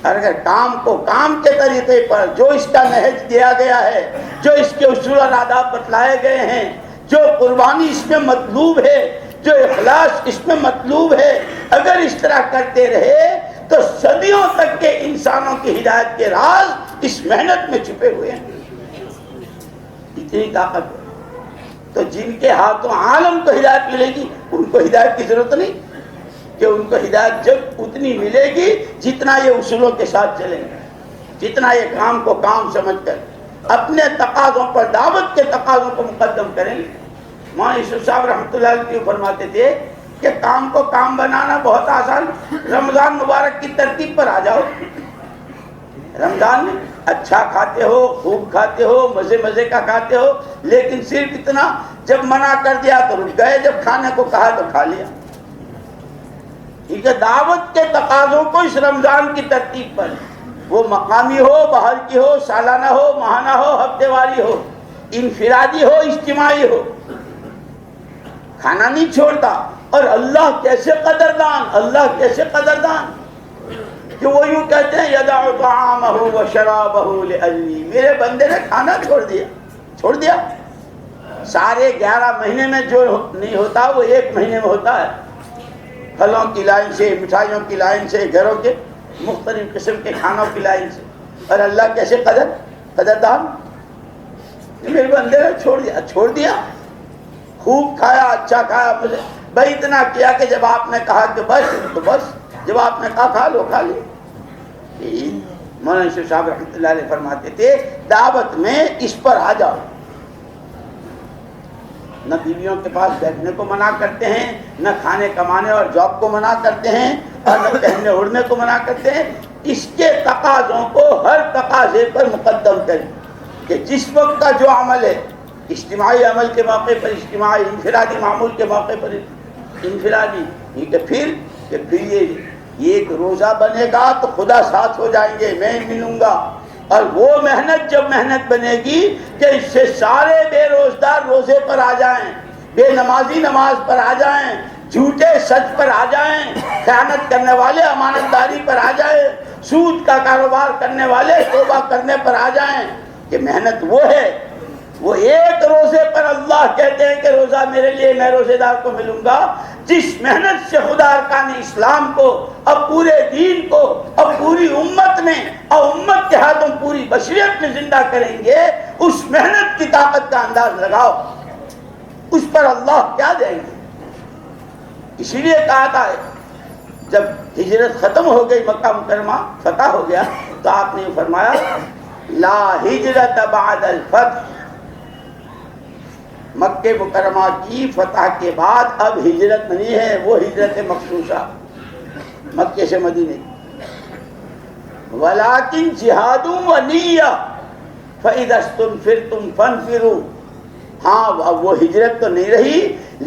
Speaker 2: اور اگر کام کو کام کے طریقے پر جو اس کا نہج دیا گیا ہے، جو اس کے اصول اور آداب بتلائے گئے ہیں، جو قربانی اس میں مطلوب ہے، جو اخلاص اس میں مطلوب ہے، اگر اس طرح کرتے رہے تو صدیوں تک کے انسانوں کی ہدایت کے راز اس محنت میں چھپے ہوئے ہیں. اتنی طاقت ہے. تو جن کے ہاتھوں عالم کو ہدایت ملے گی ان کو ہدایت کی ضرورت نہیں، کہ ان کو ہدایت جب اتنی ملے گی جتنا یہ اصولوں کے ساتھ چلیں گے، جتنا یہ کام کو کام سمجھ کر اپنے تقاضوں پر دعوت کے تقاضوں کو مقدم کریں گے. مولانا یوسف صاحب رحمۃ اللہ علیہ فرماتے تھے کہ کام کو کام بنانا بہت آسان. رمضان مبارک کی ترتیب پر آ جاؤ. رمضان میں اچھا کھاتے ہو، خوب کھاتے ہو، مزے مزے کا کھاتے ہو، لیکن صرف اتنا جب منع کر دیا تو رک گئے، جب کھانے کو کہا تو کھا لیا. ٹھیک ہے، دعوت کے تقاضوں کو اس رمضان کی ترتیب پر، وہ مقامی ہو، باہر کی ہو، سالانہ ہو، ماہانہ ہو، ہفتے واری ہو، انفرادی ہو، اجتماعی ہو، کھانا نہیں چھوڑتا. اور اللہ کیسے قدردان، اللہ کیسے قدردان کہ وہ یوں کہتے ہیں یدع طعامہ وشرابہ لأجلی، میرے بندے نے کھانا چھوڑ دیا. سارے 11 مہینے میں جو نہیں ہوتا وہ 1 مہینے میں ہوتا ہے. پھلوں کی لائن سے، مٹھائیوں کی لائن سے، گھروں کے مختلف قسم کے کھانوں کی لائن سے. اور اللہ کیسے قدردان، میرے بندے نے چھوڑ دیا. خوب کھایا، اچھا کھایا، مجھے بھائی اتنا کیا کہ جب آپ نے کہا کہ بس تو بس، جب آپ نے کہا کھا لو کھا لو. مولانا یوسف صاحب رحمۃ اللہ علیہ فرماتے تھے دعوت میں اس پر آ جاؤ. نہ بیویوں کے پاس بیٹھنے کو منع کرتے ہیں، نہ کھانے کمانے اور جاب کو منع کرتے ہیں، اور نہ پہننے اڑنے کو منع کرتے ہیں. اس کے تقاضوں کو ہر تقاضے پر مقدم کریں کہ جس وقت کا جو عمل ہے، اجتماعی عمل کے موقع پر اجتماعی، انفرادی معمول کے موقع پر انفرادی. پھر یہ ایک روزہ بنے گا تو خدا ساتھ ہو جائیں گے، میں ملوں گا. اور وہ محنت جب محنت بنے گی کہ اس سے سارے بے روزگار روزے پر آ جائیں، بے نمازی نماز پر آ جائیں، جھوٹے سچ پر آ جائیں، خیانت کرنے والے امانت داری پر آ جائیں، سود کا کاروبار کرنے والے توبہ کرنے پر آ جائیں. کہ محنت وہ ہے، وہ ایک روزے پر اللہ کہتے ہیں کہ روزہ میرے لیے، میں روزے دار کو ملوں گا. جس محنت سے خدا ارکان اسلام کو، اب پورے دین کو، اب پوری امت میں اور امت کے ہاتھوں پوری بشریت میں زندہ کریں گے، اس محنت کی طاقت کا انداز لگاؤ. اس پر اللہ کیا دیں گے. اسی لیے کہا تھا جب ہجرت ختم ہو گئی، مکہ مکرمہ فتح ہو گیا، تو آپ نے فرمایا لا ہجرت بعد الفتح. مکہ مکرمہ کی فتح کے بعد اب ہجرت نہیں ہے، وہ ہجرت مخصوصہ مکے سے مدینے. ولیکن جہاد و نیہ فاذا استنفرتم فانفروا. ہاں وہ ہجرت تو نہیں رہی،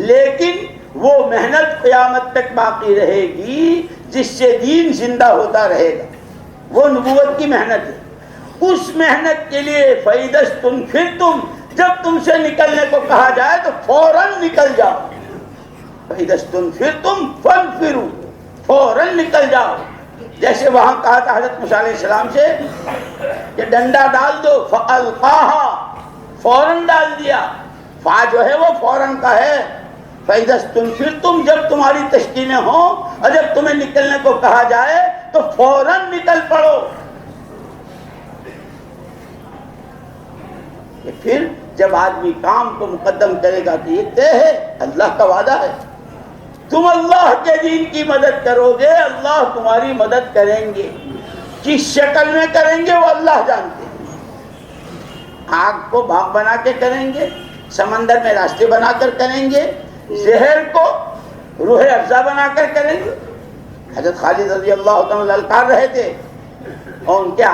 Speaker 2: لیکن وہ محنت قیامت تک باقی رہے گی جس سے دین زندہ ہوتا رہے گا. وہ نبوت کی محنت ہے. اس محنت کے لیے فاذا استنفرتم، جب تم سے نکلنے کو کہا جائے تو فوراً نکل جاؤ. فاذا استنفرتم فانفروا، فوراً نکل جاؤ. جیسے وہاں کہا تھا حضرت موسیٰ علیہ السلام سے کہ ڈنڈا ڈال دو، فَأَلْقَاهَا، فوراً ڈال دیا. فا جو ہے وہ فوراً کا ہے. فاذا استنفرتم، جب تمہاری تشکینیں ہوں اور جب تمہیں نکلنے کو کہا جائے تو فوراً نکل پڑو. پھر جب آدمی کام کو مقدم کرے گا تو یہ طے ہے، اللہ کا وعدہ ہے. تم اللہ کے دین کی مدد کرو گے، اللہ تمہاری مدد کریں گے. کس شکل میں کریں گے وہ اللہ جانتے ہیں. آگ کو بھاپ بنا کے کریں گے، سمندر میں راستے بنا کر کریں گے، زہر کو روح افزا بنا کر کریں گے. حضرت خالد رضی اللہ تعالیٰ للکار رہے تھے اور ان کے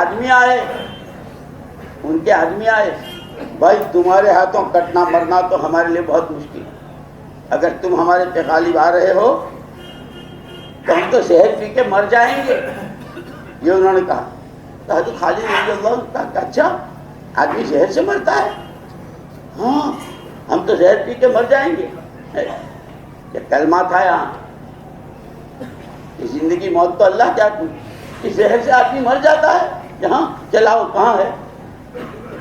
Speaker 2: آدمی آئے، بھائی تمہارے ہاتھوں کٹنا مرنا تو ہمارے لیے بہت مشکل ہے، اگر تم ہمارے پہ غالب آ رہے ہو تو ہم تو زہر پی کے مر جائیں گے. یہ انہوں نے کہا. تو حضرت خالد رضی اللہ عنہ کہا کہ اچھا آدمی زہر سے مرتا ہے؟ ہاں ہم تو زہر پی کے مر جائیں گے. یہ کلمہ تھا یہاں کہ زندگی موت تو اللہ کیا اس زہر سے آدمی مر جاتا ہے. یہاں چلاؤ کہاں ہے؟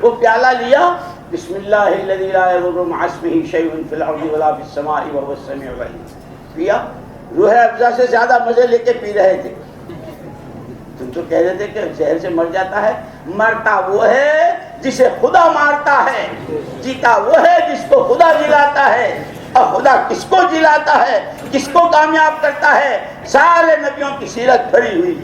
Speaker 2: وہ پیالہ لیا, بسم اللہ الذی لا یضر مع اسمہ شیء فی الارض ولا فی السماء وهو السمیع العلیم, پیا. روح افزا سے زیادہ مزے لے کے پی رہے تھے. تم تو کہہ رہے تھے کہ زہر سے مر جاتا ہے. مرتا وہ ہے جسے خدا مارتا ہے, جیتا وہ ہے جس کو خدا جلاتا ہے. اور خدا کس کو جلاتا ہے, کس کو کامیاب کرتا ہے؟ سارے نبیوں کی سیرت بھری ہوئی,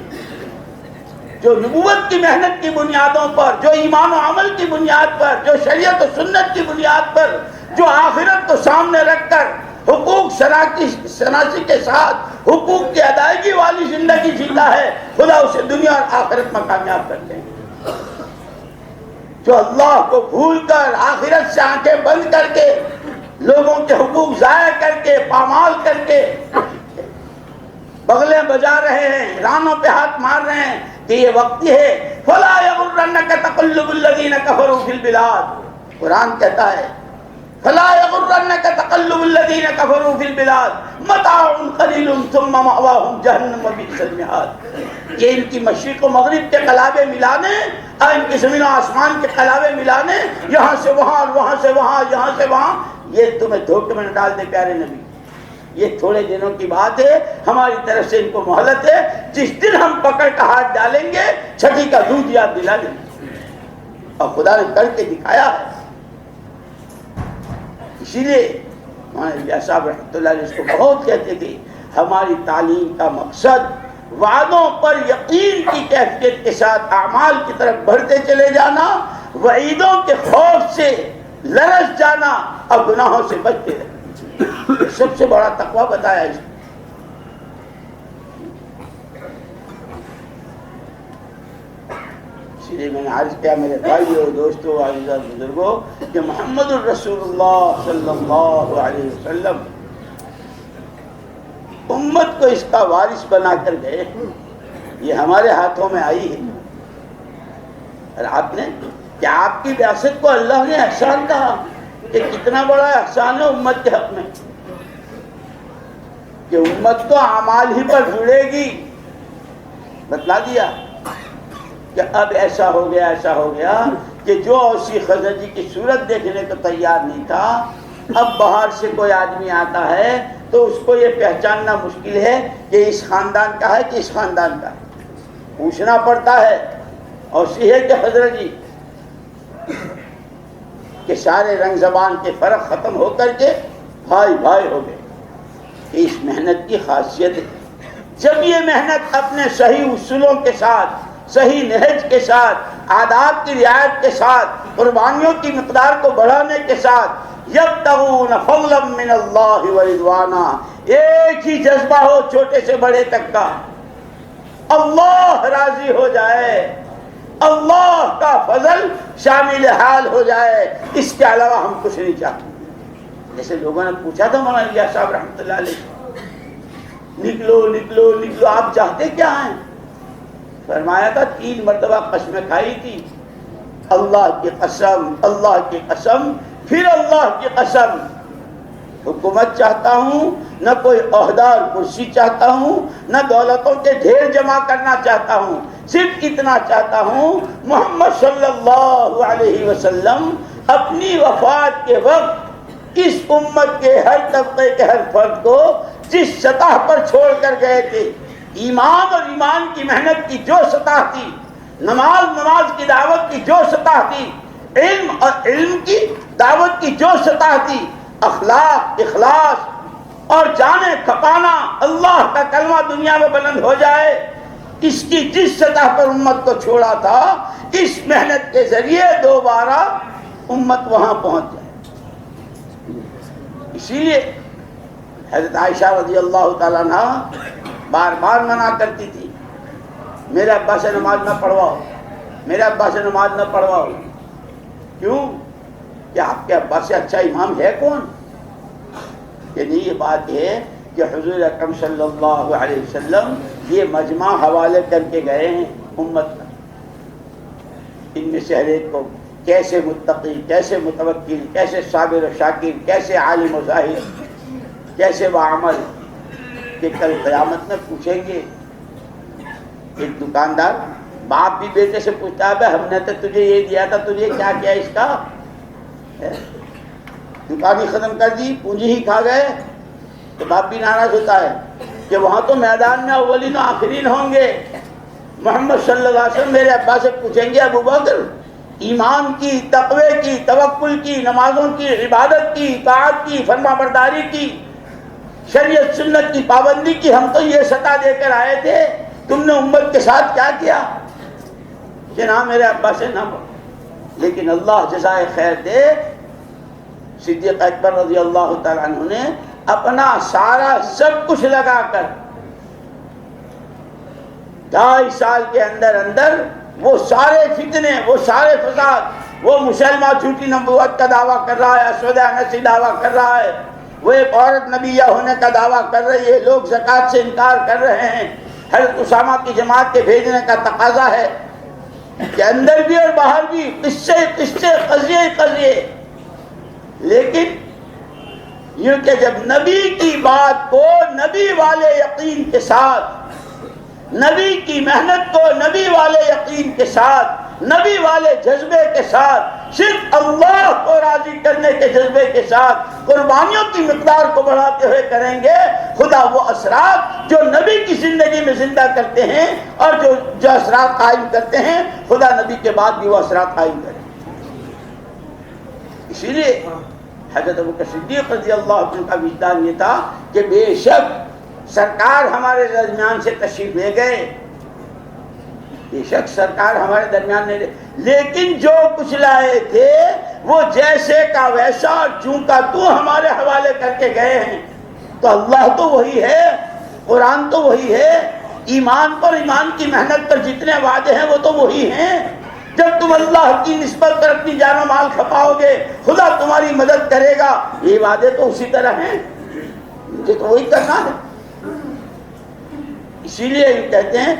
Speaker 2: جو نبوت کی محنت کی بنیادوں پر, جو ایمان و عمل کی بنیاد پر, جو شریعت و سنت کی بنیاد پر, جو آخرت کو سامنے رکھ کر حقوق شناسی کے ساتھ حقوق کی ادائیگی والی زندگی جیتا ہے, خدا اسے دنیا اور آخرت میں کامیاب کرتے ہیں. جو اللہ کو بھول کر, آخرت سے آنکھیں بند کر کے, لوگوں کے حقوق ضائع کر کے, پامال کر کے بغلیں بجا رہے ہیں, رانوں پہ ہاتھ مار رہے ہیں کہ یہ وقتی ہے. فَلَا يَغُرَّنَّكَ تَقَلُّبُ الَّذِينَ كَفَرُوا فِي الْبِلَادِ, قرآن کہتا ہے فَلَا يَغُرَّنَّكَ تَقَلُّبُ الَّذِينَ كَفَرُوا فِي الْبِلَادِ مَتَاعٌ قَلِيلٌ ثُمَّ مَأْوَاهُمْ جَهَنَّمُ وَبِئْسَ الْمِهَادُ. یہ ان کی مشرق و مغرب کے قلابے ملانے اور ان کی زمین و آسمان کے قلابے ملانے, یہاں سے وہاں, وہاں سے وہاں, یہاں سے وہاں, یہ تمہیں دھوکے میں نہ ڈال دے پیارے نبی. یہ تھوڑے دنوں کی بات ہے, ہماری طرف سے ان کو مہلت ہے. جس دن ہم پکڑ کا ہاتھ ڈالیں گے چھٹی کا دودھ یاد دلا دیں گے, اور خدا نے کر کے دکھایا ہے. اسی لیے مولانا صاحب رحمۃ اللہ علیہ اس کو بہت کہتے تھے, ہماری تعلیم کا مقصد وعدوں پر یقین کی کیفیت کے ساتھ اعمال کی طرف بڑھتے چلے جانا, وعیدوں کے خوف سے لرز جانا اور گناہوں سے بچتے رہنا. سب سے بڑا تقویٰ بتایا اس نے. اسی لیے میں نے عرض کیا میرے بھائیو, دوستو, عزیزاں, بزرگوں, کہ محمد الرسول اللہ صلی اللہ علیہ وسلم امت کو اس کا وارث بنا کر گئے. یہ ہمارے ہاتھوں میں آئی ہے. اور آپ نے کیا آپ کی بعثت کو اللہ نے احسان کہا کہ کتنا بڑا احسان ہے امت کے حق میں, کہ امت تو اعمال ہی پر جڑے گی. بتلا دیا کہ اب ایسا ہو گیا, ایسا ہو گیا کہ جو اوسی خزرجی کی صورت دیکھنے کو تیار نہیں تھا, اب باہر سے کوئی آدمی آتا ہے تو اس کو یہ پہچاننا مشکل ہے کہ اس خاندان کا ہے کہ اس خاندان کا ہے. پوچھنا پڑتا ہے اوسی ہے کہ حضرجی, کہ سارے رنگ زبان کے فرق ختم ہو کر کے بھائی بھائی ہو گئے. اس محنت کی خاصیت ہے. جب یہ محنت اپنے صحیح اصولوں کے ساتھ, صحیح نہج کے ساتھ, آداب کی رعایت کے ساتھ, قربانیوں کی مقدار کو بڑھانے کے ساتھ, یبتغون فضلا من اللہ ورضوانا, ایک ہی جذبہ ہو چھوٹے سے بڑے تک کا, اللہ راضی ہو جائے, اللہ کا فضل شامل حال ہو جائے, اس کے علاوہ ہم کچھ نہیں چاہتے. جیسے لوگوں نے پوچھا تھا مولانا الیاس صاحب رحمۃ اللہ علیہ, نکلو نکلو نکلو, آپ چاہتے کیا ہیں؟ فرمایا تھا 3 مرتبہ قسمیں کھائی تھی, اللہ کی قسم, اللہ کی قسم, پھر اللہ کی قسم. حکومت چاہتا ہوں, نہ کوئی عہدار کرسی چاہتا ہوں, نہ دولتوں کے ڈھیر جمع کرنا چاہتا ہوں, صرف اتنا چاہتا ہوں محمد صلی اللہ علیہ وسلم اپنی وفات کے وقت اس امت کے ہر طبقے کے ہر فرد کو جس سطح پر چھوڑ کر گئے تھے, ایمان اور ایمان کی محنت کی جو سطح تھی, نماز کی دعوت کی جو سطح تھی, علم اور علم کی دعوت کی جو سطح تھی, اخلاق, اخلاص اور جانیں کھپانا, اللہ کا کلمہ دنیا میں بلند ہو جائے, اس کی جس سطح پر امت کو چھوڑا تھا, اس محنت کے ذریعے دوبارہ امت وہاں پہنچ جائے. اسی لیے حضرت عائشہ رضی اللہ تعالیٰ عنہ بار بار منع کرتی تھی, میرے ابا سے نماز نہ پڑھواؤ, میرے ابا سے نماز نہ پڑھواؤ. کیوں؟ کہ آپ کے ابا سے اچھا امام ہے کون؟ کہ نہیں, یہ بات ہے کہ حضور اکرم صلی اللہ علیہ وسلم یہ مجمع حوالے کر کے گئے ہیں امت کا. ان میں سے ہر ایک کو کیسے متقی, کیسے متوکل, کیسے صابر و شاکر, کیسے عالم و ظاہر, کیسے بعمل, کہ کل قیامت میں پوچھیں گے ایک دکاندار باپ بھی بیٹے سے پوچھتا ہے ہم نے تو تجھے یہ دیا تھا، تجھے کیا کیا اس کا؟ دکان ہی ختم کر دی، پونجی ہی کھا گئے، تو باپ بھی ناراض ہوتا ہے کہ وہاں تو میدان میں اولین و آخرین ہوں گے۔ محمد صلی اللہ علیہ وسلم میرے ابا سے پوچھیں گے ابو بکر ایمان کی، تقوی کی، توکل کی، نمازوں کی، عبادت کی، اطاعت کی، فرما برداری کی، شریعت سنت کی پابندی کی، ہم تو یہ سطح دے کر آئے تھے، تم نے امت کے ساتھ کیا کیا؟ کہ نہ میرے ابا سے نہ بول۔ لیکن اللہ جزائے خیر دے، صدیق اکبر رضی اللہ تعالیٰ عنہ نے اپنا سارا سب کچھ لگا کر 2.5 سال کے اندر وہ سارے فتنے، وہ سارے فساد، وہ مسلمہ جھوٹی نبوت کا دعویٰ کر رہا ہے، اسود انسی دعویٰ کر رہا ہے، وہ ایک عورت نبیہ ہونے کا دعویٰ کر رہی ہے، لوگ زکوٰۃ سے انکار کر رہے ہیں، حضرت اسامہ کی جماعت کے بھیجنے کا تقاضا ہے، کہ اندر بھی اور باہر بھی قصے قضیے۔ لیکن یوں کہ جب نبی کی بات کو نبی والے یقین کے ساتھ، نبی کی محنت کو نبی والے یقین کے ساتھ، نبی والے جذبے کے ساتھ، صرف اللہ کو راضی کرنے کے جذبے کے ساتھ قربانیوں کی مقدار کو بڑھاتے ہوئے کریں گے، خدا وہ اثرات جو نبی کی زندگی میں زندہ کرتے ہیں اور جو اثرات قائم کرتے ہیں، خدا نبی کے بعد بھی وہ اثرات قائم کریں۔ اسی لیے حضرت ابوبکر صدیق رضی اللہ عنہ کا وجدان یہ تھا کہ بے شک سرکار ہمارے درمیان سے تشریف لے گئے، بے شک سرکار ہمارے درمیان نے، لیکن جو کچھ لائے تھے وہ جیسے کا ویسا اور چوں کا تو ہمارے حوالے کر کے گئے ہیں۔ تو اللہ تو وہی ہے، قرآن تو وہی ہے، ایمان پر، ایمان کی محنت پر جتنے وعدے ہیں وہ تو وہی ہیں۔ جب تم اللہ کی نسبت پر اپنی جان و مال کھپاؤ گے خدا تمہاری مدد کرے گا، یہ وعدے تو اسی طرح ہیں، مجھے تو وہی کرنا ہے۔ اسی لیے یہ کہتے ہیں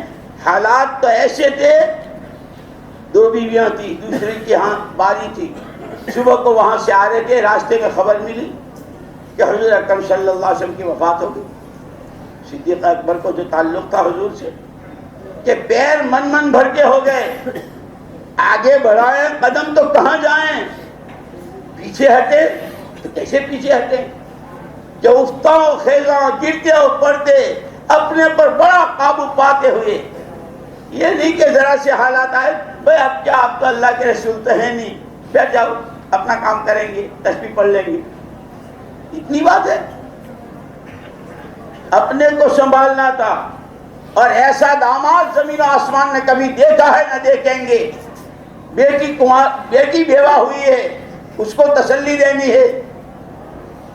Speaker 2: حالات تو ایسے تھے، 2 بیویاں تھی، دوسری کی ہاں باری تھی، صبح کو وہاں سے آ رہے تھے، راستے میں خبر ملی کہ حضور اکرم صلی اللہ علیہ وسلم کی وفات ہو گئی۔ صدیق اکبر کو جو تعلق تھا حضور سے کہ پیر من بھر کے ہو گئے، آگے بڑھائیں قدم تو کہاں جائیں، پیچھے ہٹے تو کیسے پیچھے ہٹے، جو افتاں خیزاں گرتے اور پڑتے اپنے پر بڑا قابو پاتے ہوئے، یہ نہیں کہ ذرا سے حالات آئے بھائی اب کیا، آپ تو اللہ کے رسول تو ہیں نہیں، بیٹھ جاؤ اپنا کام کریں گے، تسبیح پڑھ لیں گے، اتنی بات ہے۔ اپنے کو سنبھالنا تھا، اور ایسا داماد زمین و آسمان نے کبھی دیکھا ہے نہ دیکھیں گے۔ بیٹی بیوہ ہوئی ہے، اس کو تسلی دینی ہے،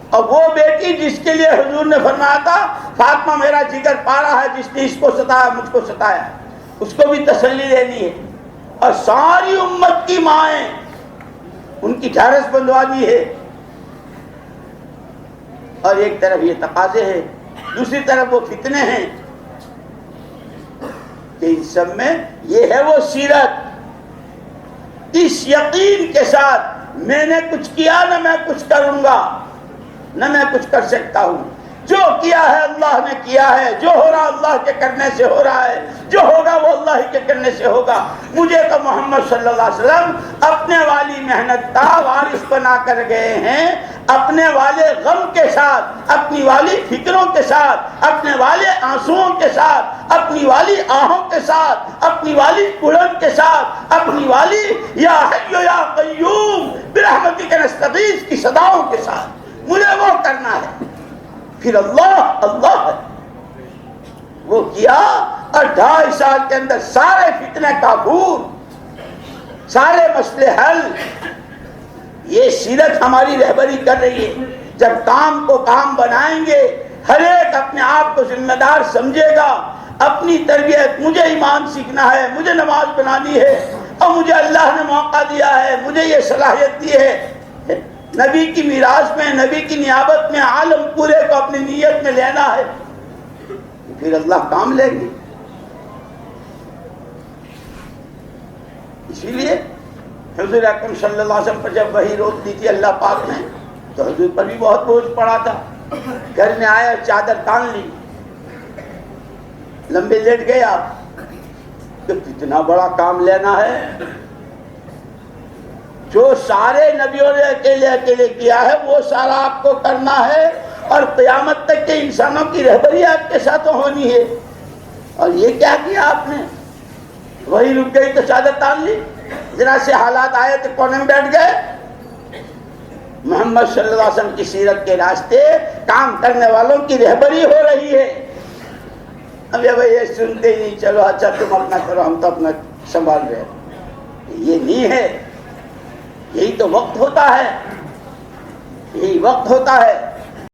Speaker 2: اور وہ بیٹی جس کے لیے حضور نے فرمایا تھا فاطمہ میرا جگر پارا ہے، جس نے اس کو ستایا مجھ کو ستایا، اس کو بھی تسلی دینی ہے، اور ساری امت کی مائیں ان کی ڈھارس بندوانی ہے۔ اور ایک طرف یہ تقاضے ہیں، دوسری طرف وہ فتنے ہیں کہ ان سب میں یہ ہے وہ سیرت، اس یقین کے ساتھ میں نے کچھ کیا نہ میں کچھ کروں گا، نہ میں کچھ کر سکتا ہوں، جو کیا ہے اللہ نے کیا ہے، جو ہو رہا اللہ کے کرنے سے ہو رہا ہے، جو ہوگا وہ اللہ ہی کے کرنے سے ہوگا۔ مجھے تو محمد صلی اللہ علیہ وسلم اپنے والی محنت کا وارث بنا کر گئے ہیں، اپنے والے غم کے ساتھ، اپنی والی فکروں کے ساتھ، اپنے والے آنسوؤں کے ساتھ، اپنی والی آہوں کے ساتھ، اپنی والی کڑن کے ساتھ، اپنی والی یا حی یا قیوم برحمتک نستغیث کی صداؤں کے ساتھ مجھے وہ کرنا ہے۔ پھر اللہ ہے، وہ کیا، اور 2.5 سال کے اندر سارے فتنے کافور، سارے مسئلے حل۔ یہ سیرت ہماری رہبری کر رہی ہے۔ جب کام کو کام بنائیں گے، ہر ایک اپنے آپ کو ذمہ دار سمجھے گا، اپنی تربیت، مجھے ایمان سیکھنا ہے، مجھے نماز بنانی ہے، اور مجھے اللہ نے موقع دیا ہے، مجھے یہ صلاحیت دی ہے، نبی کی میراث میں، نبی کی نیابت میں عالم پورے کو اپنی نیت میں لینا ہے، پھر اللہ کام لیں گے۔ اسی لیے حضور اکرم صلی اللہ علیہ وسلم پر جب وحی روک دی تھی اللہ پاک نے، تو حضور پر بھی بہت بوجھ پڑا تھا۔ گھر میں آیا، چادر تان لی، لمبے لیٹ گئے آپ، کہ کتنا بڑا کام لینا ہے. جو سارے نبیوں نے اکیلے اکیلے کیا ہے وہ سارا آپ کو کرنا ہے, اور قیامت تک کے انسانوں کی رہبری آپ کے ساتھ ہونی ہے. اور یہ کیا کیا آپ نے؟ وہی رک گئی تو چادر تان لی, ذرا سے حالات آئے تو کونے میں بیٹھ گئے. محمد صلی اللہ علیہ وسلم کی سیرت کے راستے کام کرنے والوں کی رہبری ہو رہی ہے. اب یہ سنتے ہی نہیں, چلو اچھا تم اپنا کرو, ہم تو اپنا سنبھال رہے. یہ نہیں ہے. یہی تو وقت ہوتا ہے, یہی وقت ہوتا ہے